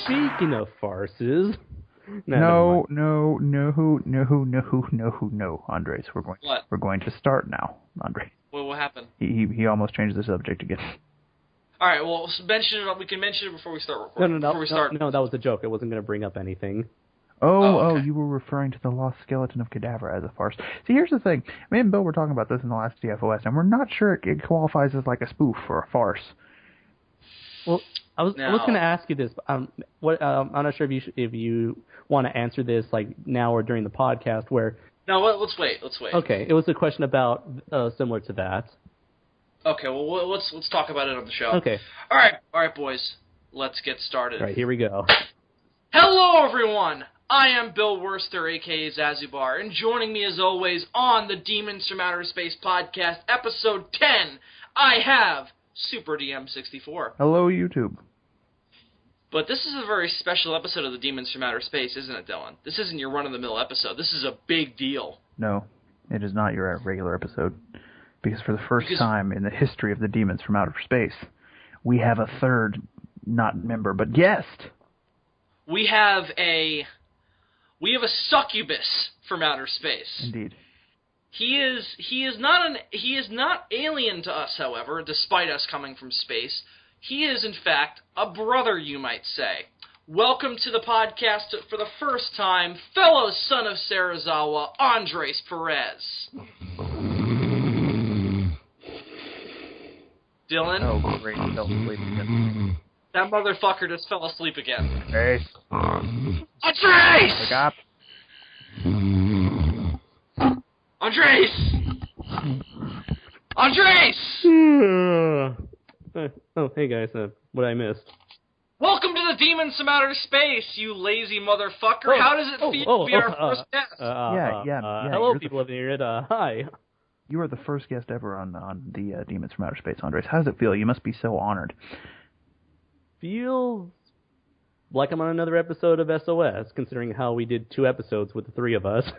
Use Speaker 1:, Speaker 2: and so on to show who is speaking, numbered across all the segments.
Speaker 1: Speaking of farces,
Speaker 2: No, Andres. We're going to start now, Andres.
Speaker 3: What happened?
Speaker 2: He almost changed the subject again.
Speaker 3: All right, well, we can mention it before we start recording.
Speaker 1: No, that was a joke. I wasn't going to bring up anything.
Speaker 2: Oh, you were referring to the Lost Skeleton of Cadavra as a farce. See, here's the thing. Me and Bill were talking about this in the last DFOS, and we're not sure it qualifies as like a spoof or a farce.
Speaker 1: Well, I was going to ask you this. I'm not sure if you want to answer this like now or during the podcast.
Speaker 3: No, let's wait.
Speaker 1: Okay, it was a question about similar to that.
Speaker 3: Okay, well let's talk about it on the show.
Speaker 1: Okay.
Speaker 3: All right, boys. Let's get started.
Speaker 1: All right, here we go.
Speaker 3: Hello, everyone. I am Bill Worcester, a.k.a. Zazubaar, and joining me as always on the Demons from Outer Space podcast, episode 10, I have Super DM64.
Speaker 2: Hello, YouTube.
Speaker 3: But this is a very special episode of the Demons from Outer Space, isn't it, Dylan? This isn't your run-of-the-mill episode. This is a big deal.
Speaker 2: No, it is not your regular episode. Because for the first time in the history of the Demons from Outer Space, we have a third, not member, but guest.
Speaker 3: We have a succubus from outer space.
Speaker 2: Indeed.
Speaker 3: He is not alien to us, however, despite us coming from space. He is, in fact, a brother, you might say. Welcome to the podcast for the first time, fellow son of Sarazawa, Andres Perez. Dylan?
Speaker 2: Oh, great. He fell asleep again.
Speaker 3: That motherfucker just fell asleep again.
Speaker 2: Hey.
Speaker 3: Andres!
Speaker 2: Wake up.
Speaker 3: Andres! Andres!
Speaker 1: Oh, hey guys, what I missed?
Speaker 3: Welcome to the Demons from Outer Space, you lazy motherfucker. How does it feel to be our first guest?
Speaker 1: Hello, people of the internet. Hi.
Speaker 2: You are the first guest ever on the Demons from Outer Space, Andres. How does it feel? You must be so honored.
Speaker 1: Feels like I'm on another episode of SOS, considering how we did 2 episodes with the 3 of us.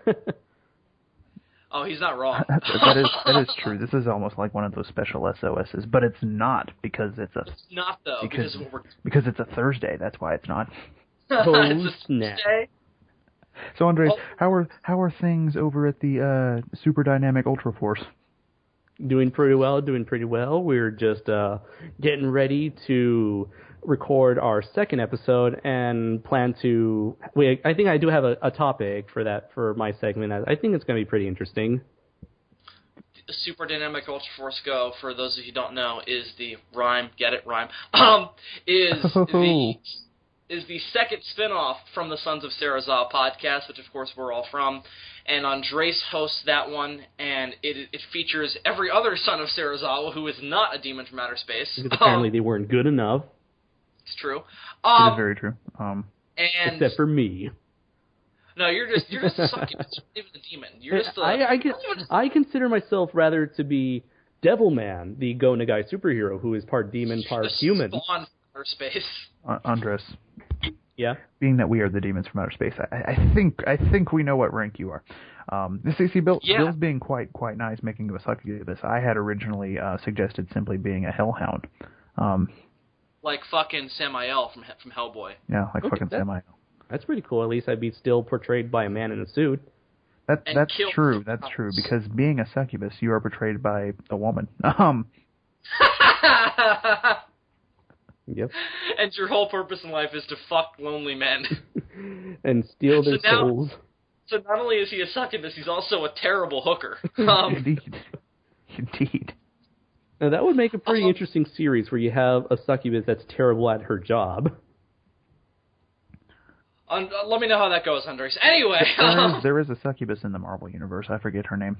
Speaker 3: Oh, he's not wrong.
Speaker 2: that is true. This is almost like one of those special SOSs, but it's not because it's a.
Speaker 3: It's not though because
Speaker 2: it's a Thursday. That's why it's not.
Speaker 1: Oh snap!
Speaker 2: So Andres, how are things over at the Super Dynamic Ultra Force?
Speaker 1: Doing pretty well. We're just getting ready to record our second episode and plan to... I think I do have a topic for that for my segment. I think it's going to be pretty interesting.
Speaker 3: Super Dynamic Ultra Force Go, for those of you who don't know, is the rhyme, get it, rhyme, is the second spin-off from the Sons of Sarazawa podcast, which of course we're all from, and Andres hosts that one, and it features every other Son of Sarazawa who is not a demon from outer space.
Speaker 1: Because apparently they weren't good enough.
Speaker 3: It's true.
Speaker 2: It is very true.
Speaker 3: And
Speaker 1: except for me.
Speaker 3: No, you're just a succubus. You're not even a demon. You're just
Speaker 1: I consider myself rather to be Devilman, the Go Nagai superhero, who is part demon, part human.
Speaker 3: Spawn from outer space.
Speaker 2: Andres.
Speaker 1: Yeah.
Speaker 2: Being that we are the demons from outer space, I think we know what rank you are. Bill's being quite nice, making you a succubus. I had originally suggested simply being a hellhound.
Speaker 3: like fucking Samael from Hellboy.
Speaker 2: Yeah, like fucking Samael.
Speaker 1: That's pretty cool. At least I'd be still portrayed by a man in a suit.
Speaker 2: That's true. That's true. Because being a succubus, you are portrayed by a woman.
Speaker 1: Yep.
Speaker 3: And your whole purpose in life is to fuck lonely men.
Speaker 1: And steal their souls.
Speaker 3: So not only is he a succubus, he's also a terrible hooker.
Speaker 2: Indeed.
Speaker 1: Now that would make a pretty interesting series where you have a succubus that's terrible at her job.
Speaker 3: Let me know how that goes, Andres. Anyway.
Speaker 2: There is a succubus in the Marvel Universe. I forget her name.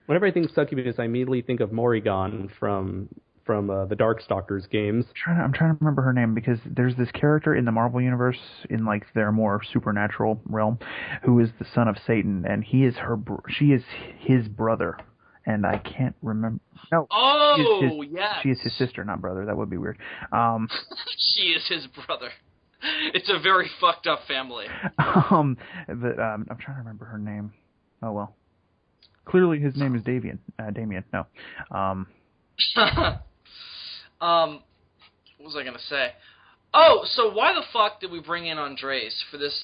Speaker 1: Whenever I think succubus, I immediately think of Morrigan from the Darkstalkers games.
Speaker 2: I'm trying to remember her name because there's this character in the Marvel Universe in like their more supernatural realm who is the son of Satan, and she is his brother, and I can't remember. No.
Speaker 3: Oh, yes.
Speaker 2: She is his sister, not brother. That would be weird.
Speaker 3: She is his brother. It's a very fucked up family.
Speaker 2: I'm trying to remember her name. Oh well. Clearly, his name is Damien. No.
Speaker 3: What was I gonna say? Oh, so why the fuck did we bring in Andres for this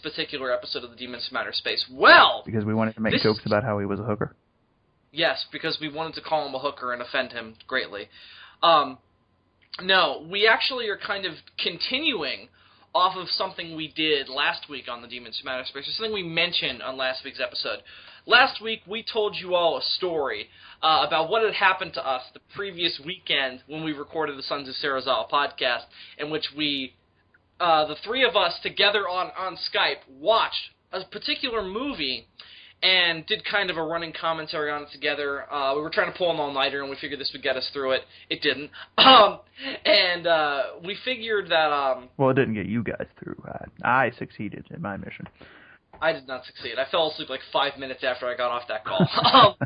Speaker 3: particular episode of the Demons from Outer Space? Well,
Speaker 2: because we wanted to make jokes about how he was a hooker.
Speaker 3: Yes, because we wanted to call him a hooker and offend him greatly. No, we actually are kind of continuing off of something we did last week on the Demons from Outer Space, or something we mentioned on last week's episode. Last week, we told you all a story about what had happened to us the previous weekend when we recorded the Sons of Sarazawa podcast, in which we, the three of us together on Skype, watched a particular movie and did kind of a running commentary on it together. We were trying to pull an all-nighter, and we figured this would get us through it. It didn't. We figured that...
Speaker 2: well, it didn't get you guys through. I succeeded in my mission.
Speaker 3: I did not succeed. I fell asleep like 5 minutes after I got off that call.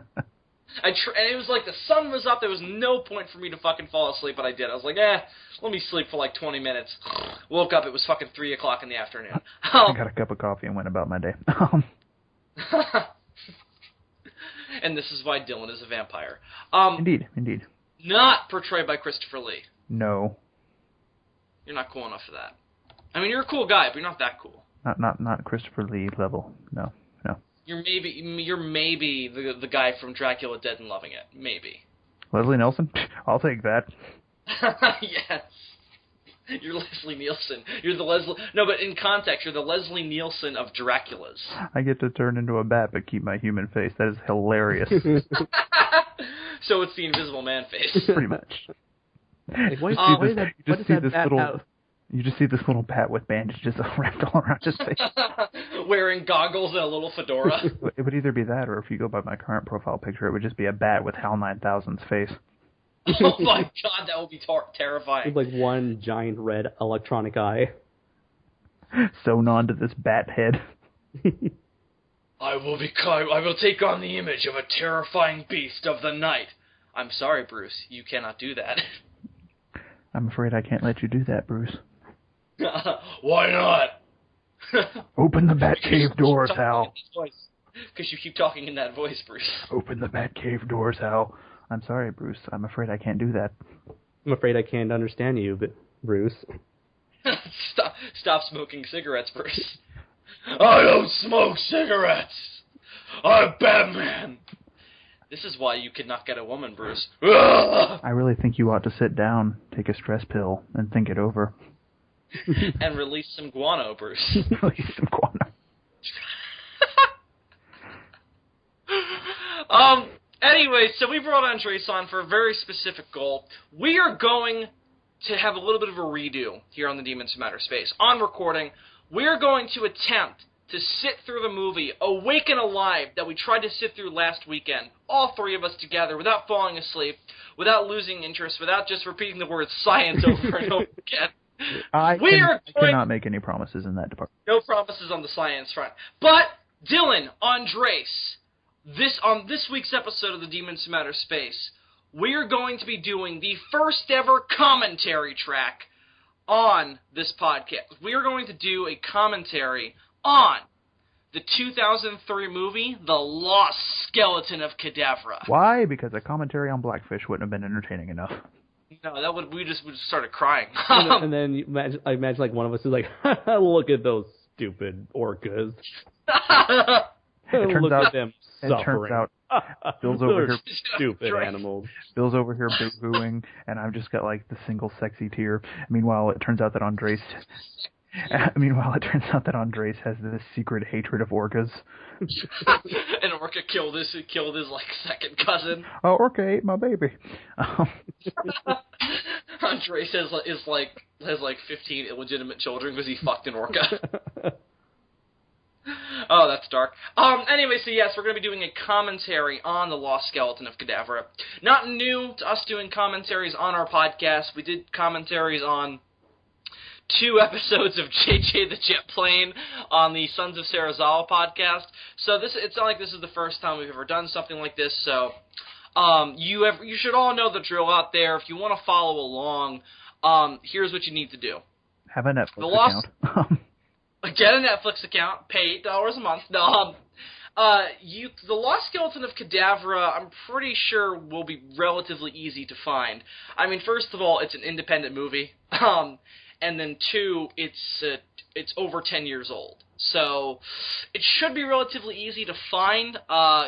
Speaker 3: And it was like the sun was up. There was no point for me to fucking fall asleep, but I did. I was like, let me sleep for like 20 minutes. Woke up, it was fucking 3 o'clock in the afternoon.
Speaker 2: I got a cup of coffee and went about my day.
Speaker 3: And this is why Dylan is a vampire.
Speaker 2: Indeed.
Speaker 3: Not portrayed by Christopher Lee.
Speaker 2: No.
Speaker 3: You're not cool enough for that. I mean, you're a cool guy, but you're not that cool.
Speaker 2: Not Christopher Lee level. No.
Speaker 3: You're maybe the guy from Dracula Dead and Loving It. Maybe.
Speaker 2: Leslie Nielsen? I'll take that.
Speaker 3: Yes. You're Leslie Nielsen. You're the Leslie... No, but in context, you're the Leslie Nielsen of Draculas.
Speaker 2: I get to turn into a bat but keep my human face. That is hilarious.
Speaker 3: So it's the Invisible Man face.
Speaker 2: Pretty much. You just see this little bat with bandages wrapped all around his face.
Speaker 3: Wearing goggles and a little fedora.
Speaker 2: It would either be that, or if you go by my current profile picture, it would just be a bat with HAL 9000's face.
Speaker 3: Oh my god, that would be terrifying.
Speaker 1: With like one giant red electronic eye.
Speaker 2: Sewn onto this bat head.
Speaker 3: I will take on the image of a terrifying beast of the night. I'm sorry, Bruce. You cannot do that.
Speaker 2: I'm afraid I can't let you do that, Bruce.
Speaker 3: Why not?
Speaker 2: Open the Batcave doors, Hal.
Speaker 3: Because you keep talking in that voice, Bruce.
Speaker 2: Open the Batcave doors, Hal. I'm sorry, Bruce. I'm afraid I can't do that.
Speaker 1: I'm afraid I can't understand you, but Bruce.
Speaker 3: Stop smoking cigarettes, Bruce. I don't smoke cigarettes. I'm Batman. This is why you could not get a woman, Bruce.
Speaker 2: I really think you ought to sit down, take a stress pill, and think it over.
Speaker 3: And release some guano, Bruce.
Speaker 2: Release some guano.
Speaker 3: Anyway, so we brought Andres on for a very specific goal. We are going to have a little bit of a redo here on the Demons from Outer Space. On recording, we are going to attempt to sit through the movie Awake and Alive that we tried to sit through last weekend, all three of us together, without falling asleep, without losing interest, without just repeating the word science over and over again.
Speaker 2: I cannot make any promises in that department.
Speaker 3: No promises on the science front. But, Dylan, Andres, on this week's episode of the Demons from Outer Space, we are going to be doing the first ever commentary track on this podcast. We are going to do a commentary on the 2003 movie, The Lost Skeleton of Cadavra.
Speaker 2: Why? Because a commentary on Blackfish wouldn't have been entertaining enough.
Speaker 3: No, we just started crying.
Speaker 1: And then I imagine like one of us is like, look at those stupid orcas. Look at them suffering.
Speaker 2: It turns out Bill's over here.
Speaker 1: Stupid animals.
Speaker 2: Bill's over here boo-hooing, and I've just got like the single sexy tear. Meanwhile, it turns out that Andres has this secret hatred of orcas.
Speaker 3: An orca killed his like second cousin.
Speaker 2: Oh, orca ate my baby.
Speaker 3: Andres has like 15 illegitimate children because he fucked an orca. Oh, that's dark. Anyway, so yes, we're going to be doing a commentary on the Lost Skeleton of Cadavra. Not new to us doing commentaries on our podcast. We did commentaries on 2 episodes of JJ the Jet Plane on the Sons of Sarazawa podcast. So it's not like this is the first time we've ever done something like this. So you should all know the drill out there. If you want to follow along, here's what you need to do.
Speaker 2: Have a Netflix account.
Speaker 3: Get a Netflix account, pay $8 a month. No, the Lost Skeleton of Cadavra, I'm pretty sure will be relatively easy to find. I mean, first of all, it's an independent movie, and then 2, it's over 10 years old. So it should be relatively easy to find.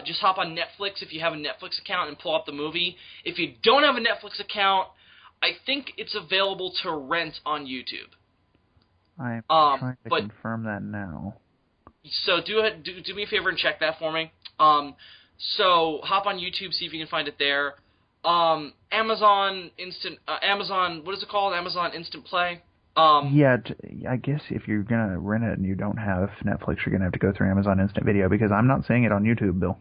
Speaker 3: Just hop on Netflix if you have a Netflix account and pull up the movie. If you don't have a Netflix account, I think it's available to rent on YouTube.
Speaker 2: I'm trying to confirm that now.
Speaker 3: So do me a favor and check that for me. So hop on YouTube, see if you can find it there. Amazon, what is it called? Amazon Instant Play?
Speaker 2: Yeah, I guess if you're going to rent it and you don't have Netflix, you're going to have to go through Amazon Instant Video, because I'm not seeing it on YouTube, Bill.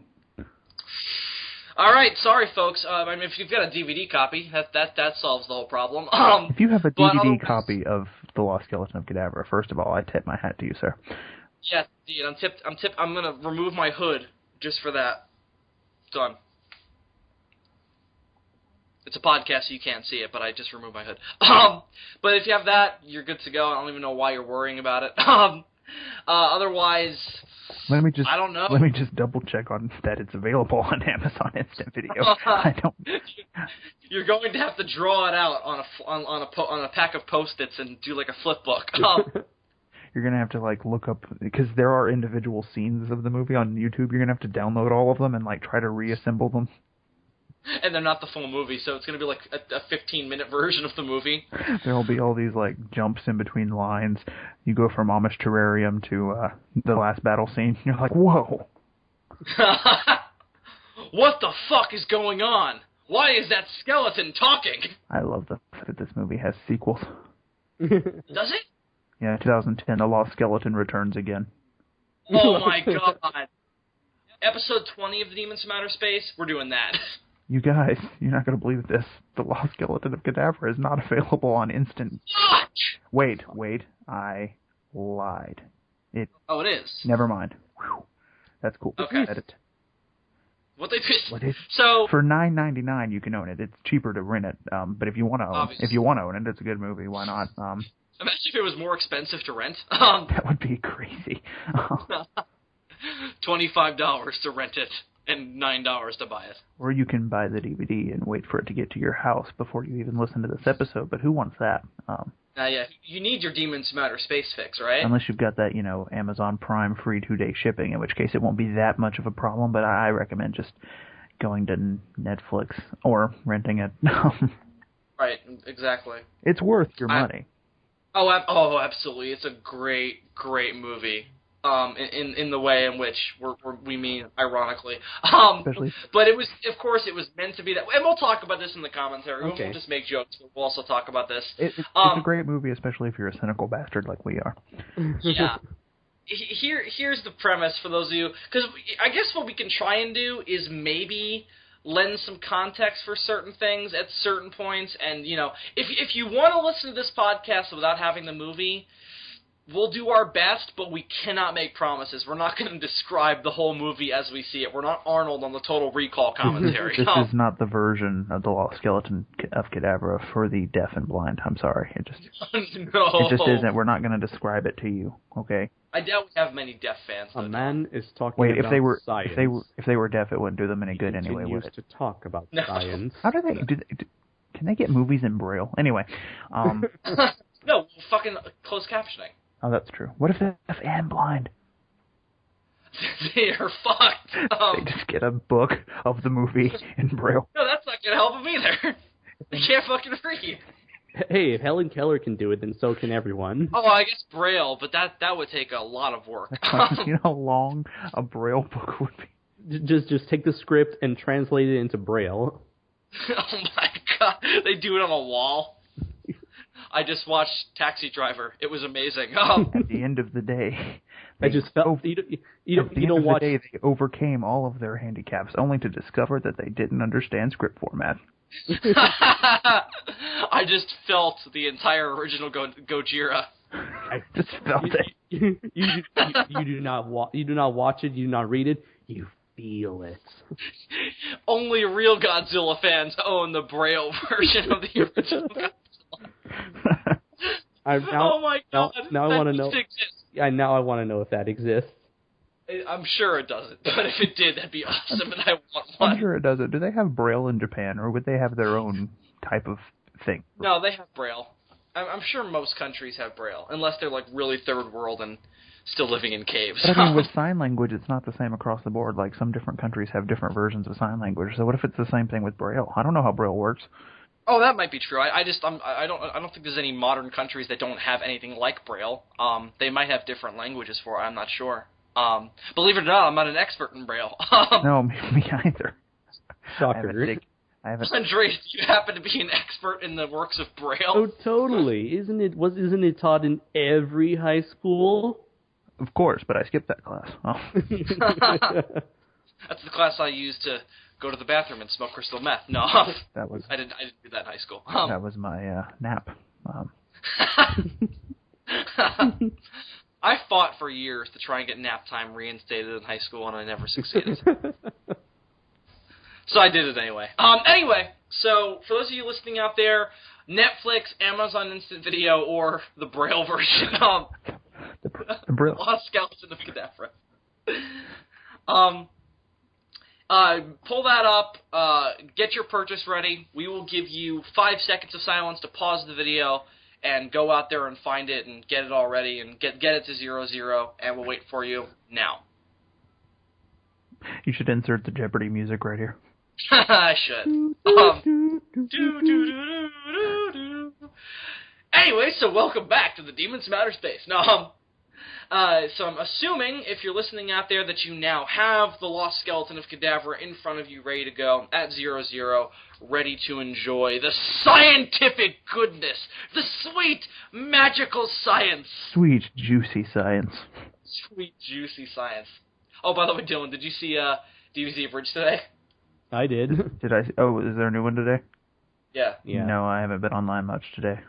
Speaker 3: All right, sorry, folks. I mean, if you've got a DVD copy, that solves the whole problem.
Speaker 2: If you have a DVD copy of The Lost Skeleton of Cadavra, first of all, I tip my hat to you, sir.
Speaker 3: Yes, indeed. I'm gonna remove my hood just for that. Done. It's a podcast, so you can't see it, but I just removed my hood. But if you have that, you're good to go. I don't even know why you're worrying about it. Otherwise, I don't know.
Speaker 2: Let me just double check on that it's available on Amazon Instant Video. I don't.
Speaker 3: You're going to have to draw it out on a pack of Post-its and do like a flip book.
Speaker 2: You're gonna have to like look up, because there are individual scenes of the movie on YouTube. You're gonna have to download all of them and like try to reassemble them.
Speaker 3: And they're not the full movie, so it's going to be like a 15-minute version of the movie.
Speaker 2: There'll be all these like jumps in between lines. You go from Amish terrarium to the last battle scene. You're like, whoa.
Speaker 3: What the fuck is going on? Why is that skeleton talking?
Speaker 2: I love the fact that this movie has sequels.
Speaker 3: Does it?
Speaker 2: Yeah, 2010, The Lost Skeleton returns again.
Speaker 3: Oh my god. Episode 20 of The Demons from Outer Space, we're doing that.
Speaker 2: You guys, you're not going to believe this. The Lost Skeleton of Cadavra is not available on instant. Wait, I lied.
Speaker 3: Oh, it is?
Speaker 2: Never mind. Whew. That's cool.
Speaker 3: Okay.
Speaker 2: Edit.
Speaker 3: What they did?
Speaker 2: So for $9.99 you can own it. It's cheaper to rent it. But if you want to own it, it's a good movie. Why not?
Speaker 3: Imagine if it was more expensive to rent.
Speaker 2: That would be crazy.
Speaker 3: $25 to rent it and $9 to buy it.
Speaker 2: Or you can buy the DVD and wait for it to get to your house before you even listen to this episode. But who wants that?
Speaker 3: Yeah, you need your Demons from Outer Space fix, right?
Speaker 2: Unless you've got that, Amazon Prime free 2-day shipping, in which case it won't be that much of a problem. But I recommend just going to Netflix or renting it.
Speaker 3: Right, exactly.
Speaker 2: It's worth your money.
Speaker 3: Oh, absolutely. It's a great movie. In the way in which we mean ironically. But it was, of course, it was meant to be that way. And we'll talk about this in the commentary. Okay. We'll just make jokes, but we'll also talk about this.
Speaker 2: It's a great movie, especially if you're a cynical bastard like we are.
Speaker 3: Yeah. Here's the premise for those of you, because I guess what we can try and do is maybe lend some context for certain things at certain points, and if you want to listen to this podcast without having the movie, we'll do our best, but we cannot make promises. We're not going to describe the whole movie as we see it. We're not Arnold on the Total Recall commentary.
Speaker 2: This is not the version of the Lost Skeleton of Cadavra for the deaf and blind. I'm sorry. It just isn't. We're not going to describe it to you, okay?
Speaker 3: I doubt we have many deaf fans.
Speaker 1: A man is talking
Speaker 2: about
Speaker 1: science.
Speaker 2: If they were deaf, it wouldn't do them any good anyway, would it?
Speaker 1: To talk about science.
Speaker 2: How do they... Can they get movies in Braille? Anyway.
Speaker 3: No, fucking closed captioning.
Speaker 2: Oh, that's true. What if they're deaf and blind?
Speaker 3: They're fucked.
Speaker 2: They just get a book of the movie in Braille.
Speaker 3: No, that's not gonna help them either. They can't fucking read.
Speaker 1: Hey, if Helen Keller can do it, then so can everyone.
Speaker 3: Oh, I guess Braille, but that would take a lot of work.
Speaker 2: You know how long a Braille book would be?
Speaker 1: Just take the script and translate it into Braille.
Speaker 3: Oh my god, they do it on a wall. I just watched Taxi Driver. It was amazing.
Speaker 2: At the end of the day,
Speaker 1: I just felt you don't watch.
Speaker 2: They overcame all of their handicaps, only to discover that they didn't understand script format.
Speaker 3: I just felt the entire original Gojira.
Speaker 2: I just felt it.
Speaker 1: You do not watch it. You do not read it. You feel it.
Speaker 3: Only real Godzilla fans own the Braille version of the original Godzilla. Oh my god!
Speaker 1: Now I want to know.
Speaker 3: Exists.
Speaker 1: Yeah, now I want to know if that exists.
Speaker 3: I'm sure it doesn't, but if it did, that'd be awesome, and I want one.
Speaker 2: I'm sure it doesn't. Do they have Braille in Japan, or would they have their own type of thing?
Speaker 3: No, they have Braille. I'm sure most countries have Braille, unless they're like really third world and still living in caves.
Speaker 2: But I mean, with sign language, it's not the same across the board. Like, some different countries have different versions of sign language. So what if it's the same thing with Braille? I don't know how Braille works.
Speaker 3: Oh, that might be true. I don't think there's any modern countries that don't have anything like Braille. They might have different languages for it. I'm not sure. Believe it or not, I'm not an expert in Braille.
Speaker 2: No, me either.
Speaker 1: Shocker.
Speaker 2: I haven't.
Speaker 3: Andres, do you happen to be an expert in the works of Braille?
Speaker 1: Oh, totally. Isn't it taught in every high school?
Speaker 2: Of course, but I skipped that class. Oh.
Speaker 3: That's the class I used to go to the bathroom and smoke crystal meth. No,
Speaker 2: that was.
Speaker 3: I didn't do that in high school.
Speaker 2: That was my nap.
Speaker 3: I fought for years to try and get nap time reinstated in high school, and I never succeeded. So I did it anyway. Anyway, so for those of you listening out there, Netflix, Amazon Instant Video, or the Braille version of
Speaker 2: the Braille.
Speaker 3: Lost Skeleton of Cadavra. Pull that up, get your purchase ready. We will give you 5 seconds of silence to pause the video and go out there and find it and get it all ready and get it to 00, and we'll wait for you now.
Speaker 2: You should insert the Jeopardy music right here.
Speaker 3: I should. Anyway, so welcome back to the Demons Matter Space. No, so I'm assuming, if you're listening out there, that you now have the Lost Skeleton of Cadavra in front of you, ready to go, at 00, ready to enjoy the scientific goodness, the sweet, magical science.
Speaker 2: Sweet, juicy science.
Speaker 3: Sweet, juicy science. Oh, by the way, Dylan, did you see a Bridge today?
Speaker 1: I did.
Speaker 2: Did I? Oh, is there a new one today?
Speaker 3: Yeah.
Speaker 2: No, I haven't been online much today.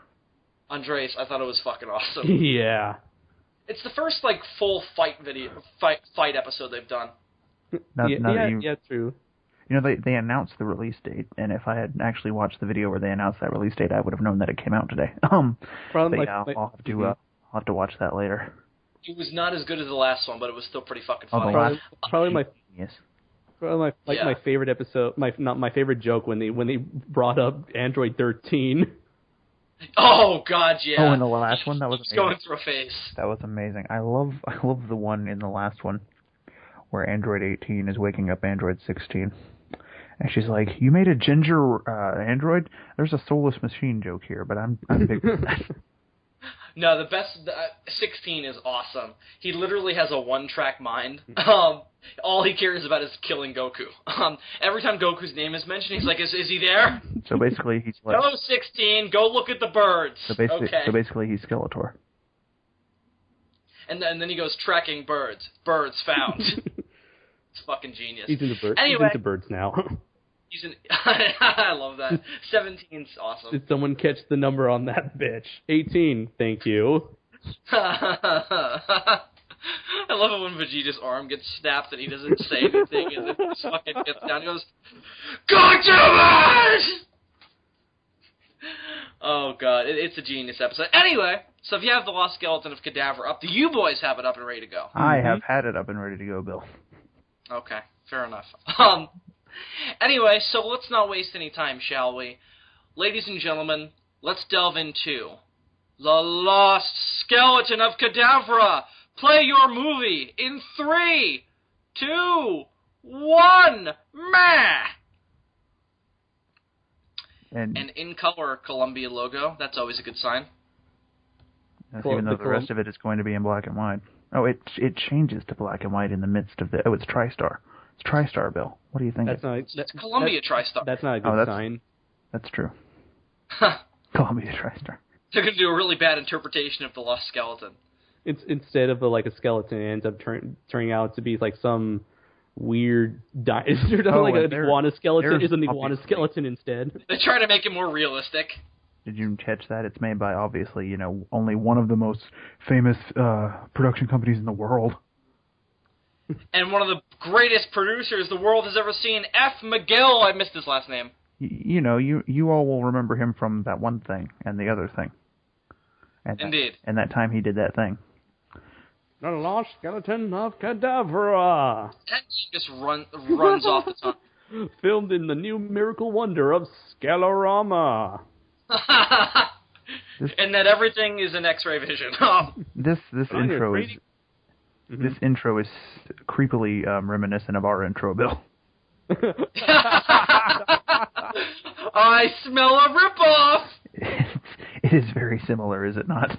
Speaker 3: Andres, I thought it was fucking awesome.
Speaker 1: Yeah.
Speaker 3: It's the first like full fight episode they've done.
Speaker 1: Yeah, true.
Speaker 2: You know, they announced the release date, and if I had actually watched the video where they announced that release date, I would have known that it came out today. I'll have to watch that later.
Speaker 3: It was not as good as the last one, but it was still pretty fucking funny.
Speaker 1: Probably my favorite episode. My favorite joke when they brought up Android 13.
Speaker 3: Oh God, yeah.
Speaker 2: Oh, in the last one, that was amazing.
Speaker 3: Going through a phase.
Speaker 2: That was amazing. I love the one in the last one where Android 18 is waking up Android 16, and she's like, "You made a ginger Android? There's a soulless machine joke here, but I'm big for that."
Speaker 3: No, the best 16 is awesome. He literally has a one-track mind. All he cares about is killing Goku. Every time Goku's name is mentioned, he's like, "Is he there?"
Speaker 2: So basically, he's like,
Speaker 3: "Go 16, go look at the birds."
Speaker 2: So basically, he's Skeletor.
Speaker 3: And then he goes tracking birds. Birds found. It's fucking genius.
Speaker 1: He's into birds now.
Speaker 3: I love that. 17's awesome.
Speaker 1: Did someone catch the number on that bitch? 18, thank you.
Speaker 3: I love it when Vegeta's arm gets snapped and he doesn't say anything and then he just fucking gets down and goes, "Go Oh god, it's a genius episode. Anyway, so if you have the Lost Skeleton of Cadavra up, do you boys have it up and ready to go?
Speaker 2: I have had it up and ready to go, Bill.
Speaker 3: Okay, fair enough. Anyway, so let's not waste any time, shall we? ladies and gentlemen, let's delve into The Lost Skeleton of Cadavra. Play your movie in 3, 2, 1, meh! And in color Columbia logo. That's always a good sign.
Speaker 2: That's even though the rest of it is going to be in black and white. Oh, it changes to black and white in the midst of the... Oh, it's TriStar. It's TriStar, Bill. What do you think?
Speaker 3: It's Columbia TriStar.
Speaker 1: That's not a good sign.
Speaker 2: That's true. Columbia TriStar.
Speaker 3: They're going to do a really bad interpretation of The Lost Skeleton.
Speaker 1: It's instead of a skeleton, it ends up turning out to be like some weird dinosaur. Like an iguana skeleton. It's an iguana skeleton instead.
Speaker 3: They try to make it more realistic.
Speaker 2: Did you catch that? It's made by, obviously, only one of the most famous production companies in the world.
Speaker 3: And one of the greatest producers the world has ever seen, F. McGill. I missed his last name.
Speaker 2: You all will remember him from that one thing and the other thing.
Speaker 3: Indeed.
Speaker 2: And that time he did that thing.
Speaker 1: The Lost Skeleton of Cadavra.
Speaker 3: That just runs off the tongue.
Speaker 1: Filmed in the new Miracle Wonder of Scalarama.
Speaker 3: And that everything is in X-ray vision.
Speaker 2: This intro is creepily reminiscent of our intro, Bill.
Speaker 3: I smell a ripoff.
Speaker 2: It is very similar, is it not?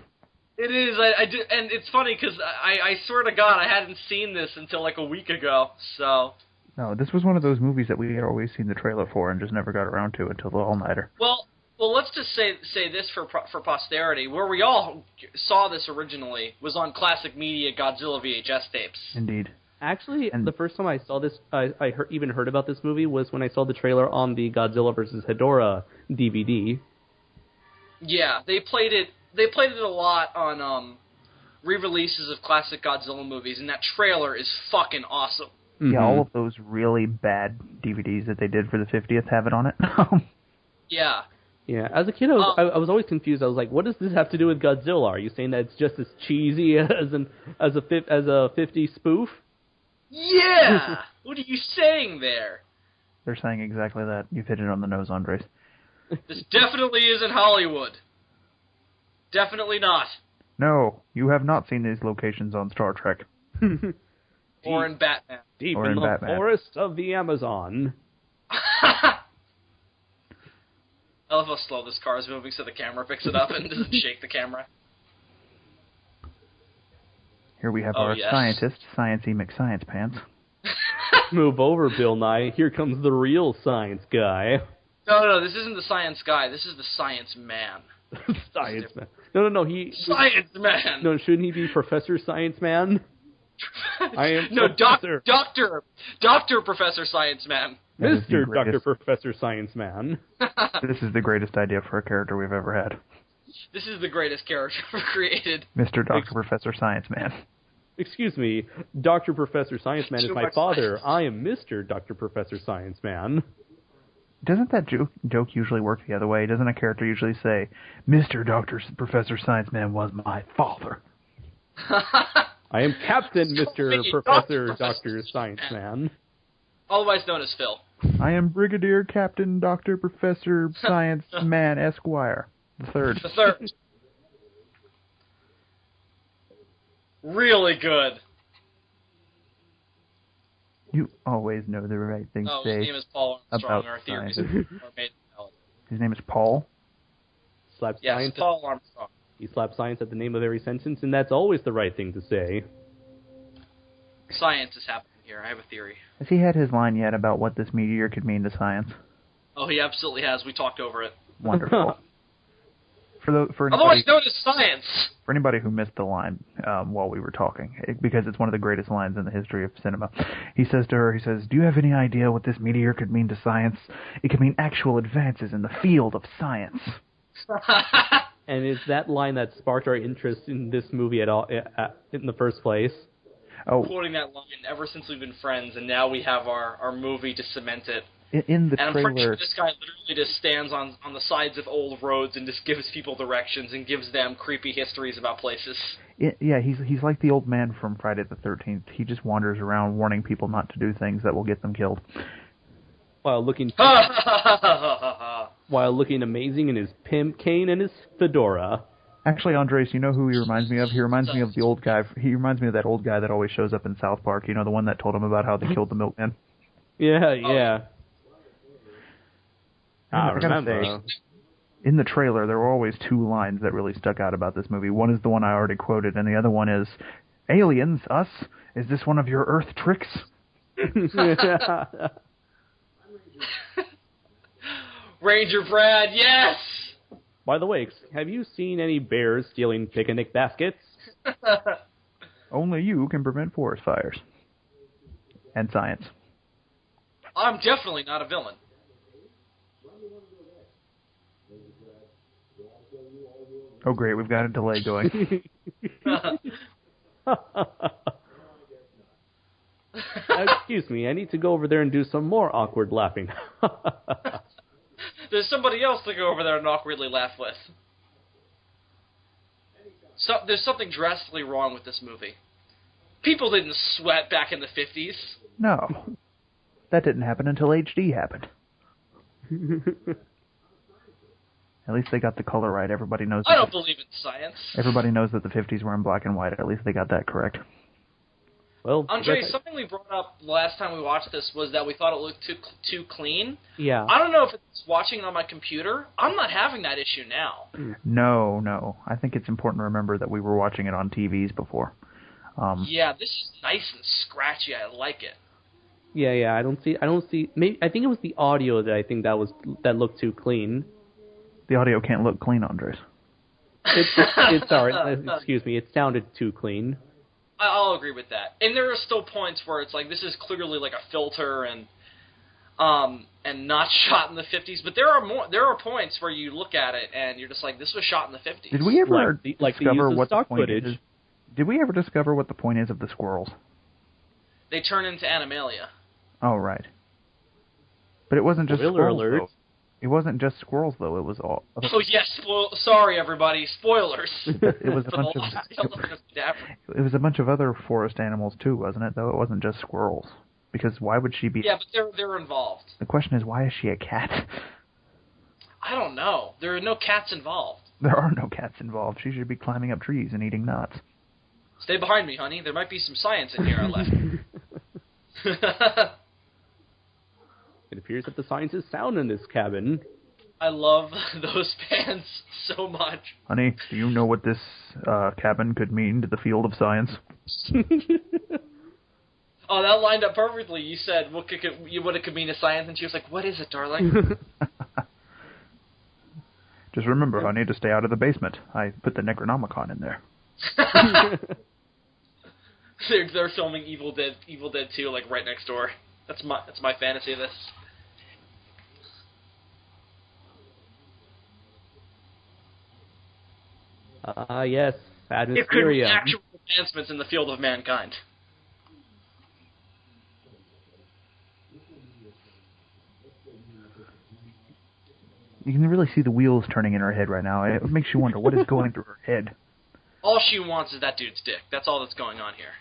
Speaker 3: It is. I do, and it's funny because I swear to God I hadn't seen this until like a week ago. So.
Speaker 2: No, this was one of those movies that we had always seen the trailer for and just never got around to until the all-nighter.
Speaker 3: Well, let's just say this for posterity. Where we all saw this originally was on Classic Media Godzilla VHS tapes.
Speaker 2: Indeed.
Speaker 1: Actually, the first time I saw this, I even heard about this movie was when I saw the trailer on the Godzilla vs. Hedorah DVD.
Speaker 3: Yeah, they played it a lot on re-releases of classic Godzilla movies, and that trailer is fucking awesome.
Speaker 2: Mm-hmm. Yeah, all of those really bad DVDs that they did for the 50th have it on it.
Speaker 3: Yeah.
Speaker 1: Yeah, as a kid, I was always confused. I was like, what does this have to do with Godzilla? Are you saying that it's just as cheesy as a 50s spoof?
Speaker 3: Yeah! What are you saying there?
Speaker 2: They're saying exactly that. You've hit it on the nose, Andres.
Speaker 3: This definitely isn't Hollywood. Definitely not.
Speaker 2: No, you have not seen these locations on Star Trek.
Speaker 3: Or in Batman.
Speaker 1: Deep in the forests of the Amazon.
Speaker 3: I love how slow this car is moving so the camera picks it up and doesn't shake the camera.
Speaker 2: Here we have our scientist, Sciencey McScience Pants.
Speaker 1: Move over, Bill Nye. Here comes the real science guy.
Speaker 3: No, this isn't the science guy. This is the science man.
Speaker 1: Science man. No.
Speaker 3: Science man.
Speaker 1: No, shouldn't he be Professor Science Man? I am
Speaker 3: Doctor Professor Science Man.
Speaker 1: Mr. Dr. Professor Science Man.
Speaker 2: This is the greatest idea for a character we've ever had.
Speaker 3: This is the greatest character ever created.
Speaker 2: Mr. Dr. Professor Science Man.
Speaker 1: Excuse me, Dr. Professor Science Man is my father. I am Mr. Dr. Professor Science Man.
Speaker 2: Doesn't that joke usually work the other way? Doesn't a character usually say, Mr. Dr. Professor Science Man was my father?
Speaker 1: I am Captain Mr. Professor Dr. Science Man.
Speaker 3: Otherwise known as Phil.
Speaker 2: I am Brigadier Captain Dr. Professor Science Man Esquire. The third.
Speaker 3: Really good.
Speaker 2: You always know the right thing to say.
Speaker 3: His name is Paul Armstrong. Our theories are made valid.
Speaker 2: His name is Paul?
Speaker 3: Yes, Paul Armstrong.
Speaker 1: He slaps science at the name of every sentence, and that's always the right thing to say.
Speaker 3: Science is happening here. I have a theory.
Speaker 2: Has he had his line yet about what this meteor could mean to science?
Speaker 3: Oh, he absolutely has. We talked over it.
Speaker 2: Wonderful.
Speaker 3: Otherwise known as science.
Speaker 2: For anybody who missed the line while we were talking, because it's one of the greatest lines in the history of cinema, he says to her, do you have any idea what this meteor could mean to science? It could mean actual advances in the field of science.
Speaker 1: And is that line that sparked our interest in this movie at all in the first place?
Speaker 3: Oh. Quoting that line ever since we've been friends, and now we have our movie to cement it.
Speaker 2: In the
Speaker 3: and
Speaker 2: trailer,
Speaker 3: I'm pretty sure this guy literally just stands on the sides of old roads and just gives people directions and gives them creepy histories about places.
Speaker 2: He's like the old man from Friday the 13th. He just wanders around warning people not to do things that will get them killed.
Speaker 1: While looking while looking amazing in his pimp cane and his fedora.
Speaker 2: Actually, Andres, you know who he reminds me of? He reminds me of the old guy. He reminds me of that old guy that always shows up in South Park. You know, the one that told him about how they killed the milkman.
Speaker 1: Yeah. I
Speaker 2: gotta
Speaker 1: remember.
Speaker 2: say, in the trailer, there were always two lines that really stuck out about this movie. One is the one I already quoted, and the other one is, "Aliens, us? Is this one of your Earth tricks?"
Speaker 3: Ranger Brad, yes!
Speaker 1: By the way, have you seen any bears stealing picnic baskets?
Speaker 2: Only you can prevent forest fires. And science.
Speaker 3: I'm definitely not a villain.
Speaker 2: Oh great, we've got a delay going.
Speaker 1: Excuse me, I need to go over there and do some more awkward laughing.
Speaker 3: There's somebody else to go over there and awkwardly laugh with. So, there's something drastically wrong with this movie. People didn't sweat back in the 50s.
Speaker 2: No. That didn't happen until HD happened. At least they got the color right. Everybody knows.
Speaker 3: I don't believe in science.
Speaker 2: Everybody knows that the 50s were in black and white. At least they got that correct.
Speaker 1: Well,
Speaker 3: Andre, something we brought up last time we watched this was that we thought it looked too clean.
Speaker 1: Yeah.
Speaker 3: I don't know if it's watching on my computer. I'm not having that issue now.
Speaker 2: No. I think it's important to remember that we were watching it on TVs before.
Speaker 3: Yeah, this is nice and scratchy. I like it.
Speaker 1: Yeah. I don't see. Maybe I think it was the audio that looked too clean.
Speaker 2: The audio can't look clean, Andres.
Speaker 1: It's sorry. Excuse me. It sounded too clean.
Speaker 3: I'll agree with that. And there are still points where it's like this is clearly like a filter and not shot in the 50s. But there are points where you look at it and you're just like, this was shot in the 50s.
Speaker 2: Did we ever discover what
Speaker 1: stock
Speaker 2: the point
Speaker 1: footage?
Speaker 2: is? Did we ever discover what the point is of the squirrels?
Speaker 3: They turn into animalia.
Speaker 2: Oh, right. But it wasn't just
Speaker 1: Spoiler
Speaker 2: squirrels,
Speaker 1: alert.
Speaker 2: though. It wasn't just squirrels, though. It was all...
Speaker 3: Oh, yes. Sorry, everybody. Spoilers.
Speaker 2: It was a
Speaker 3: For
Speaker 2: bunch
Speaker 3: the
Speaker 2: of...
Speaker 3: Lost Skeleton of Cadavra.
Speaker 2: It was a bunch of other forest animals, too, wasn't it, though? It wasn't just squirrels. Because why would she be...
Speaker 3: Yeah, but they're involved.
Speaker 2: The question is, why is she a cat?
Speaker 3: I don't know. There are no cats involved.
Speaker 2: There are no cats involved. She should be climbing up trees and eating nuts.
Speaker 3: Stay behind me, honey. There might be some science in here I left.
Speaker 1: It appears that the science is sound in this cabin.
Speaker 3: I love those pants so much.
Speaker 2: Honey, do you know what this cabin could mean to the field of science?
Speaker 3: Oh, that lined up perfectly. You said what it could mean to science, and she was like, "What is it, darling?"
Speaker 2: Just remember, honey, to stay out of the basement. I put the Necronomicon in there.
Speaker 3: They're filming Evil Dead 2 like right next door. That's my fantasy of this.
Speaker 1: Yes,
Speaker 3: It could be
Speaker 1: atmospherium.
Speaker 3: actual advancements in the field of mankind.
Speaker 2: You can really see the wheels turning in her head right now. It makes you wonder what is going through her head.
Speaker 3: All she wants is that dude's dick. That's all that's going on here.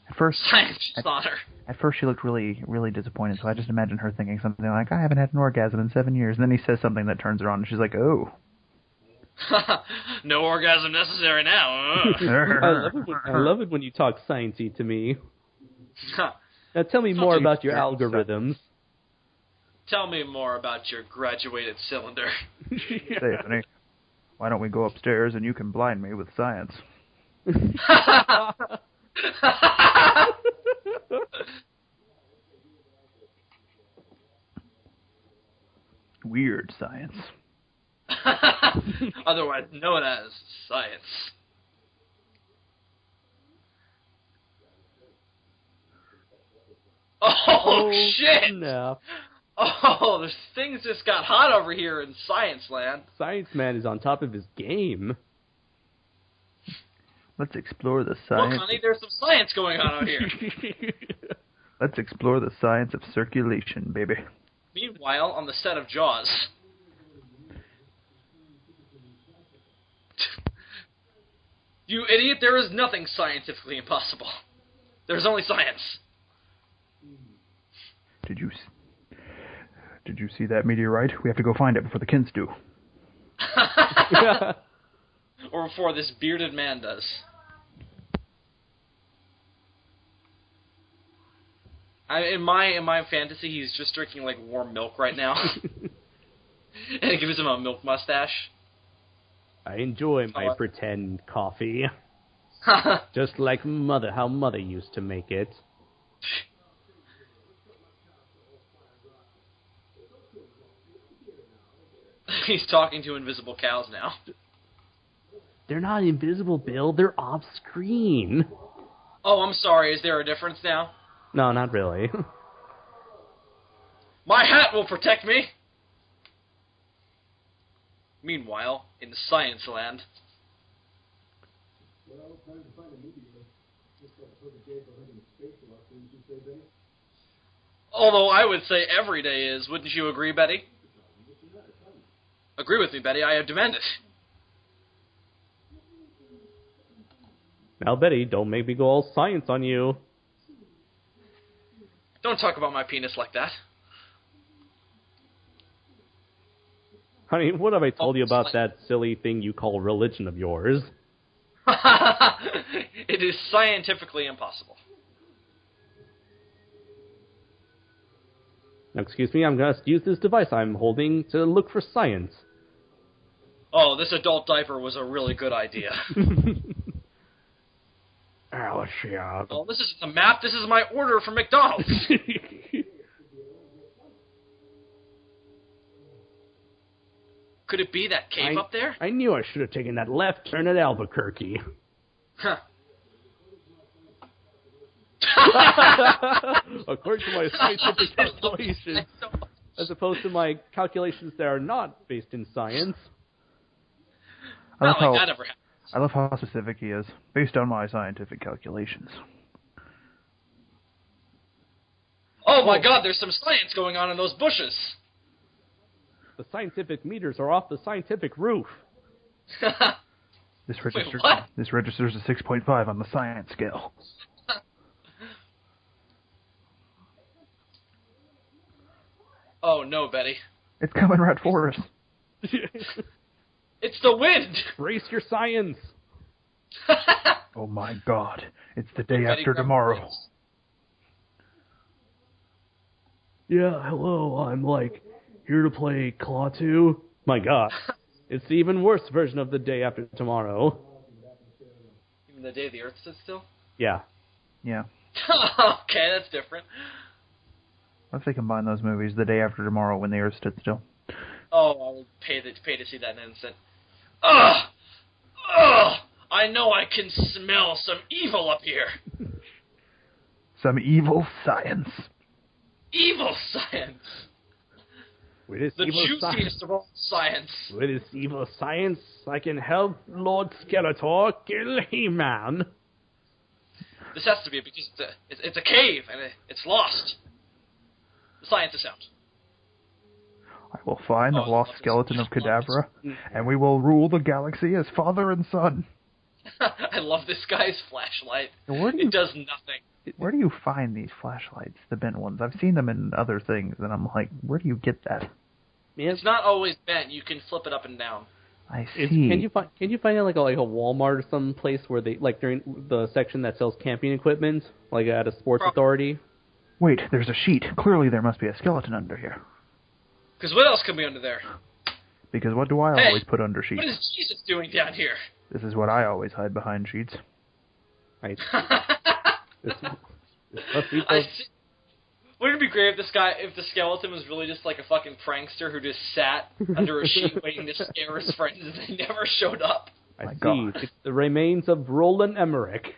Speaker 2: At first,
Speaker 3: Science is on her.
Speaker 2: At first, she looked really, really disappointed. So I just imagine her thinking something like, "I haven't had an orgasm in 7 years." And then he says something that turns her on, and she's like, "Oh."
Speaker 3: No orgasm necessary now.
Speaker 1: I love it when you talk sciencey to me. Now tell me more about your algorithms.
Speaker 3: Tell me more about your graduated cylinder.
Speaker 2: Say, honey, why don't we go upstairs and you can blind me with science? Weird science.
Speaker 3: Otherwise known as science. Oh shit!
Speaker 1: No.
Speaker 3: Oh, the things just got hot over here in science land.
Speaker 1: Science Man is on top of his game.
Speaker 2: Let's explore the
Speaker 3: Look,
Speaker 2: science.
Speaker 3: honey, there's some science going on out here.
Speaker 2: Let's explore the science of circulation, baby.
Speaker 3: Meanwhile, on the set of Jaws. You idiot, there is nothing scientifically impossible. There's only science.
Speaker 2: Did Did you see that meteorite? We have to go find it before the kids do.
Speaker 3: Or before this bearded man does. In my fantasy, he's just drinking like warm milk right now, and it gives him a milk mustache.
Speaker 1: I enjoy my pretend coffee, just like how Mother used to make it.
Speaker 3: He's talking to invisible cows now.
Speaker 1: They're not invisible, Bill. They're off-screen.
Speaker 3: Oh, I'm sorry. Is there a difference now?
Speaker 1: No, not really.
Speaker 3: My hat will protect me! Meanwhile, in science land... Although I would say every day is, wouldn't you agree, Betty? Agree with me, Betty. I demand it.
Speaker 1: Now, Betty, don't make me go all science on you.
Speaker 3: Don't talk about my penis like that.
Speaker 1: Honey, what have I told you about that silly thing you call religion of yours?
Speaker 3: It is scientifically impossible.
Speaker 1: Now, excuse me, I'm going to use this device I'm holding to look for science.
Speaker 3: Oh, this adult diaper was a really good idea.
Speaker 1: Alicia.
Speaker 3: Oh, this isn't a map. This is my order from McDonald's. Could it be that cave up there?
Speaker 1: I knew I should have taken that left turn at Albuquerque.
Speaker 3: Huh.
Speaker 1: According to my scientific calculations, as opposed to my calculations that are not based in science.
Speaker 3: Not like that ever happened.
Speaker 2: I love how specific he is, based on my scientific calculations.
Speaker 3: Oh my god, there's some science going on in those bushes!
Speaker 1: The scientific meters are off the scientific roof.
Speaker 2: This registers a 6.5 on the science scale.
Speaker 3: Oh no, Betty.
Speaker 2: It's coming right for us.
Speaker 3: It's the wind!
Speaker 1: Brace your science!
Speaker 2: Oh my god. It's the day after tomorrow.
Speaker 1: Yeah, hello, I'm here to play Claw 2. My god. It's the even worse version of the day after tomorrow.
Speaker 3: Even the day the Earth stood still?
Speaker 1: Yeah.
Speaker 2: Yeah.
Speaker 3: Okay, that's different.
Speaker 2: What if they combine those movies, The Day After Tomorrow, When the Earth Stood Still?
Speaker 3: Oh, I would pay to see that in an instant. Ugh! Ugh! I know I can smell some evil up here.
Speaker 2: Some evil science.
Speaker 3: Evil science! The juiciest of all science.
Speaker 1: With this evil science, I can help Lord Skeletor kill He-Man.
Speaker 3: This has to be because it's a cave and it's lost. The science is sound.
Speaker 2: I will find the Lost Skeleton of Cadavra, and we will rule the galaxy as father and son.
Speaker 3: I love this guy's flashlight.
Speaker 2: It
Speaker 3: does nothing.
Speaker 2: Where do you find these flashlights, the bent ones? I've seen them in other things, and I'm like, where do you get that?
Speaker 3: It's not always bent. You can flip it up and down.
Speaker 2: I see.
Speaker 1: Can you find it like a Walmart or some place where they during the section that sells camping equipment, like at a sports authority?
Speaker 2: Wait, there's a sheet. Clearly there must be a skeleton under here.
Speaker 3: Because what else can be under there?
Speaker 2: Because what do I always put under sheets?
Speaker 3: What is Jesus doing down here?
Speaker 2: This is what I always hide behind sheets.
Speaker 1: Right.
Speaker 3: Wouldn't it be great if the skeleton was really just like a fucking prankster who just sat under a sheet waiting to scare his friends and they never showed up?
Speaker 1: I see. It's the remains of Roland Emmerich.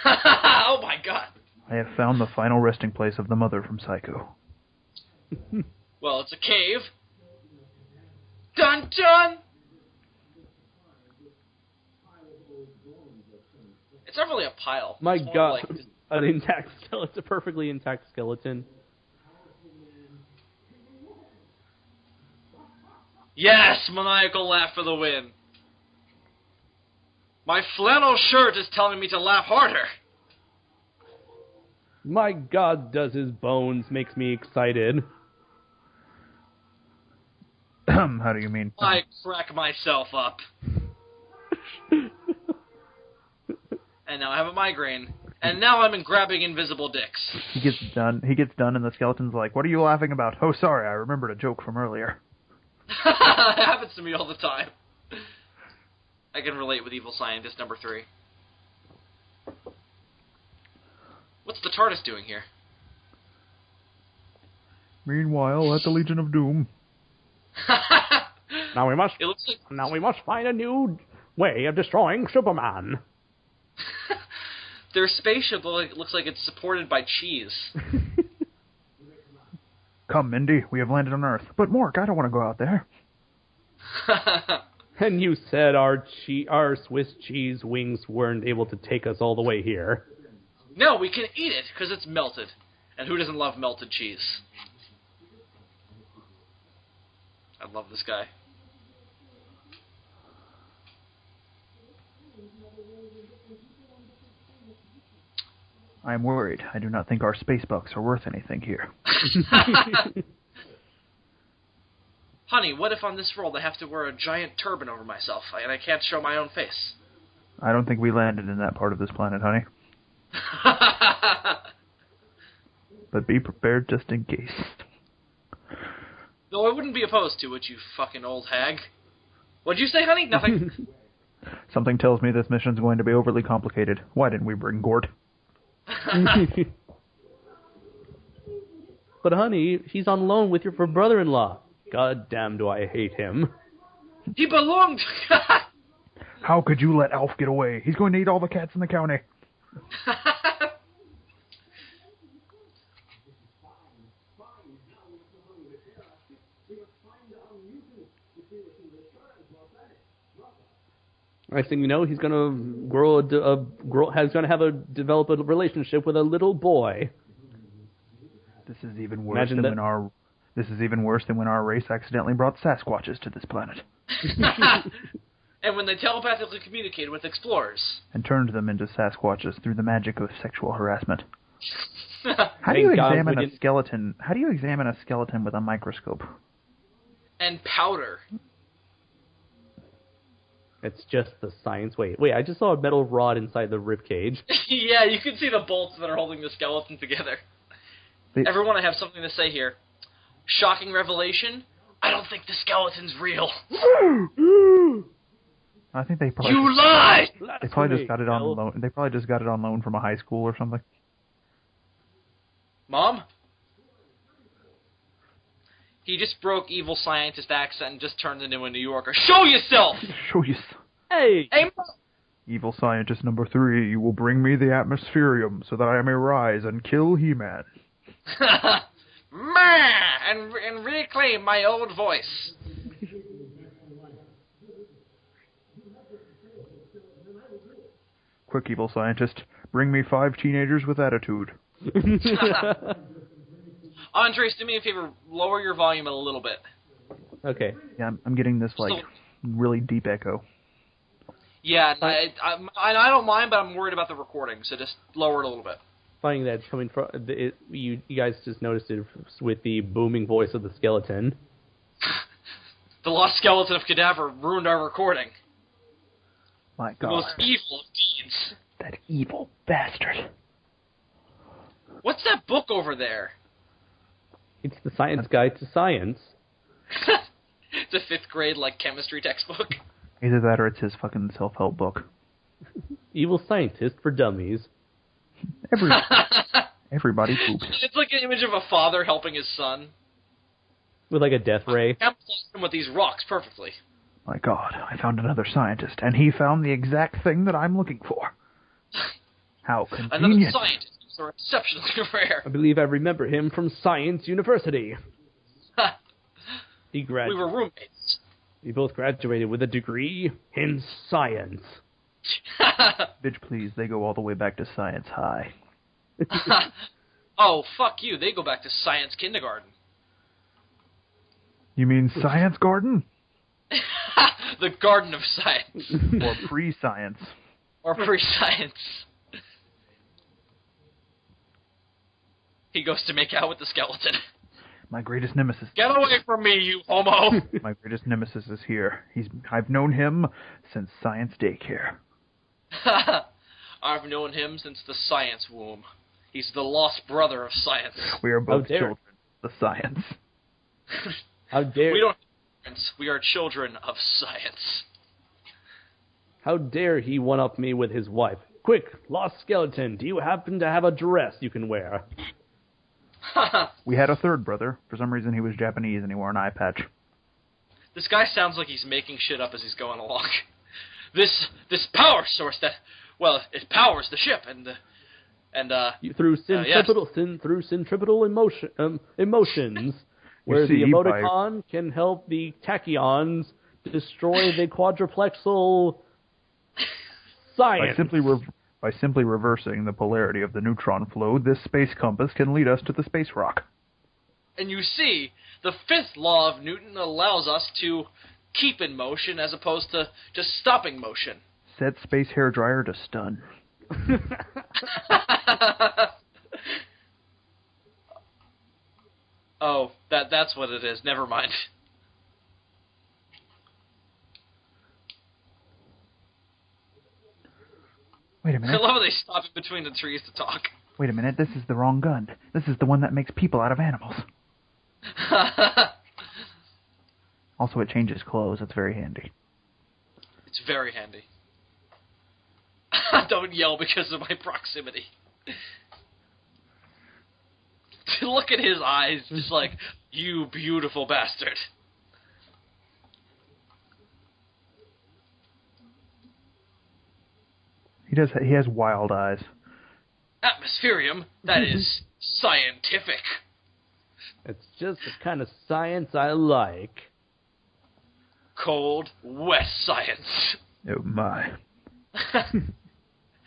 Speaker 3: Oh my god.
Speaker 2: I have found the final resting place of the mother from Psycho.
Speaker 3: Well, it's a cave. Dun dun! It's not really a pile.
Speaker 1: My
Speaker 3: it's
Speaker 1: god.
Speaker 3: Like,
Speaker 1: an intact skeleton. A perfectly intact skeleton.
Speaker 3: Yes! Maniacal laugh for the win. My flannel shirt is telling me to laugh harder.
Speaker 1: My god, does his bones makes me excited.
Speaker 2: How do you mean?
Speaker 3: I crack myself up. And now I have a migraine. And now I'm grabbing invisible dicks.
Speaker 2: He gets done, and the skeleton's like, "What are you laughing about?" "Oh, sorry, I remembered a joke from earlier."
Speaker 3: It happens to me all the time. I can relate with Evil Scientist number 3. What's the TARDIS doing here?
Speaker 2: Meanwhile, at the Legion of Doom.
Speaker 1: Now we must
Speaker 3: It looks like
Speaker 1: find a new way of destroying Superman.
Speaker 3: their spaceship looks like it's supported by cheese.
Speaker 2: Come, Mindy, we have landed on Earth. But Mork, I don't want to go out there.
Speaker 1: And you said our Swiss cheese wings weren't able to take us all the way here.
Speaker 3: No, we can eat it because it's melted. And who doesn't love melted cheese? I love this guy.
Speaker 2: I am worried. I do not think our space bucks are worth anything here.
Speaker 3: Honey, what if on this world I have to wear a giant turban over myself and I can't show my own face?
Speaker 2: I don't think we landed in that part of this planet, honey. But be prepared just in case.
Speaker 3: Though I wouldn't be opposed to it, you fucking old hag. What'd you say, honey? Nothing.
Speaker 2: Something tells me this mission's going to be overly complicated. Why didn't we bring Gort?
Speaker 1: But honey, he's on loan with your brother-in-law. God damn, do I hate him.
Speaker 3: He belonged...
Speaker 2: How could you let Alf get away? He's going to eat all the cats in the county.
Speaker 1: Next thing you know, he's gonna develop a relationship with a little boy.
Speaker 2: This is even worse than when our race accidentally brought Sasquatches to this planet.
Speaker 3: And when they telepathically communicated with explorers.
Speaker 2: And turned them into Sasquatches through the magic of sexual harassment. How do you examine a skeleton with a microscope?
Speaker 3: And powder.
Speaker 1: It's just the science. Wait, I just saw a metal rod inside the ribcage.
Speaker 3: Yeah, you can see the bolts that are holding the skeleton together. Everyone, I have something to say here. Shocking revelation, I don't think the skeleton's real.
Speaker 2: I think they probably...
Speaker 3: You lie!
Speaker 2: They probably just got it on loan. They probably just got it on loan from a high school or something.
Speaker 3: Mom? He just broke evil scientist accent and just turned into a New Yorker. Show yourself!
Speaker 2: Show yourself.
Speaker 1: Hey!
Speaker 3: Hey, Mom!
Speaker 2: Evil scientist number 3, you will bring me the atmospherium so that I may rise and kill He-Man.
Speaker 3: and reclaim my old voice.
Speaker 2: Quick, evil scientist, bring me 5 teenagers with attitude.
Speaker 3: Andres, do me a favor, lower your volume a little bit.
Speaker 1: Okay.
Speaker 2: Yeah, I'm getting this, really deep echo.
Speaker 3: Yeah, I don't mind, but I'm worried about the recording, so just lower it a little bit.
Speaker 1: Finding that it's coming from... You guys just noticed it with the booming voice of the skeleton.
Speaker 3: The Lost Skeleton of Cadavra ruined our recording.
Speaker 2: My God.
Speaker 3: The most evil of deeds.
Speaker 2: That evil bastard.
Speaker 3: What's that book over there?
Speaker 1: It's the Science Guide to Science.
Speaker 3: It's a 5th grade, chemistry textbook.
Speaker 2: Either that or it's his fucking self-help book.
Speaker 1: Evil Scientist for Dummies.
Speaker 2: Everybody poops.
Speaker 3: It's like an image of a father helping his son.
Speaker 1: With a death ray.
Speaker 3: Camouflage him with these rocks perfectly.
Speaker 2: My God, I found another scientist, and he found the exact thing that I'm looking for. How convenient.
Speaker 3: Another scientist. These are exceptionally rare.
Speaker 1: I believe I remember him from Science University. We
Speaker 3: were roommates.
Speaker 1: We both graduated with a degree in science.
Speaker 2: Bitch, please, they go all the way back to Science High.
Speaker 3: Oh, fuck you. They go back to Science Kindergarten.
Speaker 2: You mean Science Garden?
Speaker 3: The Garden of Science.
Speaker 2: Or pre-science.
Speaker 3: Or pre-science. He goes to make out with the skeleton.
Speaker 2: My greatest nemesis.
Speaker 3: Get away from me, you homo!
Speaker 2: My greatest nemesis is here. I've known him since science daycare.
Speaker 3: I've known him since the science womb. He's the lost brother of science.
Speaker 2: We are both children of the science.
Speaker 1: How dare
Speaker 3: we don't have parents. We are children of science.
Speaker 1: How dare he one-up me with his wife? Quick, Lost Skeleton, do you happen to have a dress you can wear?
Speaker 2: We had a third brother. For some reason he was Japanese and he wore an eye patch.
Speaker 3: This guy sounds like he's making shit up as he's going along. This power source that, well, it powers the ship
Speaker 1: through centripetal emotions, where the emoticon can help the tachyons destroy the quadruplexal science.
Speaker 2: By simply reversing the polarity of the neutron flow, this space compass can lead us to the space rock.
Speaker 3: And you see, the fifth law of Newton allows us to keep in motion as opposed to just stopping motion.
Speaker 2: Set space hairdryer to stun.
Speaker 3: Oh, that's what it is. Never mind.
Speaker 2: Wait a minute.
Speaker 3: I love how they stop in between the trees to talk.
Speaker 2: Wait a minute, this is the wrong gun. This is the one that makes people out of animals. Also, it changes clothes. It's very handy.
Speaker 3: It's very handy. Don't yell because of my proximity. Look at his eyes, just like, you beautiful bastard.
Speaker 2: He has wild eyes.
Speaker 3: Atmospherium, that is scientific.
Speaker 1: It's just the kind of science I like.
Speaker 3: Cold, wet science.
Speaker 2: Oh my.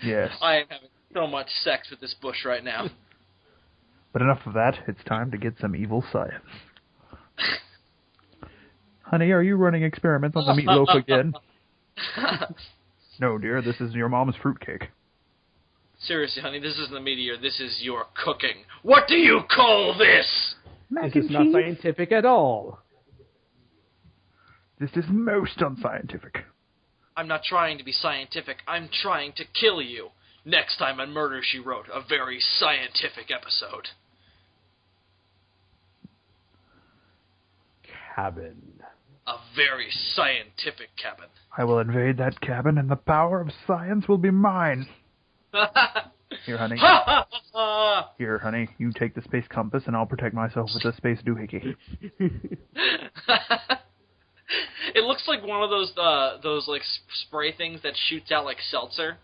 Speaker 2: Yes.
Speaker 3: I am having so much sex with this bush right now.
Speaker 2: But enough of that. It's time to get some evil science. Honey, are you running experiments on the meatloaf again? No, dear, this is your mom's fruitcake.
Speaker 3: Seriously, honey, this isn't a meteor. This is your cooking. What do you call this?
Speaker 1: This is not scientific at all.
Speaker 2: This is most unscientific.
Speaker 3: I'm not trying to be scientific. I'm trying to kill you. Next time on Murder, She Wrote, a very scientific episode.
Speaker 1: Cabin.
Speaker 3: A very scientific cabin.
Speaker 2: I will invade that cabin, and the power of science will be mine. Here, honey. Here, honey, you take the space compass, and I'll protect myself with the space doohickey.
Speaker 3: It looks like one of those like spray things that shoots out like seltzer.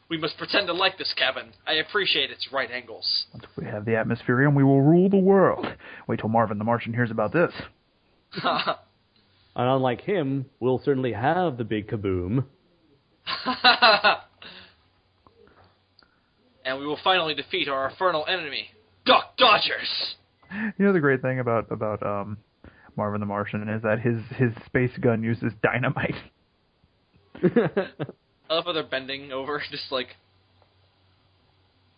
Speaker 3: We must pretend to like this cabin. I appreciate its right angles.
Speaker 2: Once we have the atmospherium, we will rule the world. Wait till Marvin the Martian hears about this.
Speaker 1: And unlike him, we'll certainly have the big kaboom.
Speaker 3: And we will finally defeat our infernal enemy, Duck Dodgers.
Speaker 2: You know the great thing about Marvin the Martian is that his space gun uses dynamite.
Speaker 3: I love how they're bending over, just like,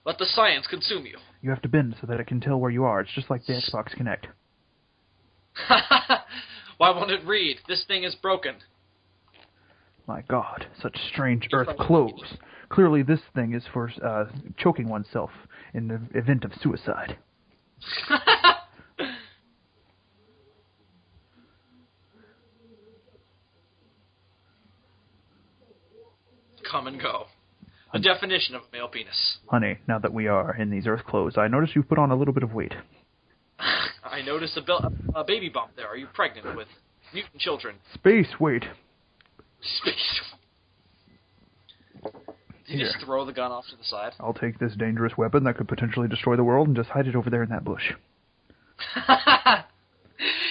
Speaker 3: let the science consume you.
Speaker 2: You have to bend so that it can tell where you are. It's just like the Xbox Kinect.
Speaker 3: Why won't it read? This thing is broken.
Speaker 2: My God, such strange Earth clothes. Clearly this thing is for choking oneself in the event of suicide.
Speaker 3: Come and go. The definition of a male penis.
Speaker 2: Honey, now that we are in these Earth clothes, I notice you've put on a little bit of weight.
Speaker 3: I noticed a baby bump there. Are you pregnant with mutant children?
Speaker 2: Space weight.
Speaker 3: Space. Did you just throw the gun off to the side?
Speaker 2: I'll take this dangerous weapon that could potentially destroy the world and just hide it over there in that bush.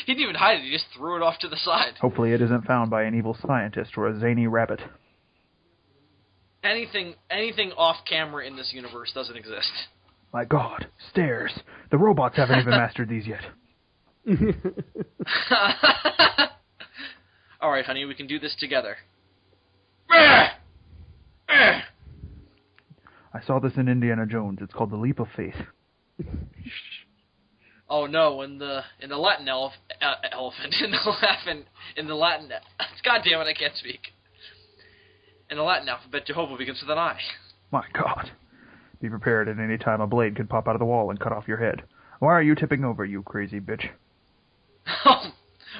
Speaker 3: He didn't even hide it. He just threw it off to the side.
Speaker 2: Hopefully it isn't found by an evil scientist or a zany rabbit.
Speaker 3: Anything off camera in this universe doesn't exist.
Speaker 2: My God, stairs. The robots haven't even mastered these yet.
Speaker 3: Alright, honey, we can do this together.
Speaker 2: I saw this in Indiana Jones. It's called the leap of faith.
Speaker 3: Oh no! In the Latin elephant in the Latin. God damn it! I can't speak. In the Latin alphabet, Jehovah begins with an I.
Speaker 2: My God. Be prepared at any time a blade could pop out of the wall and cut off your head. Why are you tipping over, you crazy bitch?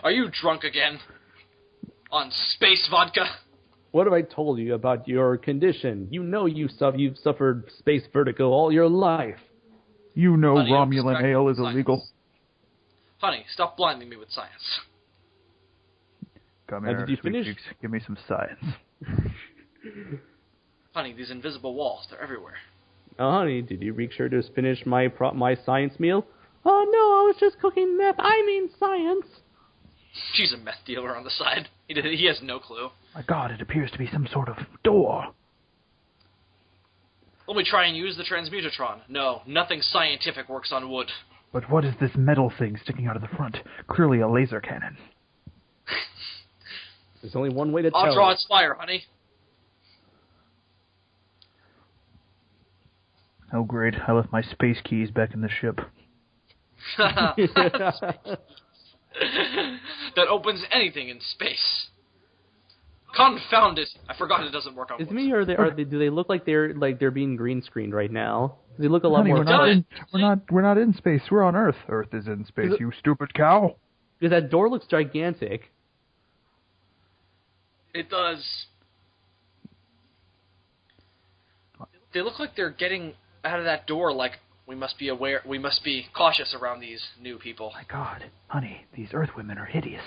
Speaker 3: Are you drunk again? On space vodka?
Speaker 1: What have I told you about your condition? You know you've suffered space vertigo all your life.
Speaker 2: You know
Speaker 3: Honey,
Speaker 2: Romulan ale is illegal.
Speaker 3: Honey, stop blinding me with science.
Speaker 2: Come here,
Speaker 1: did you
Speaker 2: sweet
Speaker 1: finish?
Speaker 2: cheeks. Give me some science.
Speaker 3: Honey, these invisible walls, they're everywhere.
Speaker 1: Oh, honey, did you make sure to finish my science meal? Oh, no, I was just cooking meth. I mean science.
Speaker 3: She's a meth dealer on the side. He has no clue.
Speaker 2: My God, it appears to be some sort of door.
Speaker 3: Let me try and use the transmutatron. No, nothing scientific works on wood.
Speaker 2: But what is this metal thing sticking out of the front? Clearly a laser cannon.
Speaker 1: There's only one way to tell.
Speaker 3: I'll draw its fire, honey.
Speaker 2: Oh, great. I left my space keys back in the ship.
Speaker 3: That opens anything in space. Confound it! I forgot it doesn't work on
Speaker 1: Is
Speaker 3: wood.
Speaker 1: me or do they look like they're being green screened right now? They look a lot
Speaker 2: Honey,
Speaker 1: more.
Speaker 2: we're not in space. We're on Earth. Earth is in space, you stupid cow.
Speaker 1: Because that door looks gigantic.
Speaker 3: It does. They look like they're getting out of that door like we must be cautious around these new people.
Speaker 2: My God, honey, these Earth women are hideous.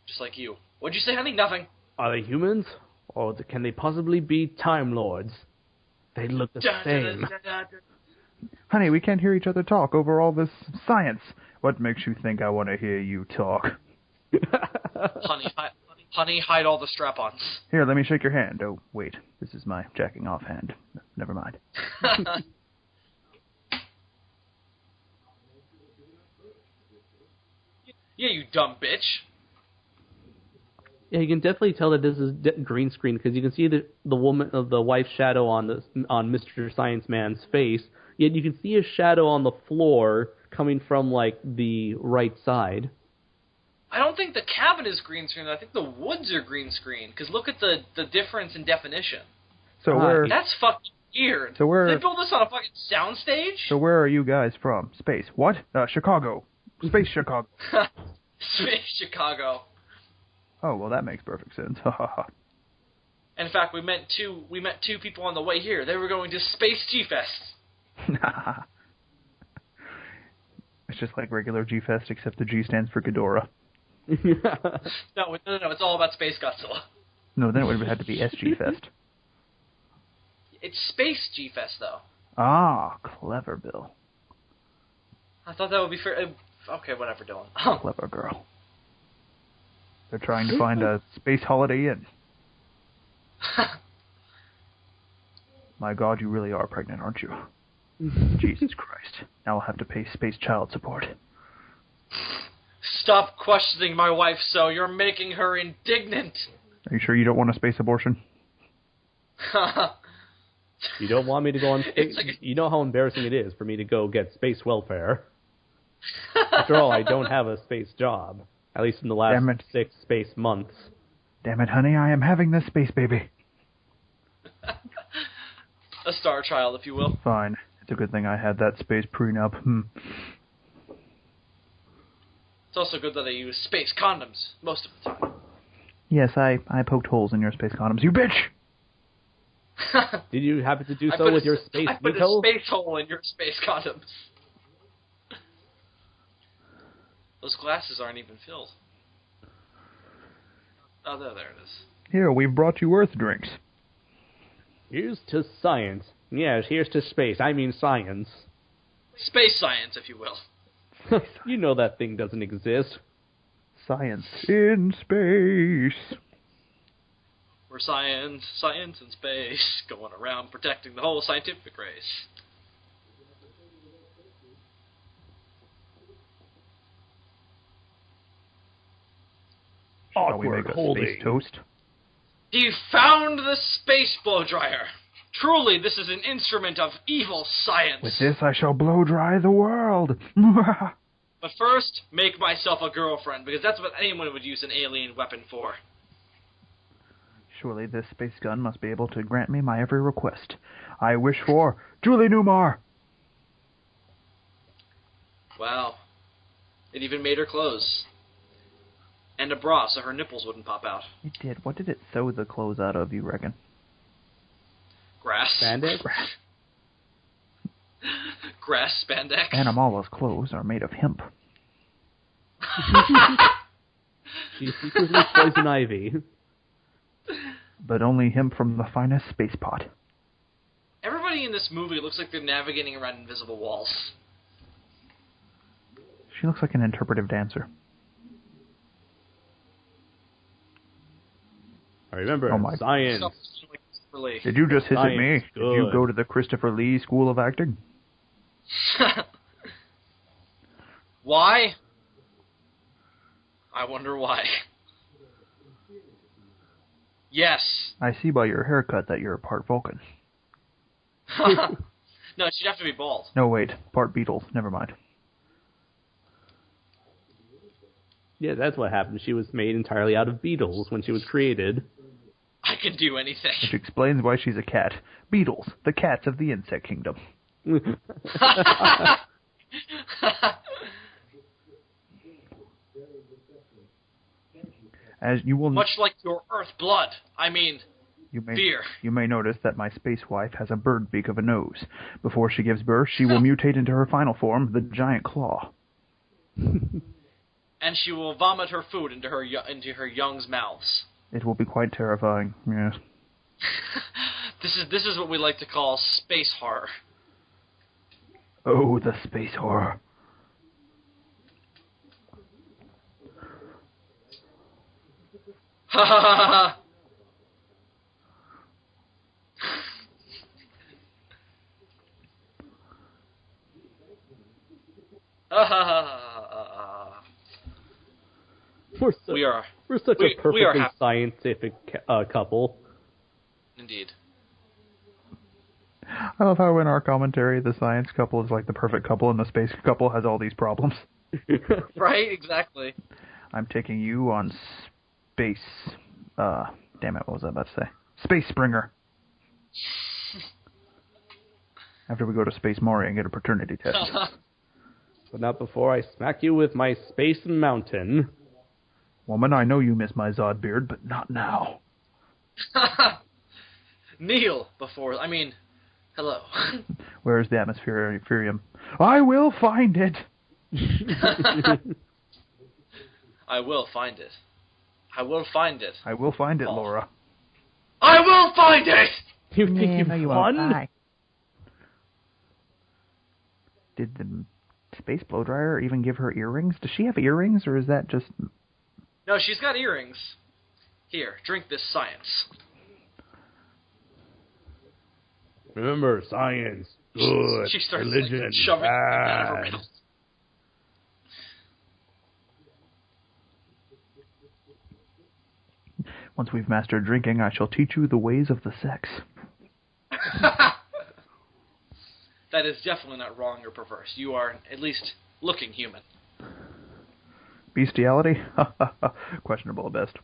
Speaker 3: Just like you. What'd you say, honey? Nothing.
Speaker 1: Are they humans? Or can they possibly be Time Lords? They look the same.
Speaker 2: Honey, we can't hear each other talk over all this science. What makes you think I want to hear you talk?
Speaker 3: Honey, hide all the strap-ons.
Speaker 2: Here, let me shake your hand. Oh, wait. This is my jacking off hand. Never mind.
Speaker 3: Yeah, you dumb bitch.
Speaker 1: Yeah, you can definitely tell that this is green screen because you can see the wife's shadow on Mr. Science Man's face. Yet you can see a shadow on the floor coming from like the right side.
Speaker 3: I don't think the cabin is green screen. I think the woods are green screen. Because look at the difference in definition.
Speaker 2: So
Speaker 3: That's fucking weird.
Speaker 2: So
Speaker 3: they built this on a fucking soundstage?
Speaker 2: So where are you guys from? Space. What? Chicago. Space Chicago.
Speaker 3: Space Chicago.
Speaker 2: Oh, well, that makes perfect sense.
Speaker 3: In fact, we met two people on the way here. They were going to Space G-Fest.
Speaker 2: It's just like regular G-Fest, except the G stands for Ghidorah.
Speaker 3: No, it's all about Space Godzilla.
Speaker 2: No, then it would have had to be SG Fest.
Speaker 3: It's Space G-Fest, though.
Speaker 2: Ah, clever, Bill.
Speaker 3: I thought that would be fair. Okay, whatever, Dylan.
Speaker 2: Clever girl. They're trying to find a space holiday inn. My God, you really are pregnant, aren't you? Jesus Christ. Now I'll have to pay space child support.
Speaker 3: Stop questioning my wife so. You're making her indignant.
Speaker 2: Are you sure you don't want a space abortion?
Speaker 1: You don't want me to go on space? You know how embarrassing it is for me to go get space welfare. After all, I don't have a space job. At least in the last 6 space months.
Speaker 2: Damn it, honey, I am having this space baby.
Speaker 3: A star child, if you will.
Speaker 2: Fine. It's a good thing I had that space prenup.
Speaker 3: It's also good that I use space condoms most of the time.
Speaker 2: Yes, I poked holes in your space condoms. You bitch!
Speaker 1: Did you happen to do so with your space
Speaker 3: I put a space hole in your space condoms. Those glasses aren't even filled. Oh, there it is.
Speaker 2: Here, we've brought you Earth drinks.
Speaker 1: Here's to science. Yes, here's to space. I mean science.
Speaker 3: Space science, if you will.
Speaker 1: You know that thing doesn't exist.
Speaker 2: Science in space.
Speaker 3: We're science in space, going around protecting the whole scientific race.
Speaker 2: Shall we make
Speaker 1: Awkward
Speaker 2: a
Speaker 1: holding.
Speaker 2: space toast?
Speaker 3: He found the space blow dryer. Truly, this is an instrument of evil science.
Speaker 2: With this I shall blow dry the world.
Speaker 3: But first, make myself a girlfriend, because that's what anyone would use an alien weapon for.
Speaker 2: Surely this space gun must be able to grant me my every request. I wish for Julie Newmar.
Speaker 3: Wow. It even made her clothes. And a bra so her nipples wouldn't pop out.
Speaker 2: It did. What did it sew the clothes out of, you reckon?
Speaker 3: Grass.
Speaker 1: Spandex?
Speaker 3: Grass spandex.
Speaker 2: Animala's clothes are made of hemp.
Speaker 1: She's secretly poison ivy.
Speaker 2: But only hemp from the finest space pot.
Speaker 3: Everybody in this movie looks like they're navigating around invisible walls.
Speaker 2: She looks like an interpretive dancer.
Speaker 1: I remember,
Speaker 2: Oh my.
Speaker 1: science.
Speaker 2: Did you just visit me?
Speaker 1: Science,
Speaker 2: Did you
Speaker 1: good.
Speaker 2: go to the Christopher Lee School of Acting?
Speaker 3: Why? I wonder why. Yes.
Speaker 2: I see by your haircut that you're part Vulcan.
Speaker 3: No, she'd have to be bald.
Speaker 2: No, wait. Part Beatles. Never mind.
Speaker 1: Yeah, that's what happened. She was made entirely out of beetles when she was created.
Speaker 3: I can do anything.
Speaker 2: Which explains why she's a cat. Beetles, the cats of the insect kingdom. As you will
Speaker 3: Much like your earth blood. I mean, beer.
Speaker 2: You may notice that my space wife has a bird beak of a nose. Before she gives birth, she will mutate into her final form, the giant claw.
Speaker 3: And she will vomit her food into her young's mouths.
Speaker 2: It will be quite terrifying, yes.
Speaker 3: This is what we like to call space horror.
Speaker 2: Oh, the space horror.
Speaker 3: Ha ha ha ha! Ha ha ha!
Speaker 1: We're such a perfectly scientific couple.
Speaker 3: Indeed.
Speaker 2: I love how in our commentary the science couple is like the perfect couple and the space couple has all these problems.
Speaker 3: Right, exactly.
Speaker 2: I'm taking you on space... damn it, what was I about to say? Space Springer. After we go to Space Maury and get a paternity test.
Speaker 1: But not before I smack you with my space mountain.
Speaker 2: Woman, I know you miss my Zod beard, but not now.
Speaker 3: Kneel before... I mean, hello.
Speaker 2: Where's the atmospherium? I will find it!
Speaker 3: I will find it. I will find it.
Speaker 2: I will find it, Laura.
Speaker 3: I will find it!
Speaker 1: You think you've won?
Speaker 2: Did the space blow dryer even give her earrings? Does she have earrings, or is that just...
Speaker 3: No, she's got earrings. Here, drink this science.
Speaker 1: Remember, science, good,
Speaker 3: She starts
Speaker 1: religion,
Speaker 3: shoving it out of her
Speaker 1: bad.
Speaker 3: mouth.
Speaker 2: Once we've mastered drinking, I shall teach you the ways of the sex.
Speaker 3: That is definitely not wrong or perverse. You are at least looking human.
Speaker 2: Bestiality? Questionable at best.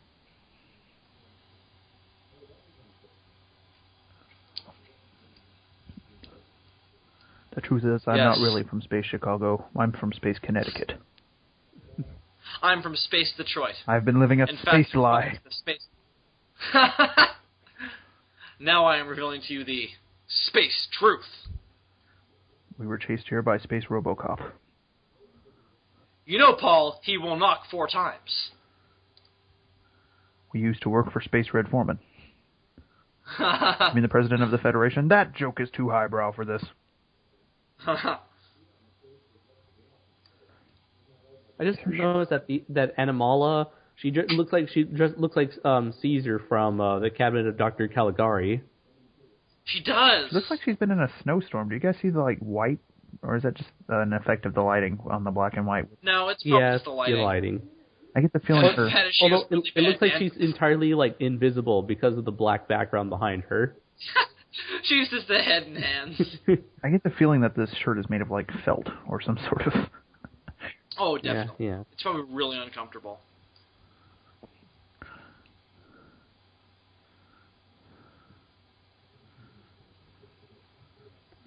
Speaker 2: The truth is, I'm not really from Space Chicago. I'm from Space Connecticut.
Speaker 3: I'm from Space Detroit.
Speaker 2: I've been living a space lie.
Speaker 3: Now I am revealing to you the space truth.
Speaker 2: We were chased here by Space Robocop.
Speaker 3: You know, Paul, he will knock 4 times.
Speaker 2: We used to work for Space Red Foreman. I mean, the President of the Federation? That joke is too highbrow for this.
Speaker 1: I just noticed that Animala, she looks like Caesar from the Cabinet of Dr. Caligari.
Speaker 3: She does.
Speaker 2: She looks like she's been in a snowstorm. Do you guys see the white, or is that just an effect of the lighting on the black and white?
Speaker 3: No, it's probably just the lighting.
Speaker 2: I get the feeling
Speaker 3: Her
Speaker 2: her...
Speaker 3: fetish
Speaker 1: Although
Speaker 3: is really
Speaker 1: it looks
Speaker 3: bad,
Speaker 1: like
Speaker 3: man.
Speaker 1: she's entirely like invisible because of the black background behind her.
Speaker 3: She's just the head and hands.
Speaker 2: I get the feeling that this shirt is made of, like, felt or some sort of...
Speaker 3: Oh, definitely.
Speaker 1: Yeah.
Speaker 3: It's probably really uncomfortable.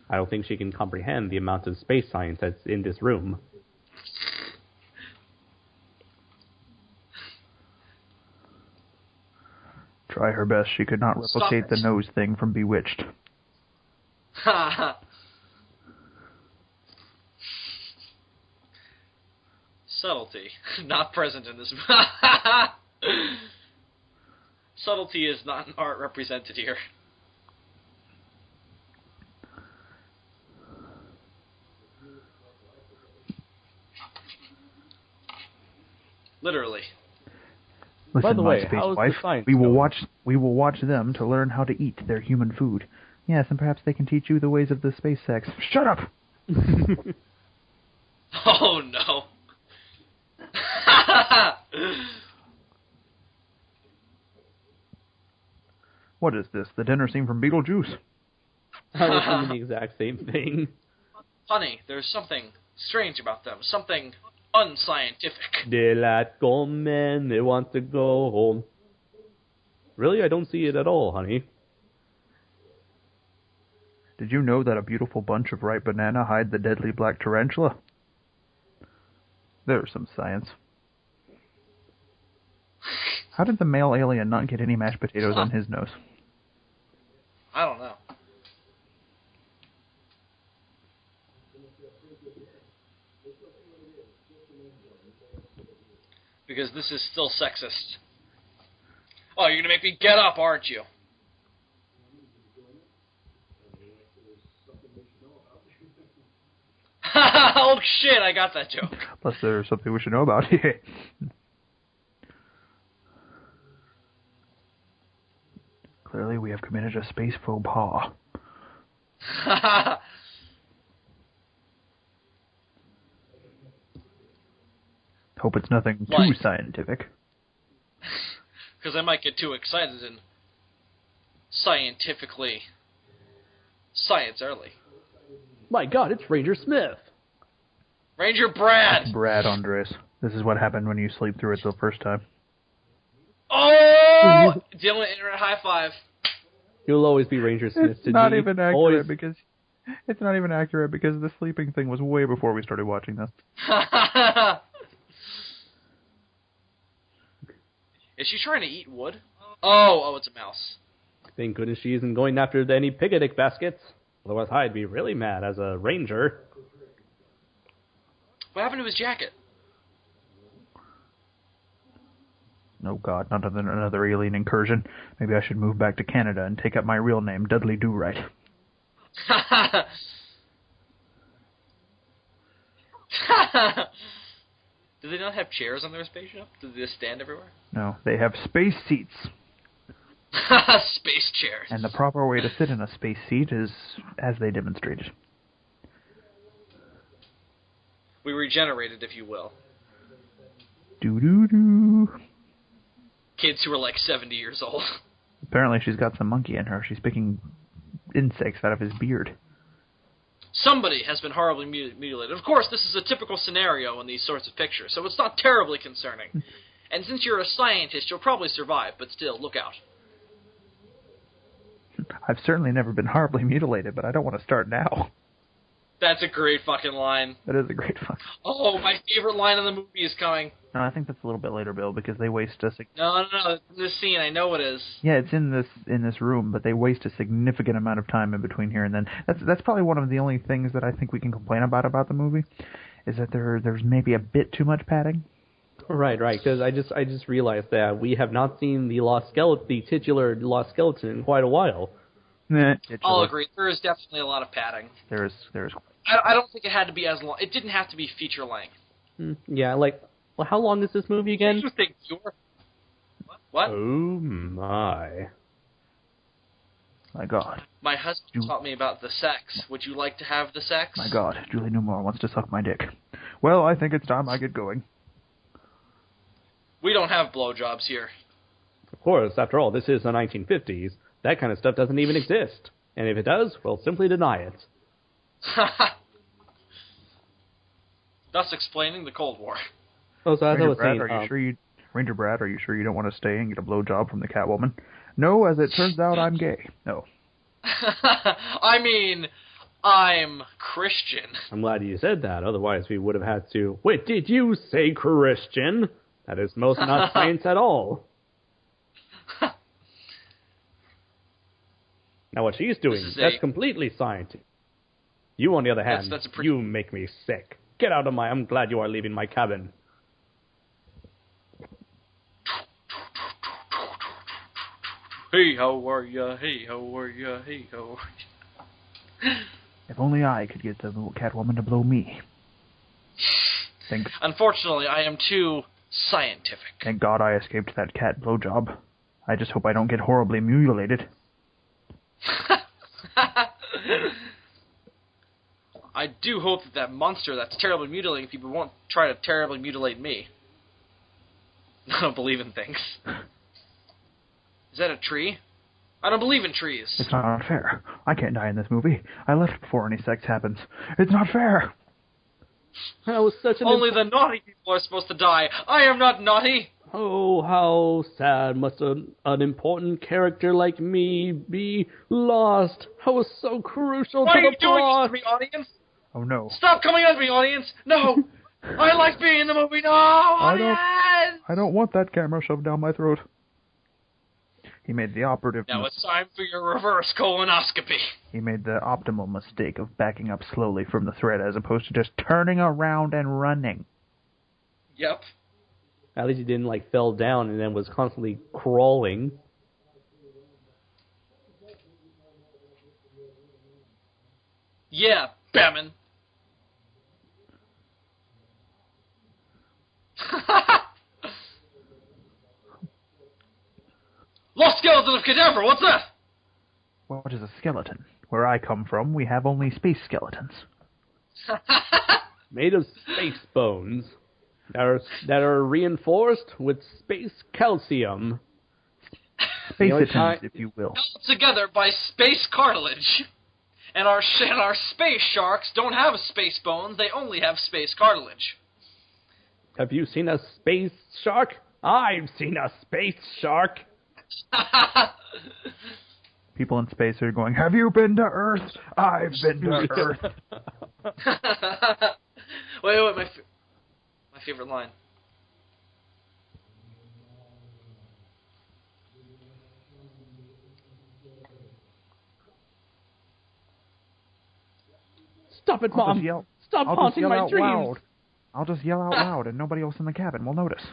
Speaker 1: I don't think she can comprehend the amount of space science that's in this room.
Speaker 2: Try her best. She could not replicate the nose thing from Bewitched.
Speaker 3: Ha Subtlety, not present in this. Subtlety is not an art represented here. Literally.
Speaker 2: Listen,
Speaker 1: By the way,
Speaker 2: my space
Speaker 1: how's
Speaker 2: wife,
Speaker 1: the science
Speaker 2: we will
Speaker 1: going?
Speaker 2: watch them to learn how to eat their human food. Yes, and perhaps they can teach you the ways of the space sex. Shut up!
Speaker 3: Oh no.
Speaker 2: What is this? The dinner scene from Beetlejuice?
Speaker 1: I was thinking the exact same thing.
Speaker 3: Funny, there's something strange about them. Something unscientific.
Speaker 1: They like home and they want to go home. Really, I don't see it at all, honey.
Speaker 2: Did you know that a beautiful bunch of ripe banana hide the deadly black tarantula? There's some science. How did the male alien not get any mashed potatoes on his nose?
Speaker 3: I don't know. Because this is still sexist. Oh, you're gonna make me get up, aren't you? Oh shit, I got that joke.
Speaker 2: Plus there's something we should know about. Clearly we have committed a space faux pas. Hope it's nothing too
Speaker 3: Like.
Speaker 2: scientific.
Speaker 3: Because I might get too excited and scientifically science early.
Speaker 1: My God, it's Ranger Smith.
Speaker 3: Ranger Brad!
Speaker 2: Brad Andres. This is what happened when you sleep through it the first time.
Speaker 3: Oh! Dylan, internet high five.
Speaker 1: You'll always be Ranger Smith
Speaker 2: It's
Speaker 1: to
Speaker 2: not
Speaker 1: me.
Speaker 2: even accurate
Speaker 1: Always.
Speaker 2: because it's not even accurate because the sleeping thing was way before we started watching this.
Speaker 3: Is she trying to eat wood? Oh, it's a mouse.
Speaker 1: Thank goodness she isn't going after any picnic baskets. Otherwise, I'd be really mad as a ranger.
Speaker 3: What happened to his jacket?
Speaker 2: Oh God, not another alien incursion. Maybe I should move back to Canada and take up my real name, Dudley Do-Right.
Speaker 3: Do they not have chairs on their spaceship? Do they just stand everywhere?
Speaker 2: No, they have space seats.
Speaker 3: Space chairs.
Speaker 2: And the proper way to sit in a space seat is as they demonstrated.
Speaker 3: We regenerated, if you will.
Speaker 2: Doo-doo-doo.
Speaker 3: Kids who are like 70 years old.
Speaker 2: Apparently she's got some monkey in her. She's picking insects out of his beard.
Speaker 3: Somebody has been horribly mutilated. Of course, this is a typical scenario in these sorts of pictures, so it's not terribly concerning. And since you're a scientist, you'll probably survive, but still, look out.
Speaker 2: I've certainly never been horribly mutilated, but I don't want to start now.
Speaker 3: That's a great fucking line.
Speaker 2: That is a great fuck.
Speaker 3: Oh, my favorite line in the movie is coming.
Speaker 2: No, I think that's a little bit later, Bill, because they waste a...
Speaker 3: No, this scene, I know it is.
Speaker 2: Yeah, it's in this room, but they waste a significant amount of time in between here and then. That's probably one of the only things that I think we can complain about the movie, is that there's maybe a bit too much padding.
Speaker 1: Right, because I just realized that we have not seen the titular Lost Skeleton in quite a while.
Speaker 3: I'll agree. There is definitely a lot of padding.
Speaker 2: There's.
Speaker 3: I don't think it had to be as long. It didn't have to be feature length.
Speaker 1: Yeah, well, how long is this movie again?
Speaker 3: Interesting. What?
Speaker 1: Oh my.
Speaker 2: My God.
Speaker 3: My husband taught me about the sex. Would you like to have the sex?
Speaker 2: My God, Julie Newmar wants to suck my dick. Well, I think it's time I get going.
Speaker 3: We don't have blowjobs here.
Speaker 1: Of course, after all, this is the 1950s. That kind of stuff doesn't even exist. And if it does, we'll simply deny it.
Speaker 3: Thus explaining the Cold War.
Speaker 1: Oh, so as I was saying,
Speaker 2: Ranger Brad, are you sure you don't want to stay and get a blowjob from the Catwoman? No, as it turns out, I'm gay. No.
Speaker 3: I mean, I'm Christian.
Speaker 1: I'm glad you said that, otherwise we would have had to... Wait, did you say Christian? That is most not science at all. Now what she's doing, that's completely scientific. You, on the other hand, you make me sick. Get out of my... I'm glad you are leaving my cabin.
Speaker 3: Hey, how are ya? Hey, how are ya? Hey, how are ya?
Speaker 2: If only I could get the Catwoman to blow me.
Speaker 3: Unfortunately, I am too scientific.
Speaker 2: Thank God I escaped that cat blowjob. I just hope I don't get horribly mutilated.
Speaker 3: I do hope that monster that's terribly mutilating people won't try to terribly mutilate me. I don't believe in things. Is that a tree? I don't believe in trees.
Speaker 2: It's not fair. I can't die in this movie. I left before any sex happens. It's not fair.
Speaker 1: That was such an...
Speaker 3: Only the naughty people are supposed to die. I am not naughty.
Speaker 1: Oh, how sad must an important character like me be lost. I was so crucial to the plot.
Speaker 3: What are you doing to me, audience?
Speaker 2: Oh, no.
Speaker 3: Stop coming at me, audience. No. I like being in the movie. No, audience.
Speaker 2: I don't want that camera shoved down my throat. He made the operative...
Speaker 3: Now it's time for your reverse colonoscopy.
Speaker 2: He made the optimal mistake of backing up slowly from the threat as opposed to just turning around and running.
Speaker 3: Yep.
Speaker 1: At least he didn't, like, fell down and then was constantly crawling.
Speaker 3: Yeah, Bemin. Lost Skeleton of Cadavra, what's that?
Speaker 2: What is a skeleton? Where I come from, we have only space skeletons.
Speaker 1: Made of space bones that are reinforced with space calcium.
Speaker 2: Spacitons, if you will.
Speaker 3: Held together by space cartilage. And our space sharks don't have space bones, they only have space cartilage.
Speaker 1: Have you seen a space shark? I've seen a space shark.
Speaker 2: People in space are going, have you been to Earth? I've been to Earth.
Speaker 3: Wait, my favorite line.
Speaker 1: Stop it, Mom. Stop haunting my dreams.
Speaker 2: Loud. I'll just yell out loud and nobody else in the cabin will notice.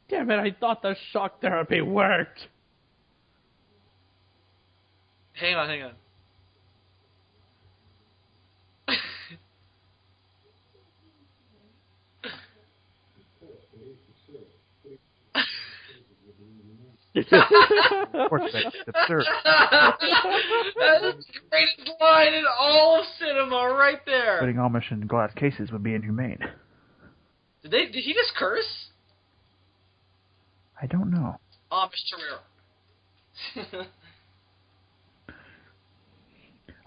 Speaker 1: Damn it, I thought the shock therapy worked.
Speaker 3: Hang on.
Speaker 2: Of course, that's absurd.
Speaker 3: That's the greatest line in all of cinema, right there.
Speaker 2: Putting Amish in glass cases would be inhumane.
Speaker 3: Did he just curse?
Speaker 2: I don't know.
Speaker 3: Amish Terrero.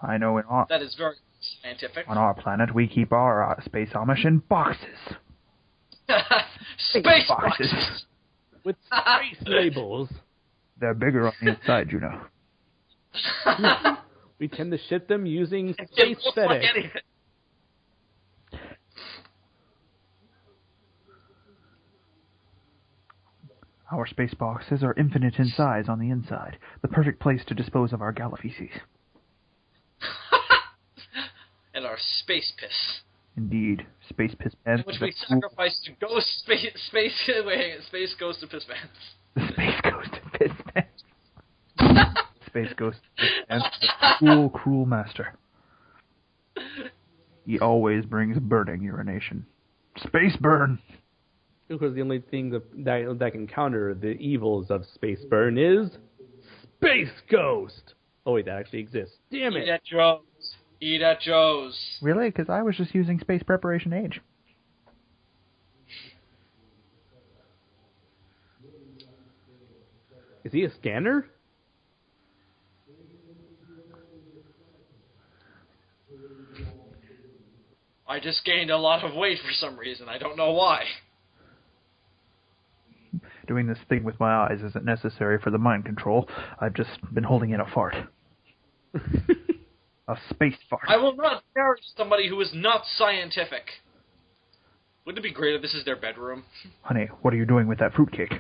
Speaker 2: I know
Speaker 3: that is very scientific.
Speaker 2: On our planet, we keep our space Amish in boxes.
Speaker 3: Space boxes.
Speaker 1: With space labels.
Speaker 2: They're bigger on the inside, you know.
Speaker 1: We tend to ship them using space FedEx.
Speaker 2: Our space boxes are infinite in size on the inside, the perfect place to dispose of our gala feces.
Speaker 3: And our space piss.
Speaker 2: Indeed, space piss pants.
Speaker 3: Which we sacrifice to ghost space ghost to piss pants.
Speaker 2: The space ghost to piss pants. Space ghost to piss pants. Cruel master. He always brings burning urination. Space burn.
Speaker 1: Because the only thing that can counter the evils of space burn is Space Ghost. Oh wait, that actually exists. Damn it!
Speaker 3: Eat at Joe's.
Speaker 2: Really? Because I was just using space preparation age.
Speaker 1: Is he a scanner?
Speaker 3: I just gained a lot of weight for some reason. I don't know why.
Speaker 2: Doing this thing with my eyes isn't necessary for the mind control. I've just been holding in a fart. A space fart.
Speaker 3: I will not marry somebody who is not scientific. Wouldn't it be great if this is their bedroom?
Speaker 2: Honey, what are you doing with that fruitcake?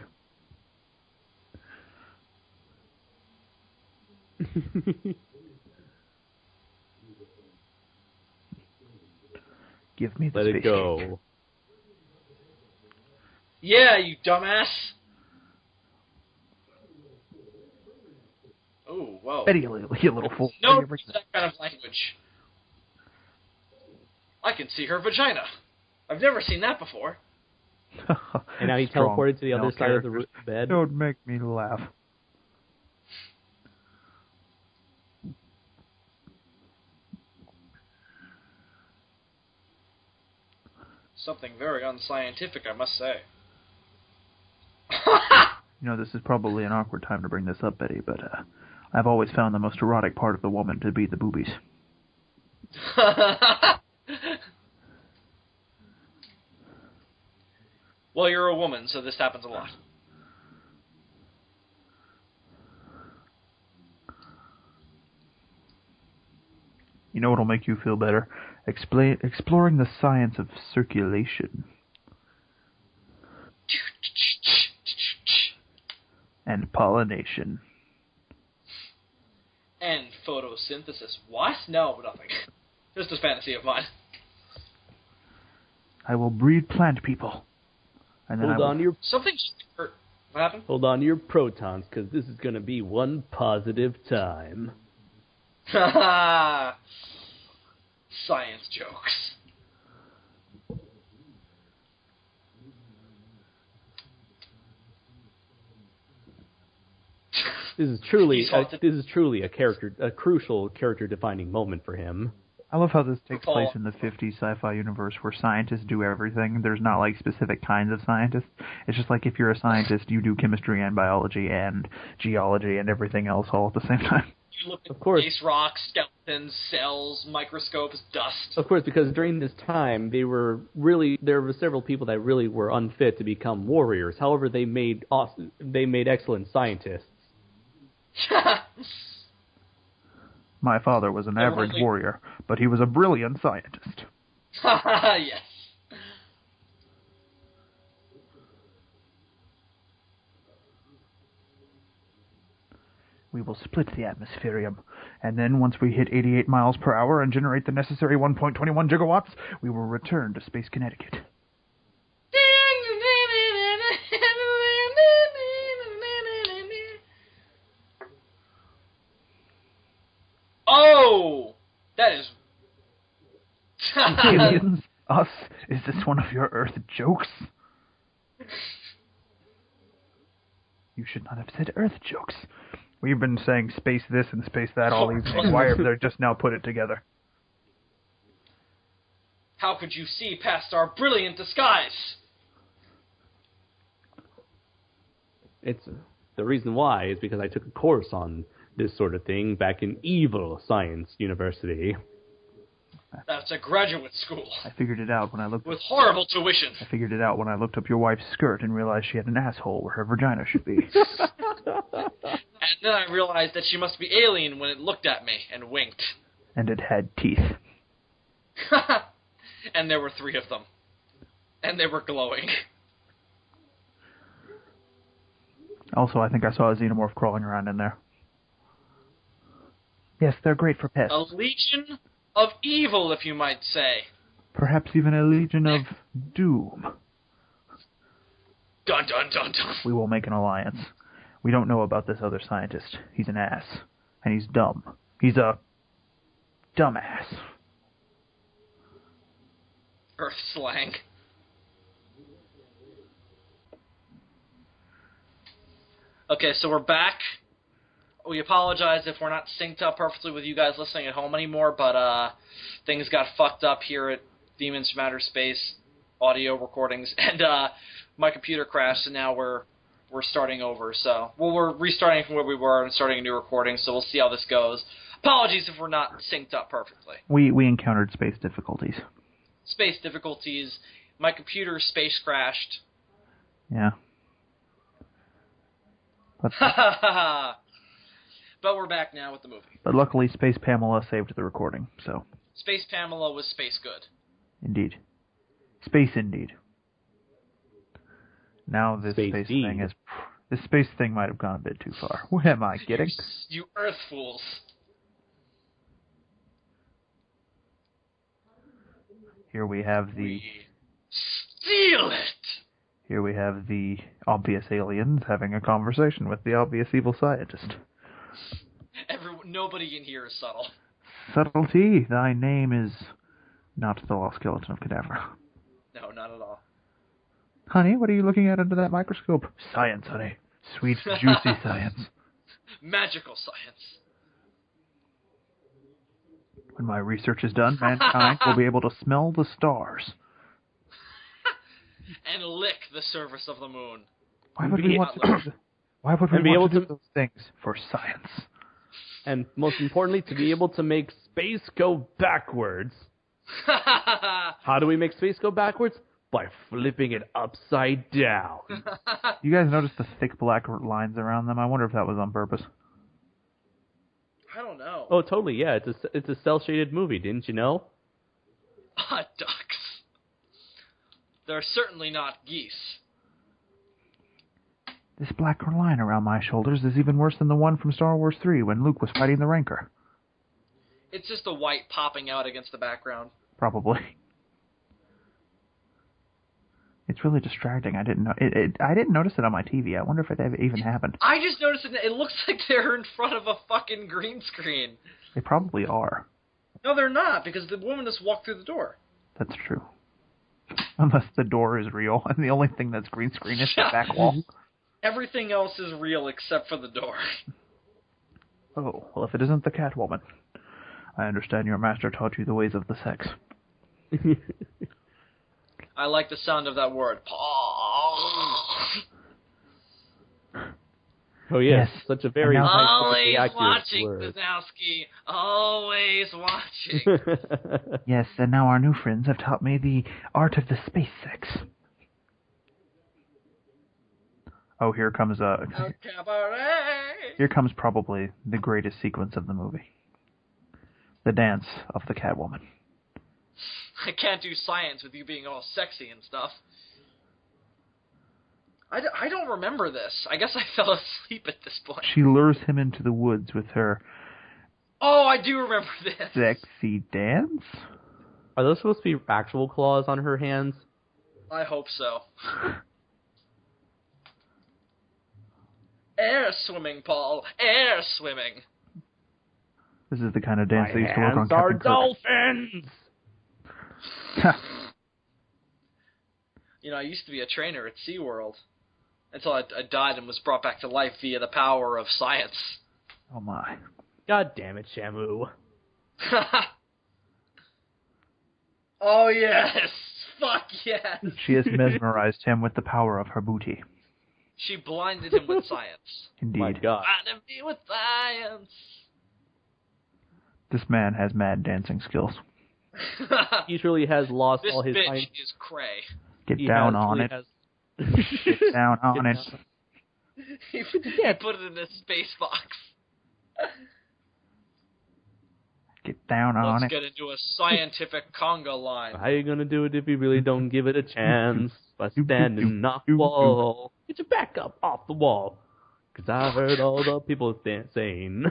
Speaker 2: Give me the
Speaker 1: Let
Speaker 2: space
Speaker 1: it go.
Speaker 2: cake.
Speaker 3: Yeah, you dumbass. Oh, whoa.
Speaker 2: Betty, you little fool.
Speaker 3: No, that kind of language. I can see her vagina. I've never seen that before.
Speaker 1: And now he teleported to the other side of the bed.
Speaker 2: Don't make me laugh.
Speaker 3: Something very unscientific, I must say.
Speaker 2: You know, this is probably an awkward time to bring this up, Betty, but I've always found the most erotic part of the woman to be the boobies.
Speaker 3: Well, you're a woman, so this happens a lot.
Speaker 2: You know what'll make you feel better? Exploring the science of circulation. And pollination.
Speaker 3: And photosynthesis. What? No, nothing. Just a fantasy of mine.
Speaker 2: I will breed plant people. And then
Speaker 3: Something just occurred. What happened?
Speaker 1: Hold on to your protons, because this is going to be one positive time.
Speaker 3: Haha! Science jokes.
Speaker 1: This is truly a crucial character-defining moment for him.
Speaker 2: I love how this takes place in the 50s sci-fi universe where scientists do everything. There's not, like, specific kinds of scientists. It's just like if you're a scientist, you do chemistry and biology and geology and everything else all at the same time.
Speaker 3: You look at space rocks, skeletons, cells, microscopes, dust.
Speaker 1: Of course, because during this time, there were several people that really were unfit to become warriors. However, they made excellent scientists.
Speaker 2: My father was an average warrior, but he was a brilliant scientist.
Speaker 3: Yes.
Speaker 2: We will split the atmospherium, and then once we hit 88 miles per hour and generate the necessary 1.21 gigawatts, we will return to Space Connecticut.
Speaker 3: Oh! That is...
Speaker 2: Aliens? Us? Is this one of your Earth jokes? You should not have said Earth jokes. We've been saying space this and space that all evening. Why have they just now put it together?
Speaker 3: How could you see past our brilliant disguise?
Speaker 1: The reason why is because I took a course on this sort of thing back in Evil Science University.
Speaker 3: That's a graduate school.
Speaker 2: I figured it out when I looked...
Speaker 3: With horrible tuition.
Speaker 2: I figured it out when I looked up your wife's skirt and realized she had an asshole where her vagina should be.
Speaker 3: And then I realized that she must be alien when it looked at me and winked.
Speaker 2: And it had teeth.
Speaker 3: And there were 3 of them. And they were glowing.
Speaker 2: Also, I think I saw a xenomorph crawling around in there. Yes, they're great for pets.
Speaker 3: A legion of evil, if you might say.
Speaker 2: Perhaps even a legion of doom.
Speaker 3: Dun dun dun dun.
Speaker 2: We will make an alliance. We don't know about this other scientist. He's an ass. And he's dumb. He's a dumbass.
Speaker 3: Earth slang. Okay, so we're back. We apologize if we're not synced up perfectly with you guys listening at home anymore, but things got fucked up here at Demons from Outer Space audio recordings, and my computer crashed, and now we're we're starting over. So, well, we're restarting from where we were and starting a new recording. So we'll see how this goes. Apologies if we're not synced up perfectly.
Speaker 2: We encountered space difficulties.
Speaker 3: Space difficulties. My computer space crashed.
Speaker 2: Yeah.
Speaker 3: But we're back now with the movie.
Speaker 2: But luckily, Space Pamela saved the recording, so...
Speaker 3: Space Pamela was space good.
Speaker 2: Indeed. Space indeed. Now this space thing is... This space thing might have gone a bit too far. What am I getting?
Speaker 3: You Earth fools.
Speaker 2: Here we have the...
Speaker 3: Steal it!
Speaker 2: Here we have the obvious aliens having a conversation with the obvious evil scientist.
Speaker 3: Nobody in here is subtle.
Speaker 2: Subtlety, thy name is not the Lost Skeleton of Cadavra.
Speaker 3: No, not at all.
Speaker 2: Honey, what are you looking at under that microscope? Science, honey. Sweet, juicy science.
Speaker 3: Magical science.
Speaker 2: When my research is done, mankind will be able to smell the stars.
Speaker 3: And lick the surface of the moon.
Speaker 2: Why would we want to do Why would we want to do those things? For science.
Speaker 1: And most importantly, to be able to make space go backwards. How do we make space go backwards? By flipping it upside down.
Speaker 2: You guys notice the thick black lines around them? I wonder if that was on purpose.
Speaker 3: I don't know.
Speaker 1: Oh, totally, yeah. It's a cel-shaded movie, didn't you know?
Speaker 3: Ducks. They're certainly not geese.
Speaker 2: This black line around my shoulders is even worse than the one from Star Wars 3 when Luke was fighting the Rancor.
Speaker 3: It's just the white popping out against the background.
Speaker 2: Probably. It's really distracting. I didn't know. I didn't notice it on my TV. I wonder if it even happened.
Speaker 3: I just noticed it. It looks like they're in front of a fucking green screen.
Speaker 2: They probably are.
Speaker 3: No, they're not, because the woman just walked through the door.
Speaker 2: That's true. Unless the door is real, and the only thing that's green screen is the back wall.
Speaker 3: Everything else is real except for the door.
Speaker 2: Oh, well, if it isn't the Catwoman. I understand your master taught you the ways of the sex.
Speaker 3: I like the sound of that word.
Speaker 1: Oh, yes. Such a very
Speaker 3: always
Speaker 1: accurate
Speaker 3: watching,
Speaker 1: word.
Speaker 3: Wazowski. Always watching.
Speaker 2: Yes, and now our new friends have taught me the art of the space sex. Oh, here comes here comes probably the greatest sequence of the movie. The dance of the Catwoman.
Speaker 3: I can't do science with you being all sexy and stuff. I don't remember this. I guess I fell asleep at this point.
Speaker 2: She lures him into the woods with her...
Speaker 3: Oh, I do remember this.
Speaker 2: Sexy dance?
Speaker 1: Are those supposed to be actual claws on her hands?
Speaker 3: I hope so. Air swimming, Paul. Air swimming.
Speaker 2: This is the kind of dance that used to work on
Speaker 1: My hands are
Speaker 2: Captain
Speaker 1: dolphins!
Speaker 3: You know, I used to be a trainer at SeaWorld. Until I died and was brought back to life via the power of science.
Speaker 2: Oh my.
Speaker 1: God damn it, Shamu.
Speaker 3: Oh yes! Fuck yes!
Speaker 2: She has mesmerized him with the power of her booty.
Speaker 3: She blinded him with science.
Speaker 2: Indeed.
Speaker 1: My God.
Speaker 3: Blinded me with science!
Speaker 2: This man has mad dancing skills.
Speaker 1: He truly has lost
Speaker 3: This
Speaker 1: all his...
Speaker 3: bitch is cray.
Speaker 2: Get down on it. Get down on it.
Speaker 3: He put it in a space box.
Speaker 2: Get down on
Speaker 3: Let's
Speaker 2: it.
Speaker 3: get into a scientific conga line.
Speaker 1: How you gonna do it if you really don't give it a chance? By standing off the wall. Get your back up off the wall. 'Cause I heard all the people saying...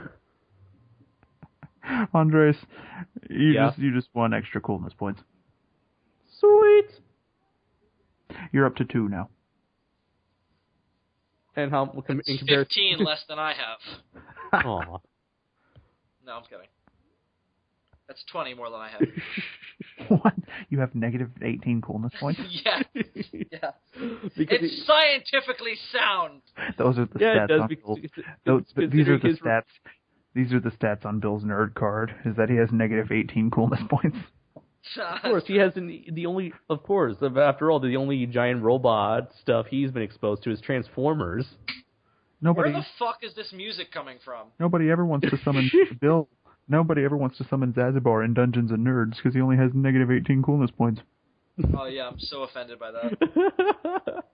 Speaker 2: Andres, you just won extra coolness points.
Speaker 1: Sweet!
Speaker 2: You're up to 2 now.
Speaker 1: And how in
Speaker 3: It's
Speaker 1: comparison?
Speaker 3: 15 less than I have.
Speaker 1: Aw.
Speaker 3: No, I'm kidding. That's 20 more than I have.
Speaker 2: What? You have negative 18 coolness points?
Speaker 3: Yeah. Yeah.
Speaker 1: Because
Speaker 3: It's scientifically sound.
Speaker 2: Those are the
Speaker 1: yeah, it
Speaker 2: stats
Speaker 1: does.
Speaker 2: on
Speaker 1: Because,
Speaker 2: Bill's. These are the
Speaker 1: his-
Speaker 2: stats. These are the stats on Bill's nerd card. Is that he has negative 18 coolness points.
Speaker 1: Of course, he hasn't. After all, the only giant robot stuff he's been exposed to is Transformers.
Speaker 3: Where the fuck is this music coming from?
Speaker 2: Nobody ever wants to summon Bill. Nobody ever wants to summon Zazubaar in Dungeons and Nerds because he only has negative 18 coolness points.
Speaker 3: Oh yeah, I'm so offended by that.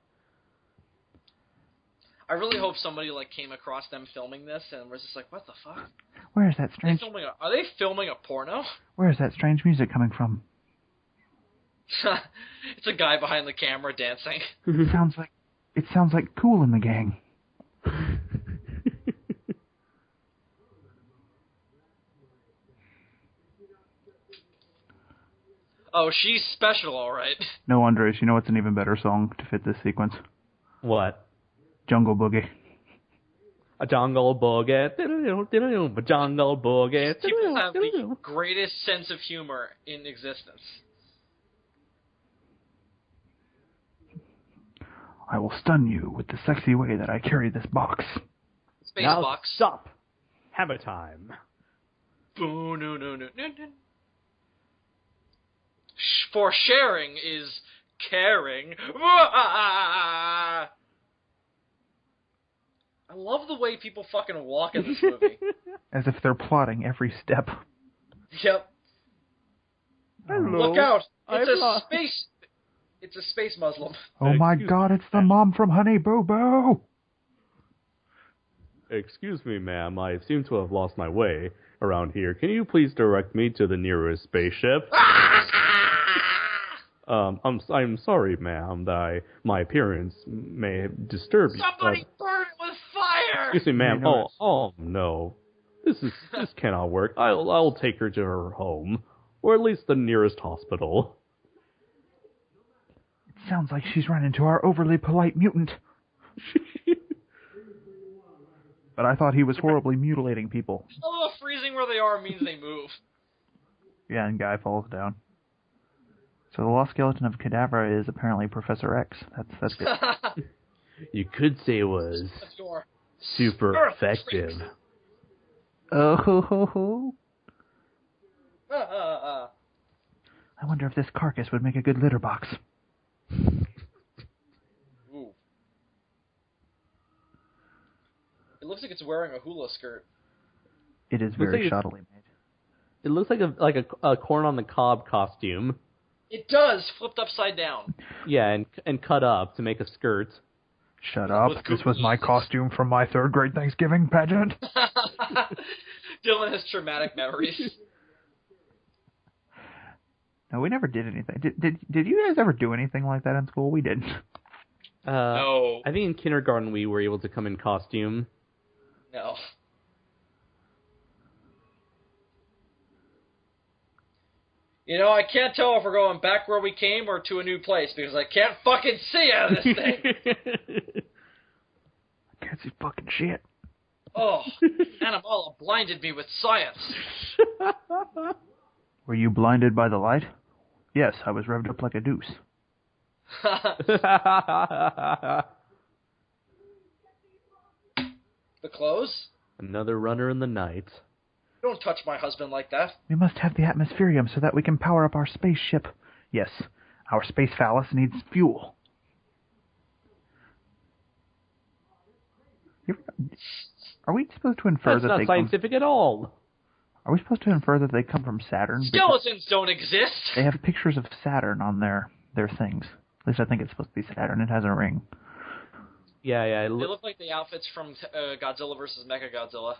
Speaker 3: I really hope somebody came across them filming this and was just like, "What the fuck?
Speaker 2: Where is that strange?
Speaker 3: Are they filming a porno?"
Speaker 2: Where is that strange music coming from?
Speaker 3: It's a guy behind the camera dancing.
Speaker 2: It sounds like Kool and the Gang.
Speaker 3: Oh, she's special, all right.
Speaker 2: No, Andres, you know what's an even better song to fit this sequence?
Speaker 1: What?
Speaker 2: Jungle Boogie.
Speaker 1: A jungle boogie, a jungle boogie.
Speaker 3: People have the greatest sense of humor in existence.
Speaker 2: I will stun you with the sexy way that I carry this box.
Speaker 3: Space
Speaker 1: now
Speaker 3: box.
Speaker 1: Stop. Hammer time.
Speaker 3: Boo, no. For sharing is caring. I love the way people fucking walk in this movie.
Speaker 2: As if they're plotting every step.
Speaker 3: Yep.
Speaker 1: Hello.
Speaker 3: Look out! It's a space Muslim.
Speaker 2: Oh my God! It's the mom from Honey Boo Boo.
Speaker 1: Excuse me, ma'am. I seem to have lost my way around here. Can you please direct me to the nearest spaceship? I'm sorry, ma'am, that my appearance may disturb you.
Speaker 3: Somebody burn it with fire!
Speaker 1: Excuse me, ma'am. Oh no, this cannot work. I'll take her to her home, or at least the nearest hospital.
Speaker 2: It sounds like she's run into our overly polite mutant. But I thought he was horribly mutilating people.
Speaker 3: Oh, freezing where they are means they move.
Speaker 2: Yeah, and guy falls down. So the Lost Skeleton of Cadavra is apparently Professor X. That's good.
Speaker 1: You could say it was super effective.
Speaker 2: Oh ho ho ho! I wonder if this carcass would make a good litter box.
Speaker 3: Ooh. It looks like it's wearing a hula skirt.
Speaker 2: It is very shoddily made.
Speaker 1: It looks like a corn on the cob costume.
Speaker 3: It does, flipped upside down.
Speaker 1: Yeah, and cut up to make a skirt.
Speaker 2: Shut up. This was my costume from my 3rd grade Thanksgiving pageant.
Speaker 3: Dylan has traumatic memories.
Speaker 2: No, we never did anything. Did you guys ever do anything like that in school? We didn't.
Speaker 3: No.
Speaker 1: I think in kindergarten we were able to come in costume.
Speaker 3: No. You know, I can't tell if we're going back where we came or to a new place because I can't fucking see out of this thing.
Speaker 2: I can't see fucking shit.
Speaker 3: Oh, Anamala blinded me with science.
Speaker 2: Were you blinded by the light? Yes, I was revved up like a deuce.
Speaker 3: The clothes?
Speaker 2: Another runner in the night.
Speaker 3: Don't touch my husband like that.
Speaker 2: We must have the atmospherium so that we can power up our spaceship. Yes, our space phallus needs fuel. Are we supposed to infer
Speaker 1: That's not scientific at all.
Speaker 2: Are we supposed to infer that they come from Saturn?
Speaker 3: Skeletons don't exist!
Speaker 2: They have pictures of Saturn on their things. At least I think it's supposed to be Saturn. It has a ring.
Speaker 1: Yeah.
Speaker 3: They look like the outfits from Godzilla vs. Mechagodzilla.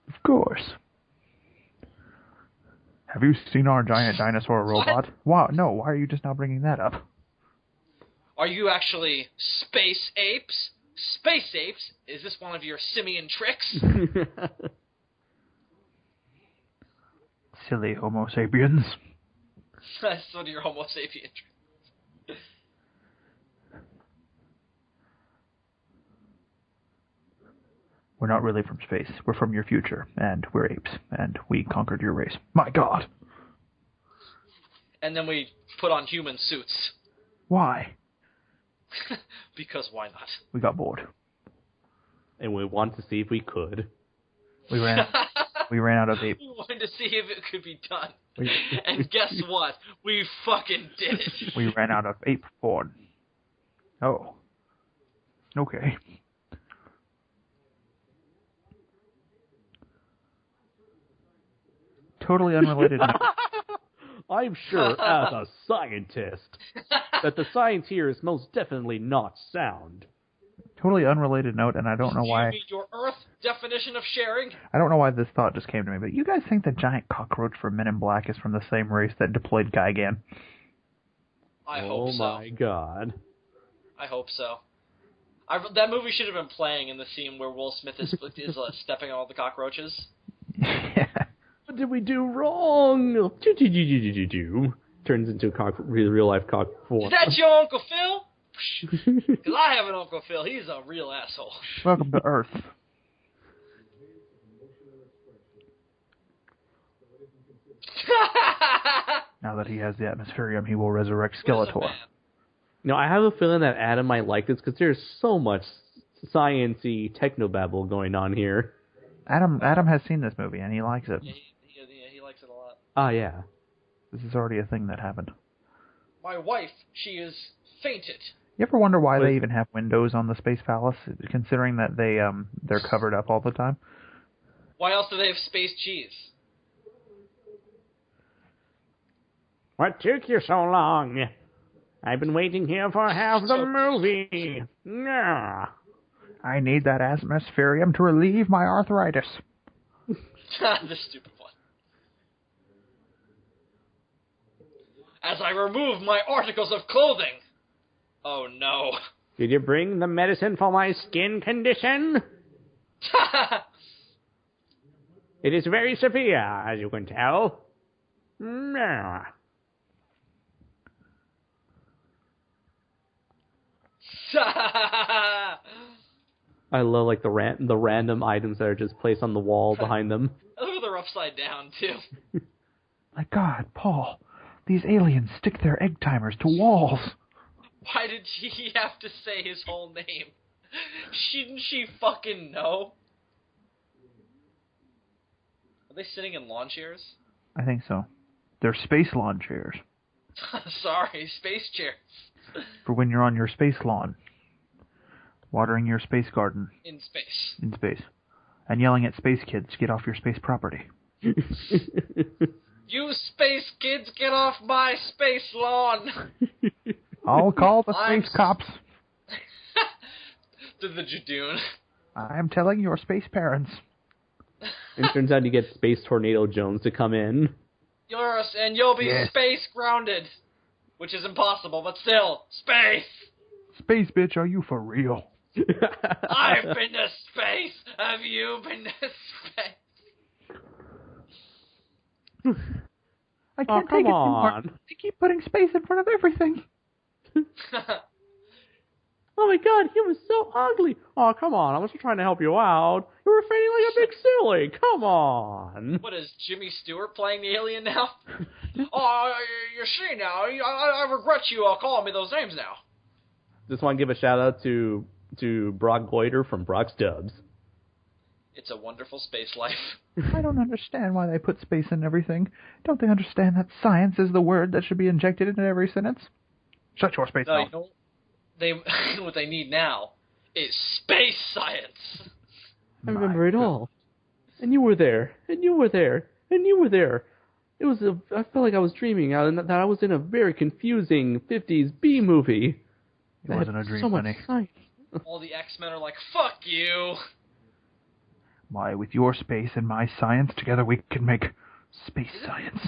Speaker 2: Of course. Have you seen our giant dinosaur robot? Wow, no, why are you just now bringing that up?
Speaker 3: Are you actually space apes? Space apes? Is this one of your simian tricks?
Speaker 2: Silly Homo sapiens.
Speaker 3: That's one of your Homo sapien tricks.
Speaker 2: We're not really from space. We're from your future, and we're apes, and we conquered your race. My God!
Speaker 3: And then we put on human suits.
Speaker 2: Why?
Speaker 3: Because why not?
Speaker 2: We got bored.
Speaker 1: And we wanted to see if we could.
Speaker 2: We ran out of ape.
Speaker 3: We wanted to see if it could be done. And guess what? We fucking did it.
Speaker 2: We ran out of ape porn. Oh. Okay. Totally unrelated.
Speaker 1: I'm sure, as a scientist, that the science here is most definitely not sound.
Speaker 2: Totally unrelated note, and I don't know why.
Speaker 3: You mean your Earth definition of sharing?
Speaker 2: I don't know why this thought just came to me, but you guys think the giant cockroach from Men in Black is from the same race that deployed Gigan?
Speaker 3: I hope so.
Speaker 1: Oh my god.
Speaker 3: I hope so. That movie should have been playing in the scene where Will Smith is stepping on all the cockroaches.
Speaker 2: Yeah.
Speaker 1: What did we do wrong? Turns into real life cock form.
Speaker 3: Is that your Uncle Phil? Because I have an Uncle Phil. He's a real asshole.
Speaker 2: Welcome to Earth. Now that he has the atmospherium, he will resurrect Skeletor.
Speaker 1: No, I have a feeling that Adam might like this because there's so much science-y technobabble going on here.
Speaker 2: Adam has seen this movie, and he likes it.
Speaker 3: Yeah, he likes it a lot.
Speaker 1: Ah, yeah.
Speaker 2: This is already a thing that happened.
Speaker 3: My wife, she is fainted.
Speaker 2: You ever wonder why they even have windows on the Space Palace, considering that they're covered up all the time?
Speaker 3: Why else do they have space cheese?
Speaker 1: What took you so long? I've been waiting here for half the movie. Nah.
Speaker 2: I need that atmospherium to relieve my arthritis.
Speaker 3: The stupid one. As I remove my articles of clothing. Oh no.
Speaker 1: Did you bring the medicine for my skin condition? It is very severe, as you can tell. Nah. I love like the random items that are just placed on the wall behind them.
Speaker 3: Oh, they're upside down too.
Speaker 2: My God, Paul, these aliens stick their egg timers to walls.
Speaker 3: Why did he have to say his whole name? Shouldn't she fucking know? Are they sitting in lawn chairs?
Speaker 2: I think so. They're space lawn chairs.
Speaker 3: Sorry, space chairs.
Speaker 2: For when you're on your space lawn. Watering your space garden.
Speaker 3: In space.
Speaker 2: In space. And yelling at space kids, get off your space property.
Speaker 3: You space kids, get off my space lawn!
Speaker 2: I'll call the space cops.
Speaker 3: To the Jadoon.
Speaker 2: I'm telling your space parents.
Speaker 1: It turns out you get Space Tornado Jones to come in.
Speaker 3: You'll be space grounded. Which is impossible, but still, space!
Speaker 2: Space bitch, are you for real?
Speaker 3: I've been to space! Have you been to space?
Speaker 2: I can't take it anymore. They keep putting space in front of everything.
Speaker 1: Oh my god, he was so ugly. Oh, come on, I was just trying to help you out. You were fainting like a big silly. Come on.
Speaker 3: What, is Jimmy Stewart playing the alien now? Oh, you see now, I regret you calling me those names now.
Speaker 1: Just want to give a shout out to Brock Goiter from Brock's Dubs.
Speaker 3: It's a wonderful space life.
Speaker 2: I don't understand why they put space in everything. Don't they understand that science is the word that should be injected into every sentence? Shut your space mouth.
Speaker 3: What they need now is space science.
Speaker 1: I remember it all. And you were there. And you were there. And you were there. I felt like I was dreaming, that I was in a very confusing 50s B movie.
Speaker 2: It wasn't a dream, honey.
Speaker 3: All the X-Men are like, fuck you.
Speaker 2: Why, with your space and my science, together we can make space science.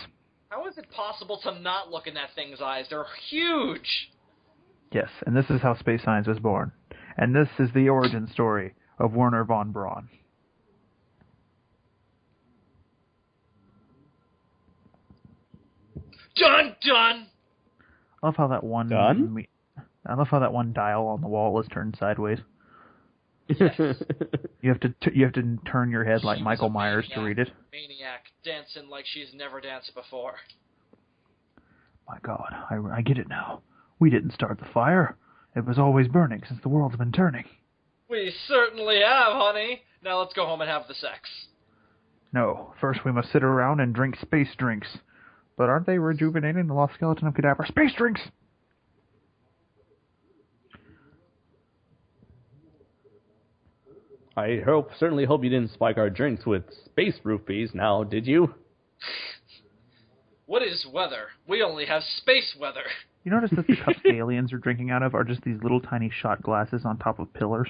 Speaker 3: How is it possible to not look in that thing's eyes? They're huge.
Speaker 2: Yes, and this is how space science was born. And this is the origin story of Werner von Braun.
Speaker 3: Dun dun!
Speaker 2: I love how that one dial on the wall is turned sideways.
Speaker 3: Yes.
Speaker 2: You have to turn your head like Michael Myers to read it.
Speaker 3: Maniac, dancing like she's never danced before.
Speaker 2: My God, I get it now. We didn't start the fire. It was always burning since the world's been turning.
Speaker 3: We certainly have, honey. Now let's go home and have the sex.
Speaker 2: No, first we must sit around and drink space drinks. But aren't they rejuvenating the Lost Skeleton of Cadavra? Space drinks!
Speaker 1: I certainly hope you didn't spike our drinks with space roofies now, did you?
Speaker 3: What is weather? We only have space weather.
Speaker 2: You notice that the cups the aliens are drinking out of are just these little tiny shot glasses on top of pillars?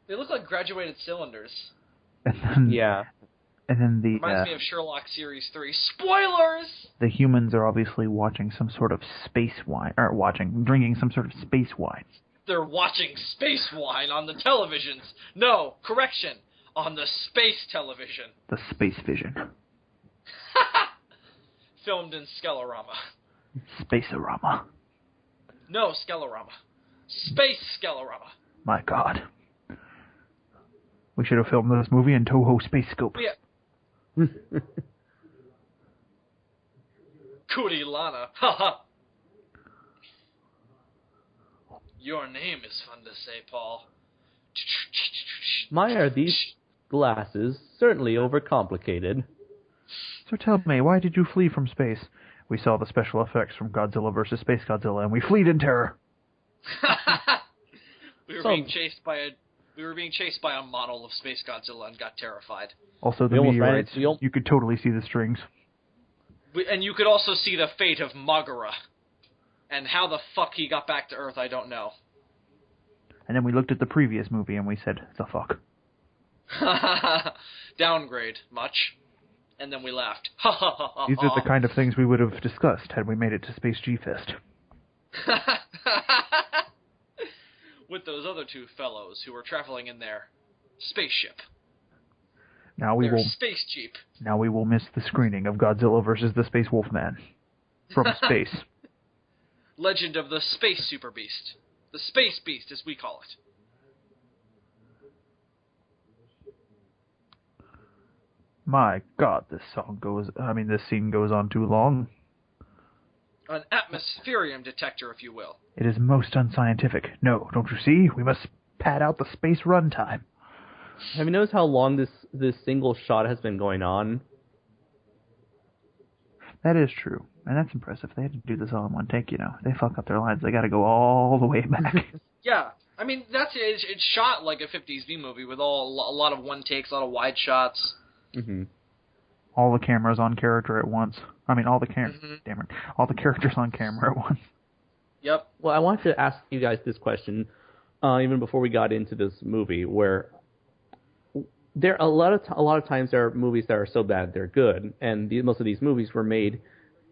Speaker 3: They look like graduated cylinders.
Speaker 2: And then,
Speaker 1: Yeah.
Speaker 2: And then the
Speaker 3: Reminds me of Sherlock Series 3. Spoilers!
Speaker 2: the humans are obviously watching some sort of space wine, or drinking some sort of space wine.
Speaker 3: They're watching space wine on the televisions. No, correction, on the space television.
Speaker 2: The space vision.
Speaker 3: Filmed in Skelorama.
Speaker 2: Space-orama.
Speaker 3: No, Skelorama. Space Skelorama.
Speaker 2: My God. We should have filmed this movie in Toho Space Scope.
Speaker 3: Yeah. Cootie Lana. Haha. Your name is fun to say, Paul.
Speaker 1: My, are these glasses certainly overcomplicated.
Speaker 2: So tell me, why did you flee from space? We saw the special effects from Godzilla vs. Space Godzilla, and we fled in terror.
Speaker 3: We were being chased by a model of Space Godzilla and got terrified.
Speaker 2: Also, the meteorites. You could totally see the strings.
Speaker 3: And you could also see the fate of Magura. And how the fuck he got back to Earth, I don't know.
Speaker 2: And then we looked at the previous movie and we said, the fuck.
Speaker 3: Downgrade. Much. And then we laughed.
Speaker 2: These are the kind of things we would have discussed had we made it to Space G-Fest.
Speaker 3: With those other two fellows who were traveling in their spaceship. Space Jeep.
Speaker 2: Now we will miss the screening of Godzilla vs. the Space Wolfman. From space.
Speaker 3: Legend of the Space Super Beast. The Space Beast, as we call it.
Speaker 2: My God, this scene goes on too long.
Speaker 3: An atmospherium detector, if you will.
Speaker 2: It is most unscientific. No, don't you see? We must pad out the space runtime.
Speaker 1: Have you noticed how long this single shot has been going on?
Speaker 2: That is true. And that's impressive. They had to do this all in one take, you know. They fuck up their lines. They got to go all the way back.
Speaker 3: Yeah. I mean, it's shot like a 50s B movie with a lot of one takes, a lot of wide shots.
Speaker 1: Mm-hmm.
Speaker 2: All the cameras on character at once. I mean, all the characters on camera at once.
Speaker 3: Yep.
Speaker 1: Well, I wanted to ask you guys this question, even before we got into this movie, where there a lot of times there are movies that are so bad they're good, and most of these movies were made.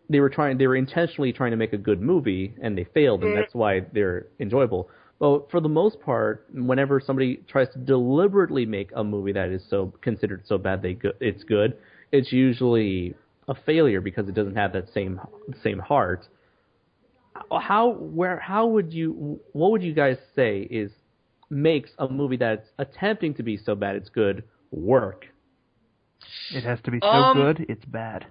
Speaker 1: They were intentionally trying to make a good movie, and they failed, and that's why they're enjoyable. Well, for the most part, whenever somebody tries to deliberately make a movie that is considered so bad it's good, it's usually a failure because it doesn't have that same heart. What would you guys say makes a movie that's attempting to be so bad it's good work?
Speaker 2: It has to be so good it's bad.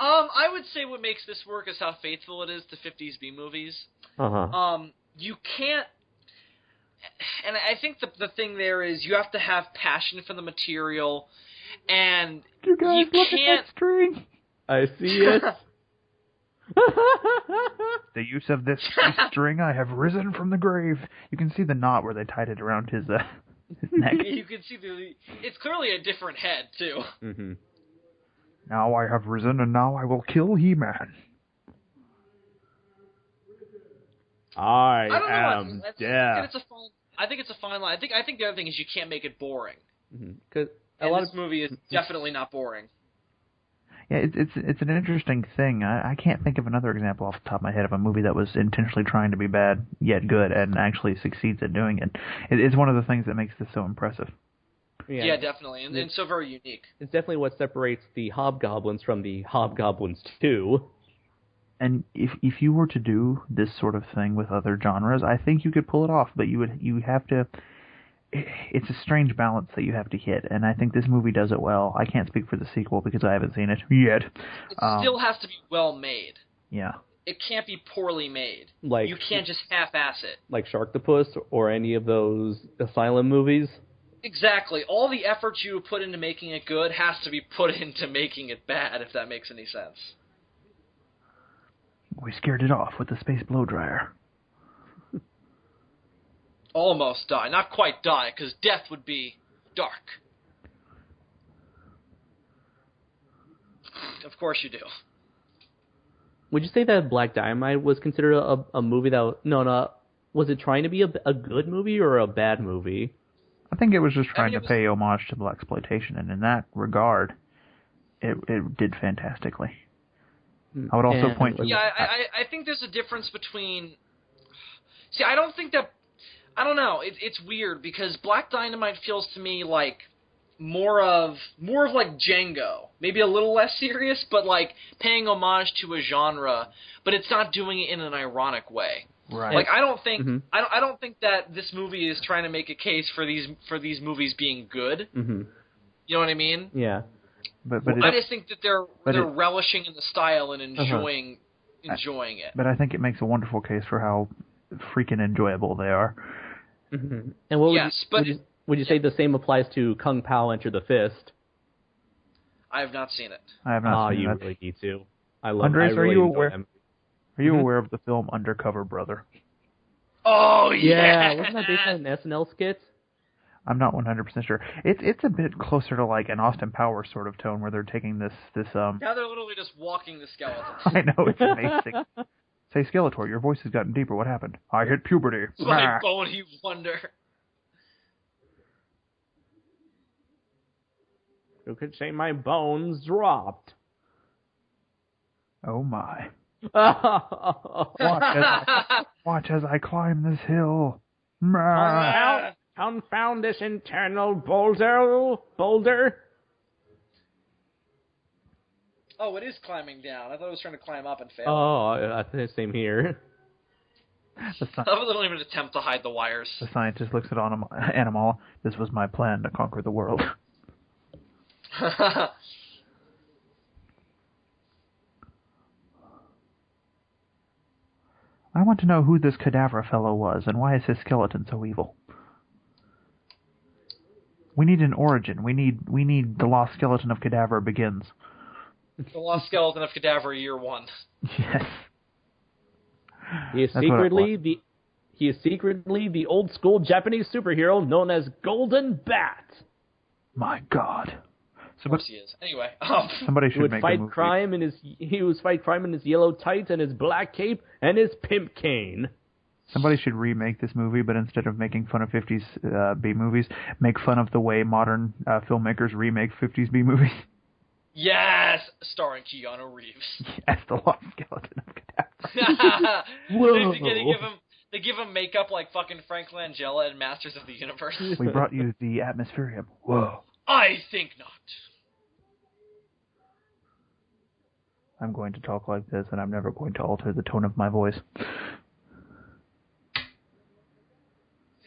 Speaker 3: I would say what makes this work is how faithful it is to 50s B movies. You can't, and I think the thing there is you have to have passion for the material, and
Speaker 2: you guys look at that string.
Speaker 1: I see it.
Speaker 2: The use of this string, I have risen from the grave. You can see the knot where they tied it around his neck.
Speaker 3: You can see it's clearly a different head too.
Speaker 1: Mm-hmm.
Speaker 2: Now I have risen, and now I will kill He-Man.
Speaker 1: I am death.
Speaker 3: I think it's a fine line. I think the other thing is you can't make it boring.
Speaker 1: Because
Speaker 3: this movie is definitely not boring.
Speaker 2: Yeah, it's an interesting thing. I can't think of another example off the top of my head of a movie that was intentionally trying to be bad yet good and actually succeeds at doing it. It's one of the things that makes this so impressive.
Speaker 3: Yeah, definitely, and so very unique.
Speaker 1: It's definitely what separates the Hobgoblins from the Hobgoblins 2.
Speaker 2: And if you were to do this sort of thing with other genres, I think you could pull it off, but you have to. It's a strange balance that you have to hit, and I think this movie does it well. I can't speak for the sequel because I haven't seen it yet.
Speaker 3: It still has to be well made.
Speaker 2: Yeah.
Speaker 3: It can't be poorly made. You can't just half-ass it.
Speaker 1: Like Sharktopus or any of those Asylum movies?
Speaker 3: Exactly. All the effort you put into making it good has to be put into making it bad, if that makes any sense.
Speaker 2: We scared it off with the space blow dryer.
Speaker 3: Almost die. Not quite die, because death would be dark. Of course you do.
Speaker 1: Would you say that Black Dynamite was considered a movie that... No. Was it trying to be a good movie or a bad movie?
Speaker 2: I think it was just trying to pay homage to blaxploitation, and in that regard, it did fantastically. I would also point to...
Speaker 3: Yeah, I think there's a difference between... See, I don't think that... I don't know. It's weird, because Black Dynamite feels to me like more of like Django. Maybe a little less serious, but like paying homage to a genre, but it's not doing it in an ironic way.
Speaker 2: Right.
Speaker 3: Like I don't think I don't think that this movie is trying to make a case for these movies being good.
Speaker 1: Mm-hmm.
Speaker 3: You know what I mean?
Speaker 1: Yeah.
Speaker 2: But
Speaker 3: I just think that they're relishing in the style and enjoying it.
Speaker 2: But I think it makes a wonderful case for how freaking enjoyable they are.
Speaker 1: Mm-hmm. And what would you say the same applies to Kung Pao Enter the Fist?
Speaker 3: I have not seen it.
Speaker 2: I have not seen it.
Speaker 1: You really need to. I love
Speaker 2: Andres,
Speaker 1: are you aware?
Speaker 2: Are you aware of the film Undercover Brother?
Speaker 3: Oh, yeah!
Speaker 1: Wasn't that based on an SNL skit?
Speaker 2: I'm not 100% sure. It's a bit closer to like an Austin Powers sort of tone where they're taking this.
Speaker 3: Yeah, they're literally just walking the skeletons.
Speaker 2: I know, it's amazing. Say, Skeletor, your voice has gotten deeper. What happened? I hit puberty.
Speaker 3: My bony wonder.
Speaker 1: You could say my bones dropped.
Speaker 2: Oh my. Watch as I climb this hill.
Speaker 1: Confound this internal boulder.
Speaker 3: Oh, it is climbing down. I thought it was trying to climb up and fail.
Speaker 1: Oh, I think same here.
Speaker 3: I don't even attempt to hide the wires.
Speaker 2: The scientist looks at Animal. This was my plan to conquer the world. I want to know who this Cadavra fellow was, and why is his skeleton so evil? We need an origin. We need the Lost Skeleton of Cadavra begins.
Speaker 3: The Lost Skeleton of Cadavra Year 1.
Speaker 2: Yes.
Speaker 1: He is secretly the old school Japanese superhero known as Golden Bat.
Speaker 2: My God.
Speaker 3: Of course he is. Anyway,
Speaker 2: somebody should make a movie.
Speaker 1: He would fight crime in his yellow tights and his black cape and his pimp cane.
Speaker 2: Somebody should remake this movie, but instead of making fun of 50s B-movies, make fun of the way modern filmmakers remake 50s B-movies.
Speaker 3: Yes! Starring Keanu Reeves.
Speaker 2: Yes, the Lost Skeleton of Cadavra.
Speaker 1: Whoa.
Speaker 3: They give him makeup like fucking Frank Langella in Masters of the Universe.
Speaker 2: We brought you the atmospherium. Whoa.
Speaker 3: I think not.
Speaker 2: I'm going to talk like this, and I'm never going to alter the tone of my voice.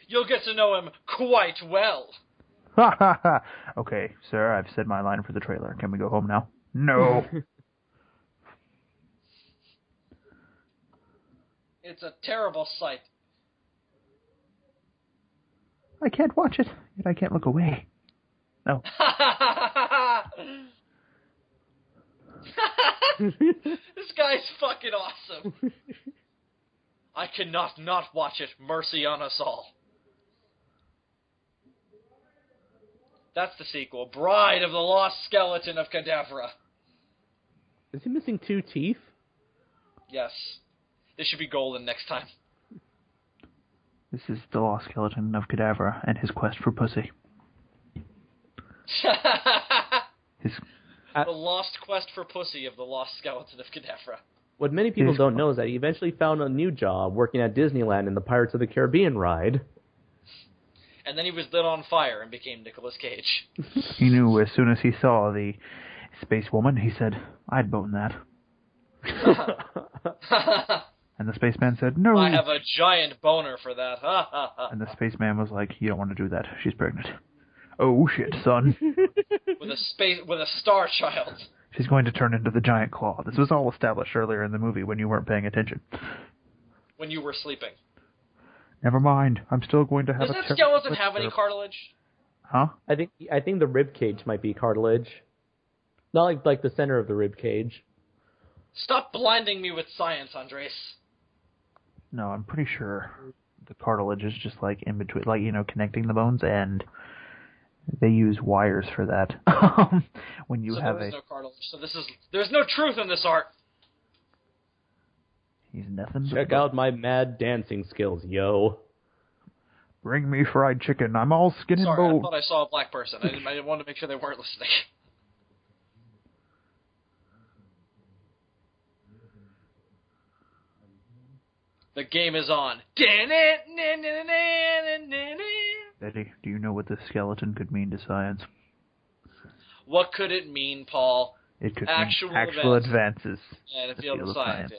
Speaker 3: You'll get to know him quite well.
Speaker 2: Ha ha ha! Okay, sir, I've said my line for the trailer. Can we go home now? No.
Speaker 3: It's a terrible sight.
Speaker 2: I can't watch it, yet I can't look away. No.
Speaker 3: This guy's fucking awesome. I cannot not watch it. Mercy on us all. That's the sequel. Bride of the Lost Skeleton of Cadavra.
Speaker 1: Is he missing 2 teeth?
Speaker 3: Yes. This should be golden next time.
Speaker 2: This is the Lost Skeleton of Cadavra and his quest for pussy.
Speaker 3: The lost quest for pussy of the Lost Skeleton of Cadavra.
Speaker 1: What many people don't know is that he eventually found a new job working at Disneyland in the Pirates of the Caribbean ride.
Speaker 3: And then he was lit on fire and became Nicolas Cage.
Speaker 2: He knew as soon as he saw the space woman, he said, I'd bone that. And the spaceman said, no.
Speaker 3: I have a giant boner for that.
Speaker 2: And the spaceman was like, you don't want to do that. She's pregnant. Oh, shit, son.
Speaker 3: With a star child.
Speaker 2: She's going to turn into the giant claw. This was all established earlier in the movie when you weren't paying attention.
Speaker 3: When you were sleeping.
Speaker 2: Never mind. I'm still going to have
Speaker 3: Does that skeleton have any cartilage?
Speaker 2: Huh?
Speaker 1: I think the rib cage might be cartilage. Not like the center of the rib cage.
Speaker 3: Stop blinding me with science, Andres.
Speaker 2: No, I'm pretty sure the cartilage is just like in between, like, connecting the bones, and they use wires for that. When you have
Speaker 3: there is no cartilage. So there's no truth in this art.
Speaker 2: He's nothing but
Speaker 1: Check out my mad dancing skills, yo.
Speaker 2: Bring me fried chicken. I'm all skin and
Speaker 3: Sorry, I
Speaker 2: bone.
Speaker 3: thought I saw a black person. I wanted to make sure they weren't listening. The game is on.
Speaker 2: Betty, do you know what this skeleton could mean to science?
Speaker 3: What could it mean, Paul?
Speaker 2: It could
Speaker 3: Actual
Speaker 2: mean actual
Speaker 3: events.
Speaker 2: advances.
Speaker 3: Yeah, the field of science.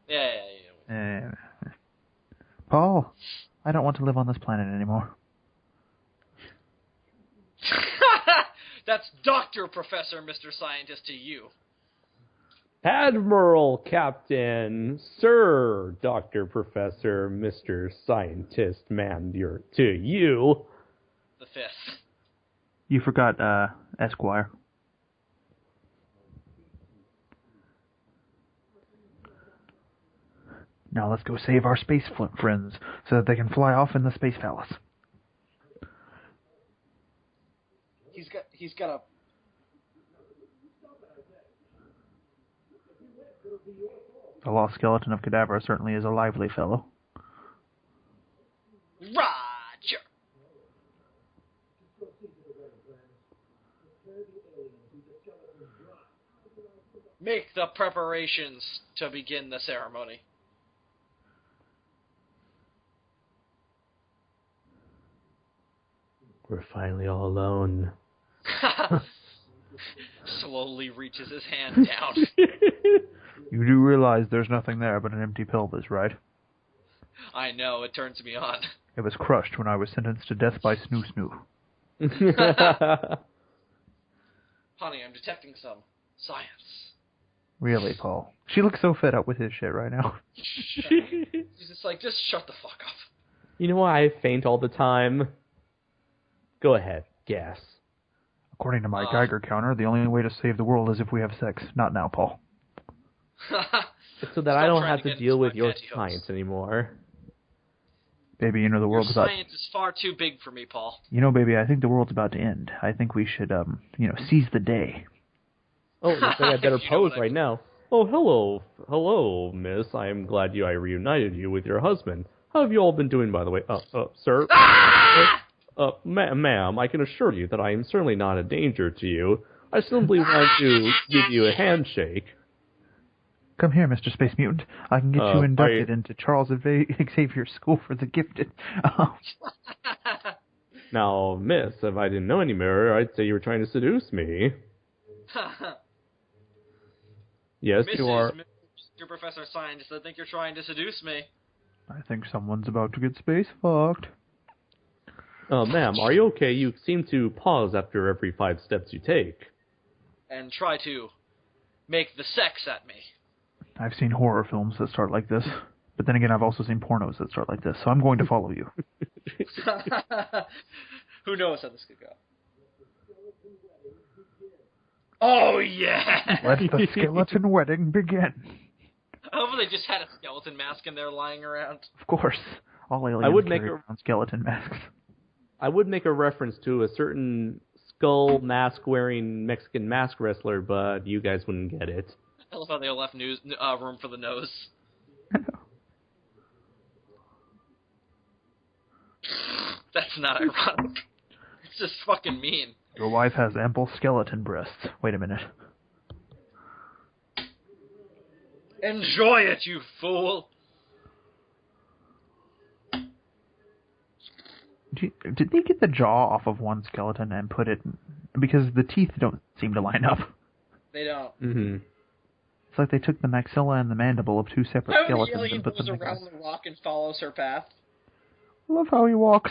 Speaker 3: Yeah.
Speaker 2: Paul, I don't want to live on this planet anymore.
Speaker 3: That's Dr. Professor Mr. Scientist to you.
Speaker 1: Admiral, Captain, Sir, Dr. Professor, Mr. Scientist, man, you're to you.
Speaker 3: The fifth.
Speaker 2: You forgot, Esquire. Now let's go save our space friends so that they can fly off in the space palace.
Speaker 3: He's got a...
Speaker 2: The Lost Skeleton of Cadavra certainly is a lively fellow.
Speaker 3: Roger! Make the preparations to begin the ceremony.
Speaker 1: We're finally all alone.
Speaker 3: Slowly reaches his hand down.
Speaker 2: You do realize there's nothing there but an empty pelvis, right?
Speaker 3: I know, it turns me on.
Speaker 2: It was crushed when I was sentenced to death by Snoo Snoo.
Speaker 3: Honey, I'm detecting some science.
Speaker 2: Really, Paul? She looks so fed up with his shit right now.
Speaker 3: She's just like, just shut the fuck up.
Speaker 1: You know why I faint all the time? Go ahead, guess.
Speaker 2: According to my Geiger counter, the only way to save the world is if we have sex. Not now, Paul.
Speaker 1: So that I don't have to deal with your science anymore.
Speaker 2: Baby, the world's about...
Speaker 3: Science is far too big for me, Paul.
Speaker 2: Baby, I think the world's about to end. I think we should, seize the day.
Speaker 1: Oh, looks like I better pose right now. Oh, hello, miss. I am glad I reunited you with your husband. How have you all been doing, by the way? Sir? Ma'am, I can assure you that I am certainly not a danger to you. I simply want to give you a handshake.
Speaker 2: Come here, Mr. Space Mutant. I can get you inducted into Charles Xavier School for the Gifted.
Speaker 1: Now, miss, if I didn't know any better, I'd say you were trying to seduce me. Yes, you are.
Speaker 3: Mr. Professor Scientist, I think you're trying to seduce me.
Speaker 2: I think someone's about to get space fucked.
Speaker 1: Ma'am, are you okay? You seem to pause after every 5 steps you take.
Speaker 3: And try to make the sex at me.
Speaker 2: I've seen horror films that start like this. But then again, I've also seen pornos that start like this, so I'm going to follow you.
Speaker 3: Who knows how this could go? Oh, yeah!
Speaker 2: Let the skeleton wedding begin.
Speaker 3: I hope they just had a skeleton mask in there lying around.
Speaker 2: Of course. All aliens carry around skeleton masks.
Speaker 1: I would make a reference to a certain skull mask-wearing Mexican mask wrestler, but you guys wouldn't get it.
Speaker 3: I love how they left room for the nose. That's not ironic. It's just fucking mean.
Speaker 2: Your wife has ample skeleton breasts. Wait a minute.
Speaker 3: Enjoy it, you fool!
Speaker 2: Did they get the jaw off of one skeleton and put it... Because the teeth don't seem to line up.
Speaker 3: They don't.
Speaker 1: Mm-hmm.
Speaker 2: It's like they took the maxilla and the mandible of 2 separate skeletons and put them together.
Speaker 3: Around the rock and follows her path.
Speaker 2: I love how he walks.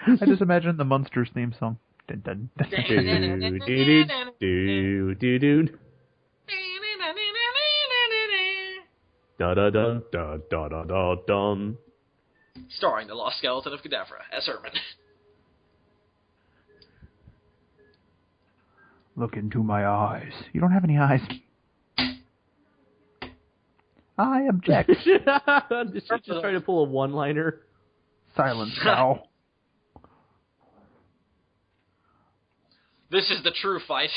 Speaker 2: I just imagine the Munsters theme song. Dun, dun, dun.
Speaker 1: Da da da da da da da dum.
Speaker 3: Starring the Lost Skeleton of Cadavra as Herman.
Speaker 2: Look into my eyes. You don't have any eyes. I object.
Speaker 1: Did she just try to pull a one-liner?
Speaker 2: Silence now.
Speaker 3: This is the true fight.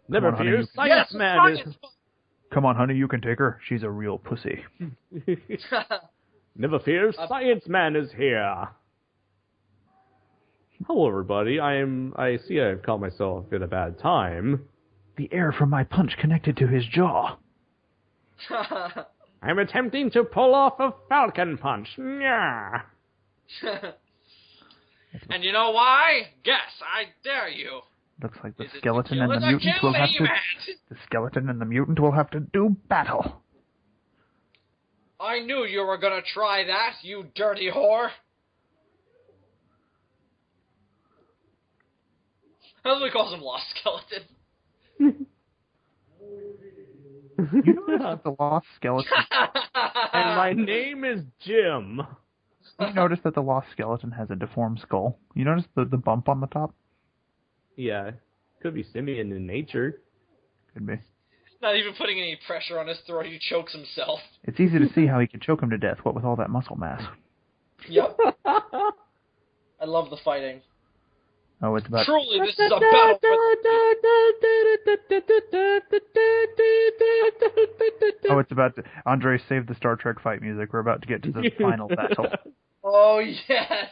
Speaker 1: Never
Speaker 2: on, honey,
Speaker 1: fear,
Speaker 2: you can-
Speaker 1: Science Man is...
Speaker 2: Come on, honey, you can take her. She's a real pussy.
Speaker 1: Never fear, Science Man is here. Hello, everybody. I see I've caught myself at a bad time.
Speaker 2: The air from my punch connected to his jaw.
Speaker 1: I'm attempting to pull off a falcon punch. Yeah.
Speaker 3: And you know why? Guess, I dare you.
Speaker 2: Looks like the
Speaker 3: Is it
Speaker 2: skeleton
Speaker 3: to
Speaker 2: and
Speaker 3: kill
Speaker 2: the
Speaker 3: or to
Speaker 2: mutant
Speaker 3: kill
Speaker 2: will have
Speaker 3: me,
Speaker 2: to...
Speaker 3: man?
Speaker 2: The skeleton and the mutant will have to do battle.
Speaker 3: I knew you were gonna try that, you dirty whore. That's what he calls him, Lost Skeleton.
Speaker 2: You notice that the Lost Skeleton...
Speaker 1: And my name is Jim.
Speaker 2: You notice that the Lost Skeleton has a deformed skull? You notice the bump on the top?
Speaker 1: Yeah, could be simian in nature.
Speaker 2: Could be.
Speaker 3: Not even putting any pressure on his throat, he chokes himself.
Speaker 2: It's easy to see how he can choke him to death, what with all that muscle mass.
Speaker 3: Yep. I love the fighting.
Speaker 2: Oh, it's about...
Speaker 3: Truly, this is a battle for...
Speaker 2: Oh, it's about to... Andre, save the Star Trek fight music. We're about to get to the final battle.
Speaker 3: Oh, yes!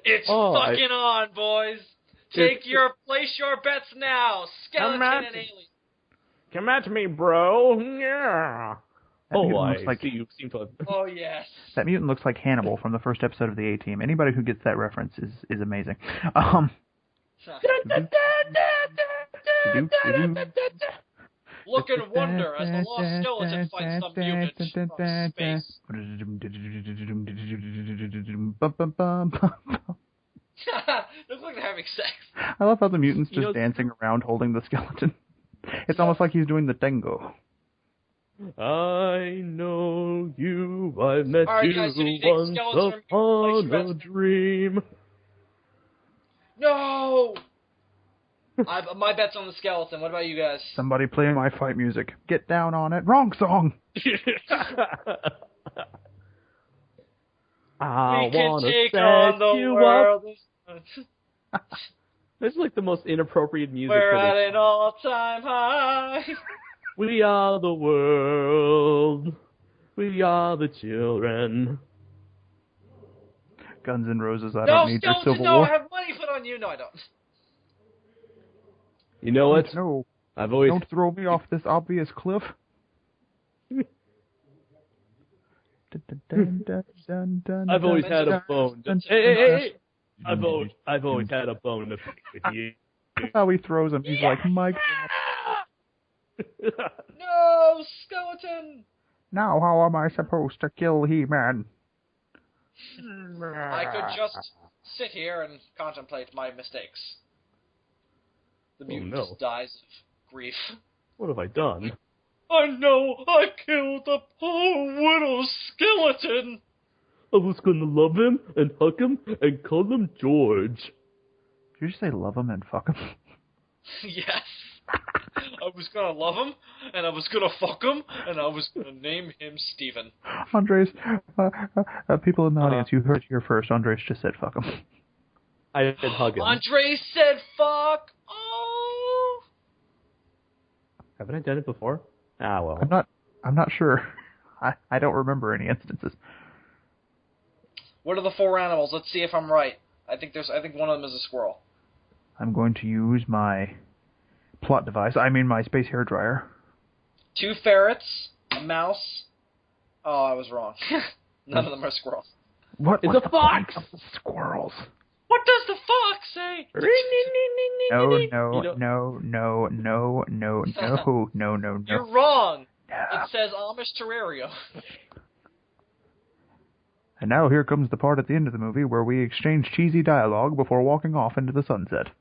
Speaker 3: It's fucking on, boys! Place your bets now! Skeleton and alien.
Speaker 1: Come at me, bro. Yeah. See you seem to have...
Speaker 3: Oh, yes.
Speaker 2: That mutant looks like Hannibal from the first episode of the A-Team. Anybody who gets that reference is amazing.
Speaker 3: Look and wonder as the Lost Skeleton fights the mutant from space. Looks like they're having sex.
Speaker 2: I love how the mutant's just dancing around holding the skeleton. It's almost like he's doing the tango.
Speaker 1: I know you, I've met
Speaker 3: All right,
Speaker 1: you
Speaker 3: guys, so do you think
Speaker 1: once
Speaker 3: Skeleton
Speaker 1: upon
Speaker 3: replace
Speaker 1: a dream.
Speaker 3: No! My bet's on the skeleton. What about you guys?
Speaker 2: Somebody play my fight music. Get down on it. Wrong song!
Speaker 1: I
Speaker 3: we
Speaker 1: wanna
Speaker 3: can take
Speaker 1: set
Speaker 3: on the
Speaker 1: you
Speaker 3: world.
Speaker 1: up. This is like the most inappropriate music
Speaker 3: We're
Speaker 1: for
Speaker 3: at
Speaker 1: this.
Speaker 3: an all-time high.
Speaker 1: We are the world. We are the children.
Speaker 2: Guns N' Roses, I don't need your
Speaker 3: Skeleton,
Speaker 2: Civil
Speaker 3: no,
Speaker 2: War.
Speaker 3: I have money put on you. No, I don't.
Speaker 1: You know what?
Speaker 2: No,
Speaker 1: I've always...
Speaker 2: don't throw me off this obvious cliff.
Speaker 1: I've always had a bone. Hey! I've always had a bone to pick with you.
Speaker 2: That's how he throws him. He's like, Mike.
Speaker 3: No, skeleton!
Speaker 2: Now how am I supposed to kill He-Man?
Speaker 3: I could just sit here and contemplate my mistakes. The mutant just dies of grief.
Speaker 1: What have I done?
Speaker 3: I know I killed the poor widow skeleton!
Speaker 1: I was gonna love him and hug him and call him George.
Speaker 2: Did you just say love him and fuck him?
Speaker 3: Yes. I was gonna love him, and I was gonna fuck him, and I was gonna name him Steven.
Speaker 2: Andres, people in the audience, you heard it here first. Andres just said fuck him.
Speaker 1: I said hug him.
Speaker 3: Andre said fuck! Oh!
Speaker 1: Haven't I done it before? Ah, well.
Speaker 2: I'm not sure. I don't remember any instances.
Speaker 3: What are the 4 animals? Let's see if I'm right. I think one of them is a squirrel.
Speaker 2: I'm going to use my plot device. I mean my space hairdryer.
Speaker 3: 2 ferrets, a mouse. Oh, I was wrong. None of them are squirrels.
Speaker 2: What
Speaker 1: is
Speaker 2: was
Speaker 1: a
Speaker 2: the
Speaker 1: fox?
Speaker 2: point of the squirrels?
Speaker 3: What does the fox say?
Speaker 2: No.
Speaker 3: You're wrong.
Speaker 2: No.
Speaker 3: It says Amish terrarium.
Speaker 2: And now here comes the part at the end of the movie where we exchange cheesy dialogue before walking off into the sunset.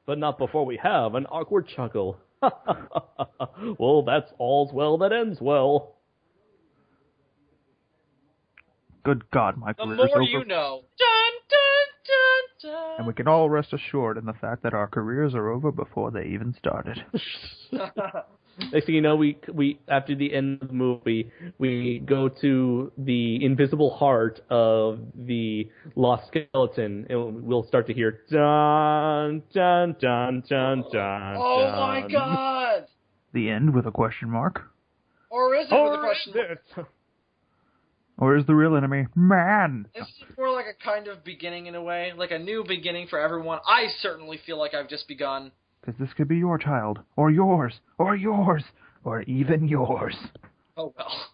Speaker 1: But not before we have an awkward chuckle. Well, that's all's well that ends well.
Speaker 2: Good God, my
Speaker 3: The
Speaker 2: career's
Speaker 3: more
Speaker 2: over.
Speaker 3: you know. Dun, dun, dun, dun.
Speaker 2: And we can all rest assured in the fact that our careers are over before they even started.
Speaker 1: Next thing you know, we after the end of the movie, we go to the invisible heart of the Lost Skeleton, and we'll start to hear dun dun dun dun dun.
Speaker 3: Oh
Speaker 1: dun.
Speaker 3: my God!
Speaker 2: The end with a question mark?
Speaker 3: Or is it with a question mark?
Speaker 2: Or is the real enemy man?
Speaker 3: This is more like a kind of beginning in a way, like a new beginning for everyone. I certainly feel like I've just begun.
Speaker 2: Because this could be your child, or yours, or yours, or even yours.
Speaker 3: Oh well.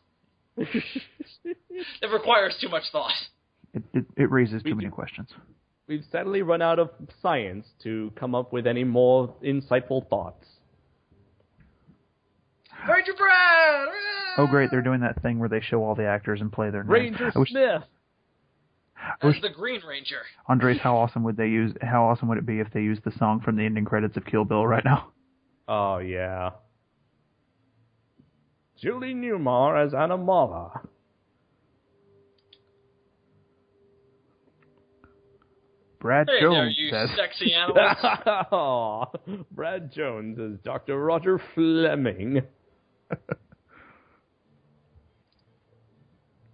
Speaker 3: It requires too much thought.
Speaker 2: It raises too many questions.
Speaker 1: We've sadly run out of science to come up with any more insightful thoughts.
Speaker 3: Ranger Brad!
Speaker 2: Oh great, they're doing that thing where they show all the actors and play their names.
Speaker 1: Ranger Smith!
Speaker 3: As the Green Ranger.
Speaker 2: Andres, how awesome would it be if they used the song from the ending credits of Kill Bill right now?
Speaker 1: Oh, yeah. Julie Newmar as Anna Mala.
Speaker 2: Brad
Speaker 3: Hey
Speaker 2: Jones
Speaker 3: there, you
Speaker 2: says...
Speaker 3: sexy animals.
Speaker 1: Oh, Brad Jones as Dr. Roger Fleming.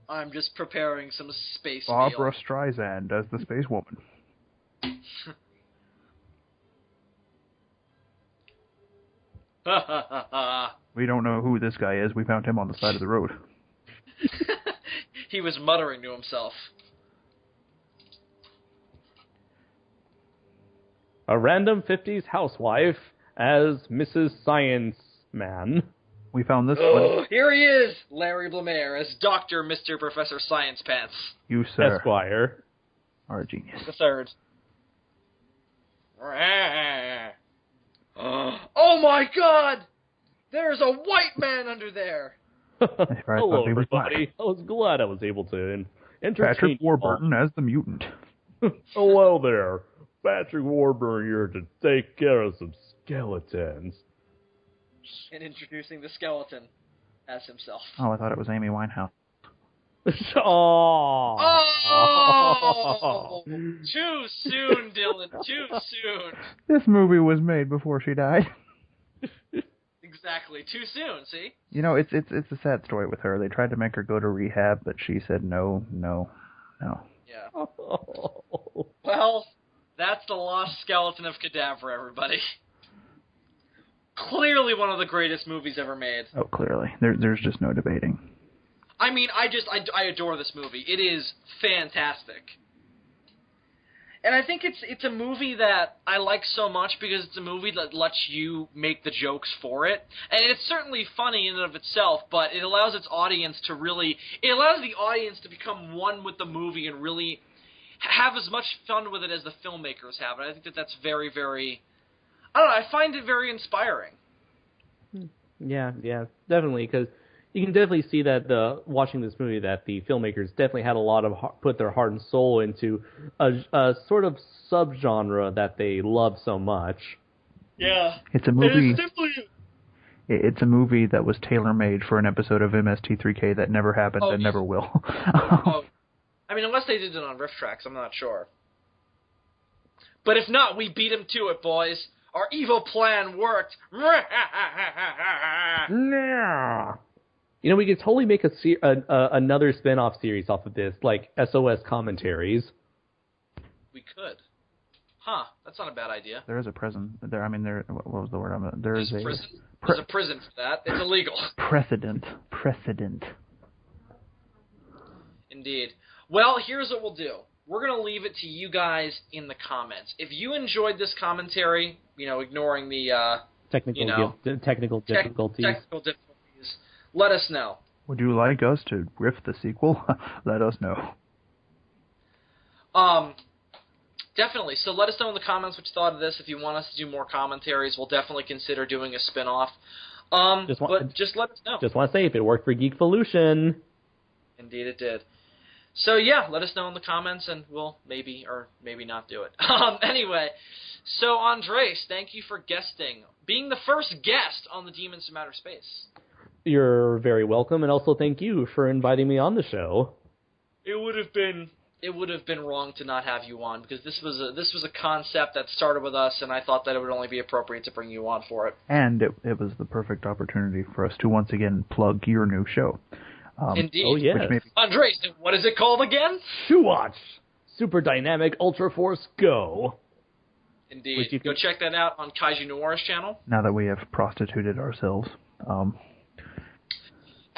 Speaker 3: I'm just preparing some space
Speaker 2: Barbara
Speaker 3: meal.
Speaker 2: Streisand as the Space Woman. We don't know who this guy is. We found him on the side of the road.
Speaker 3: He was muttering to himself.
Speaker 1: A random 50s housewife as Mrs. Science Man.
Speaker 2: We found this one.
Speaker 3: Here he is, Larry Blamere as Dr. Mr. Professor Science Pants.
Speaker 2: You, sir,
Speaker 1: Esquire.
Speaker 2: are a genius.
Speaker 3: The third. Oh my God! There's a white man under there!
Speaker 1: Hello, everybody. I was glad I was able to entertain
Speaker 2: Patrick Warburton as the mutant.
Speaker 1: Hello there. Patrick Warburton here to take care of some skeletons.
Speaker 3: And introducing the skeleton as himself.
Speaker 2: Oh, I thought it was Amy Winehouse.
Speaker 1: Oh!
Speaker 3: Oh! Too soon, Dylan. Too soon.
Speaker 2: This movie was made before she died.
Speaker 3: Exactly. Too soon. See?
Speaker 2: You know, it's a sad story with her. They tried to make her go to rehab, but she said no.
Speaker 3: Yeah. Well, that's the Lost Skeleton of Cadavra, everybody. Clearly one of the greatest movies ever made.
Speaker 2: Oh, clearly. There's just no debating.
Speaker 3: I mean, I adore this movie. It is fantastic. And I think it's a movie that I like so much because it's a movie that lets you make the jokes for it. And it's certainly funny in and of itself, but it allows its audience to really... It allows the audience to become one with the movie and really have as much fun with it as the filmmakers have. And I think that's very, very... I don't know, I find it very inspiring.
Speaker 1: Yeah, definitely, because you can definitely see that watching this movie that the filmmakers definitely had a lot of put their heart and soul into a sort of subgenre that they love so much.
Speaker 3: Yeah.
Speaker 2: It's a movie. It's a movie that was tailor-made for an episode of MST3K that never happened and never will.
Speaker 3: Oh, I mean, unless they did it on Riff Tracks, I'm not sure. But if not, we beat him to it, boys. Our evil plan worked.
Speaker 1: Nah. You know, we could totally make another spin-off series off of this, like SOS commentaries.
Speaker 3: We could. Huh, that's not a bad idea.
Speaker 2: There is a prison. What was the word?
Speaker 3: There's a prison? There's a prison for that. It's illegal.
Speaker 2: Precedent.
Speaker 3: Indeed. Well, here's what we'll do. We're going to leave it to you guys in the comments. If you enjoyed this commentary, ignoring the...
Speaker 1: technical difficulties.
Speaker 3: Technical difficulties. Let us know.
Speaker 2: Would you like us to riff the sequel? Let us know.
Speaker 3: Definitely. So let us know in the comments what you thought of this. If you want us to do more commentaries, we'll definitely consider doing a spin-off. Just let us know.
Speaker 1: Just want to say, if it worked for Geekvolution...
Speaker 3: Indeed it did. So yeah, let us know in the comments, and we'll maybe or maybe not do it. Anyway, so Andres, thank you for being the first guest on the Demons from Outer Space.
Speaker 1: You're very welcome, and also thank you for inviting me on the show.
Speaker 3: it would have been wrong to not have you on, because this was a concept that started with us, and I thought that it would only be appropriate to bring you on for it.
Speaker 2: And it was the perfect opportunity for us to once again plug your new show.
Speaker 3: Indeed.
Speaker 1: Oh, yes.
Speaker 3: Andres, what is it called again?
Speaker 1: Watch Super Dynamic Ultra Force Go.
Speaker 3: Indeed. Go check that out on KaijuNoir's channel.
Speaker 2: Now that we have prostituted ourselves.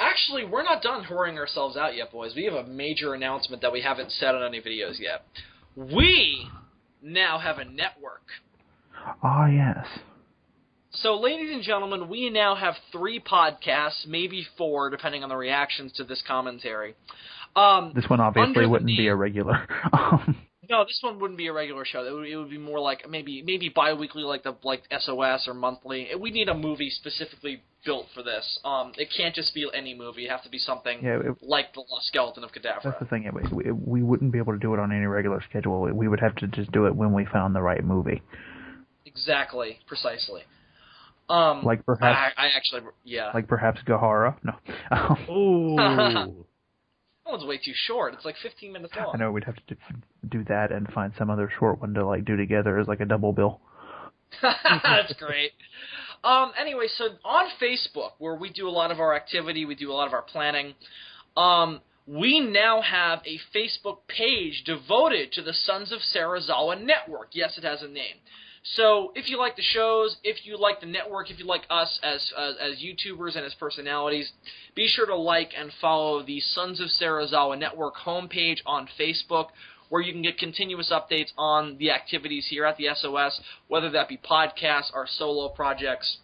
Speaker 3: Actually, we're not done whoring ourselves out yet, boys. We have a major announcement that we haven't said on any videos yet. We now have a network.
Speaker 2: Ah, yes.
Speaker 3: So, ladies and gentlemen, we now have 3 podcasts, maybe 4, depending on the reactions to this commentary.
Speaker 2: This one obviously wouldn't be a regular.
Speaker 3: No, this one wouldn't be a regular show. It would be more like maybe bi-weekly, like SOS, or monthly. We need a movie specifically built for this. It can't just be any movie. It has to be something like the Lost Skeleton of Cadavra.
Speaker 2: That's the thing. We wouldn't be able to do it on any regular schedule. We would have to just do it when we found the right movie.
Speaker 3: Exactly, precisely.
Speaker 2: Like perhaps Like perhaps Gahara. No.
Speaker 1: Ooh.
Speaker 3: That one's way too short. It's like 15 minutes long.
Speaker 2: I know, we'd have to do that and find some other short one to do together as like a double bill.
Speaker 3: That's great. Anyway, so on Facebook, where we do a lot of our activity, we do a lot of our planning, we now have a Facebook page devoted to the Sons of Sarazawa Network. Yes, it has a name. So if you like the shows, if you like the network, if you like us as YouTubers and as personalities, be sure to like and follow the Sons of Sarazawa Network homepage on Facebook, where you can get continuous updates on the activities here at the SOS, whether that be podcasts, our solo projects,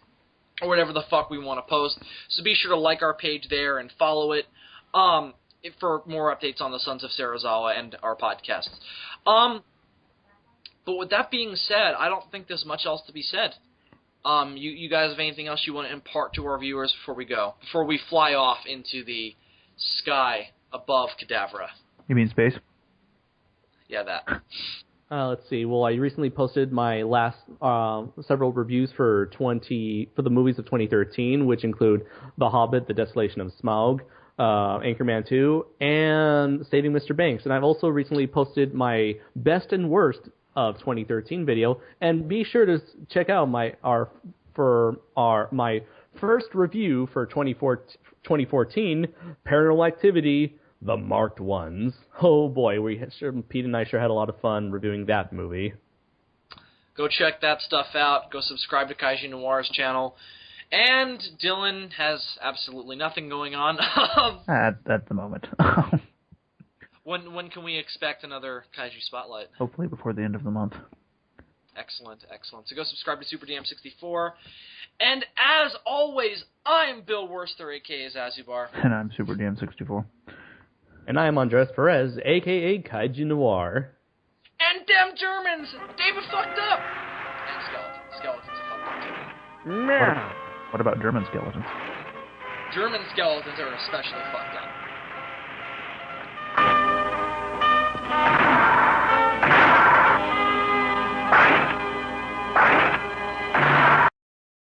Speaker 3: or whatever the fuck we want to post. So be sure to like our page there and follow it for more updates on the Sons of Sarazawa and our podcasts. But with that being said, I don't think there's much else to be said. You guys have anything else you want to impart to our viewers before we go? Before we fly off into the sky above Cadavra?
Speaker 2: You mean space?
Speaker 3: Yeah, that.
Speaker 1: Let's see. Well, I recently posted my last several reviews for the movies of 2013, which include The Hobbit, The Desolation of Smaug, Anchorman 2, and Saving Mr. Banks. And I've also recently posted my best and worst of 2013 video, and be sure to check out my first review for 2014, Paranormal Activity, The Marked Ones. Oh boy, Pete and I sure had a lot of fun reviewing that movie.
Speaker 3: Go check that stuff out. Go subscribe to KaijuNoir's channel. And Dylan has absolutely nothing going on.
Speaker 2: At the moment.
Speaker 3: When can we expect another Kaiju Spotlight?
Speaker 2: Hopefully before the end of the month.
Speaker 3: Excellent, excellent. So go subscribe to SuperDM64. And as always, I'm Bill Worster, a.k.a. Zazubaar.
Speaker 2: And I'm SuperDM64.
Speaker 1: And I am Andres Perez, a.k.a. KaijuNoir.
Speaker 3: And damn Germans! David fucked up! And skeletons. Skeletons are fucked up too.
Speaker 2: What about German skeletons?
Speaker 3: German skeletons are especially fucked up.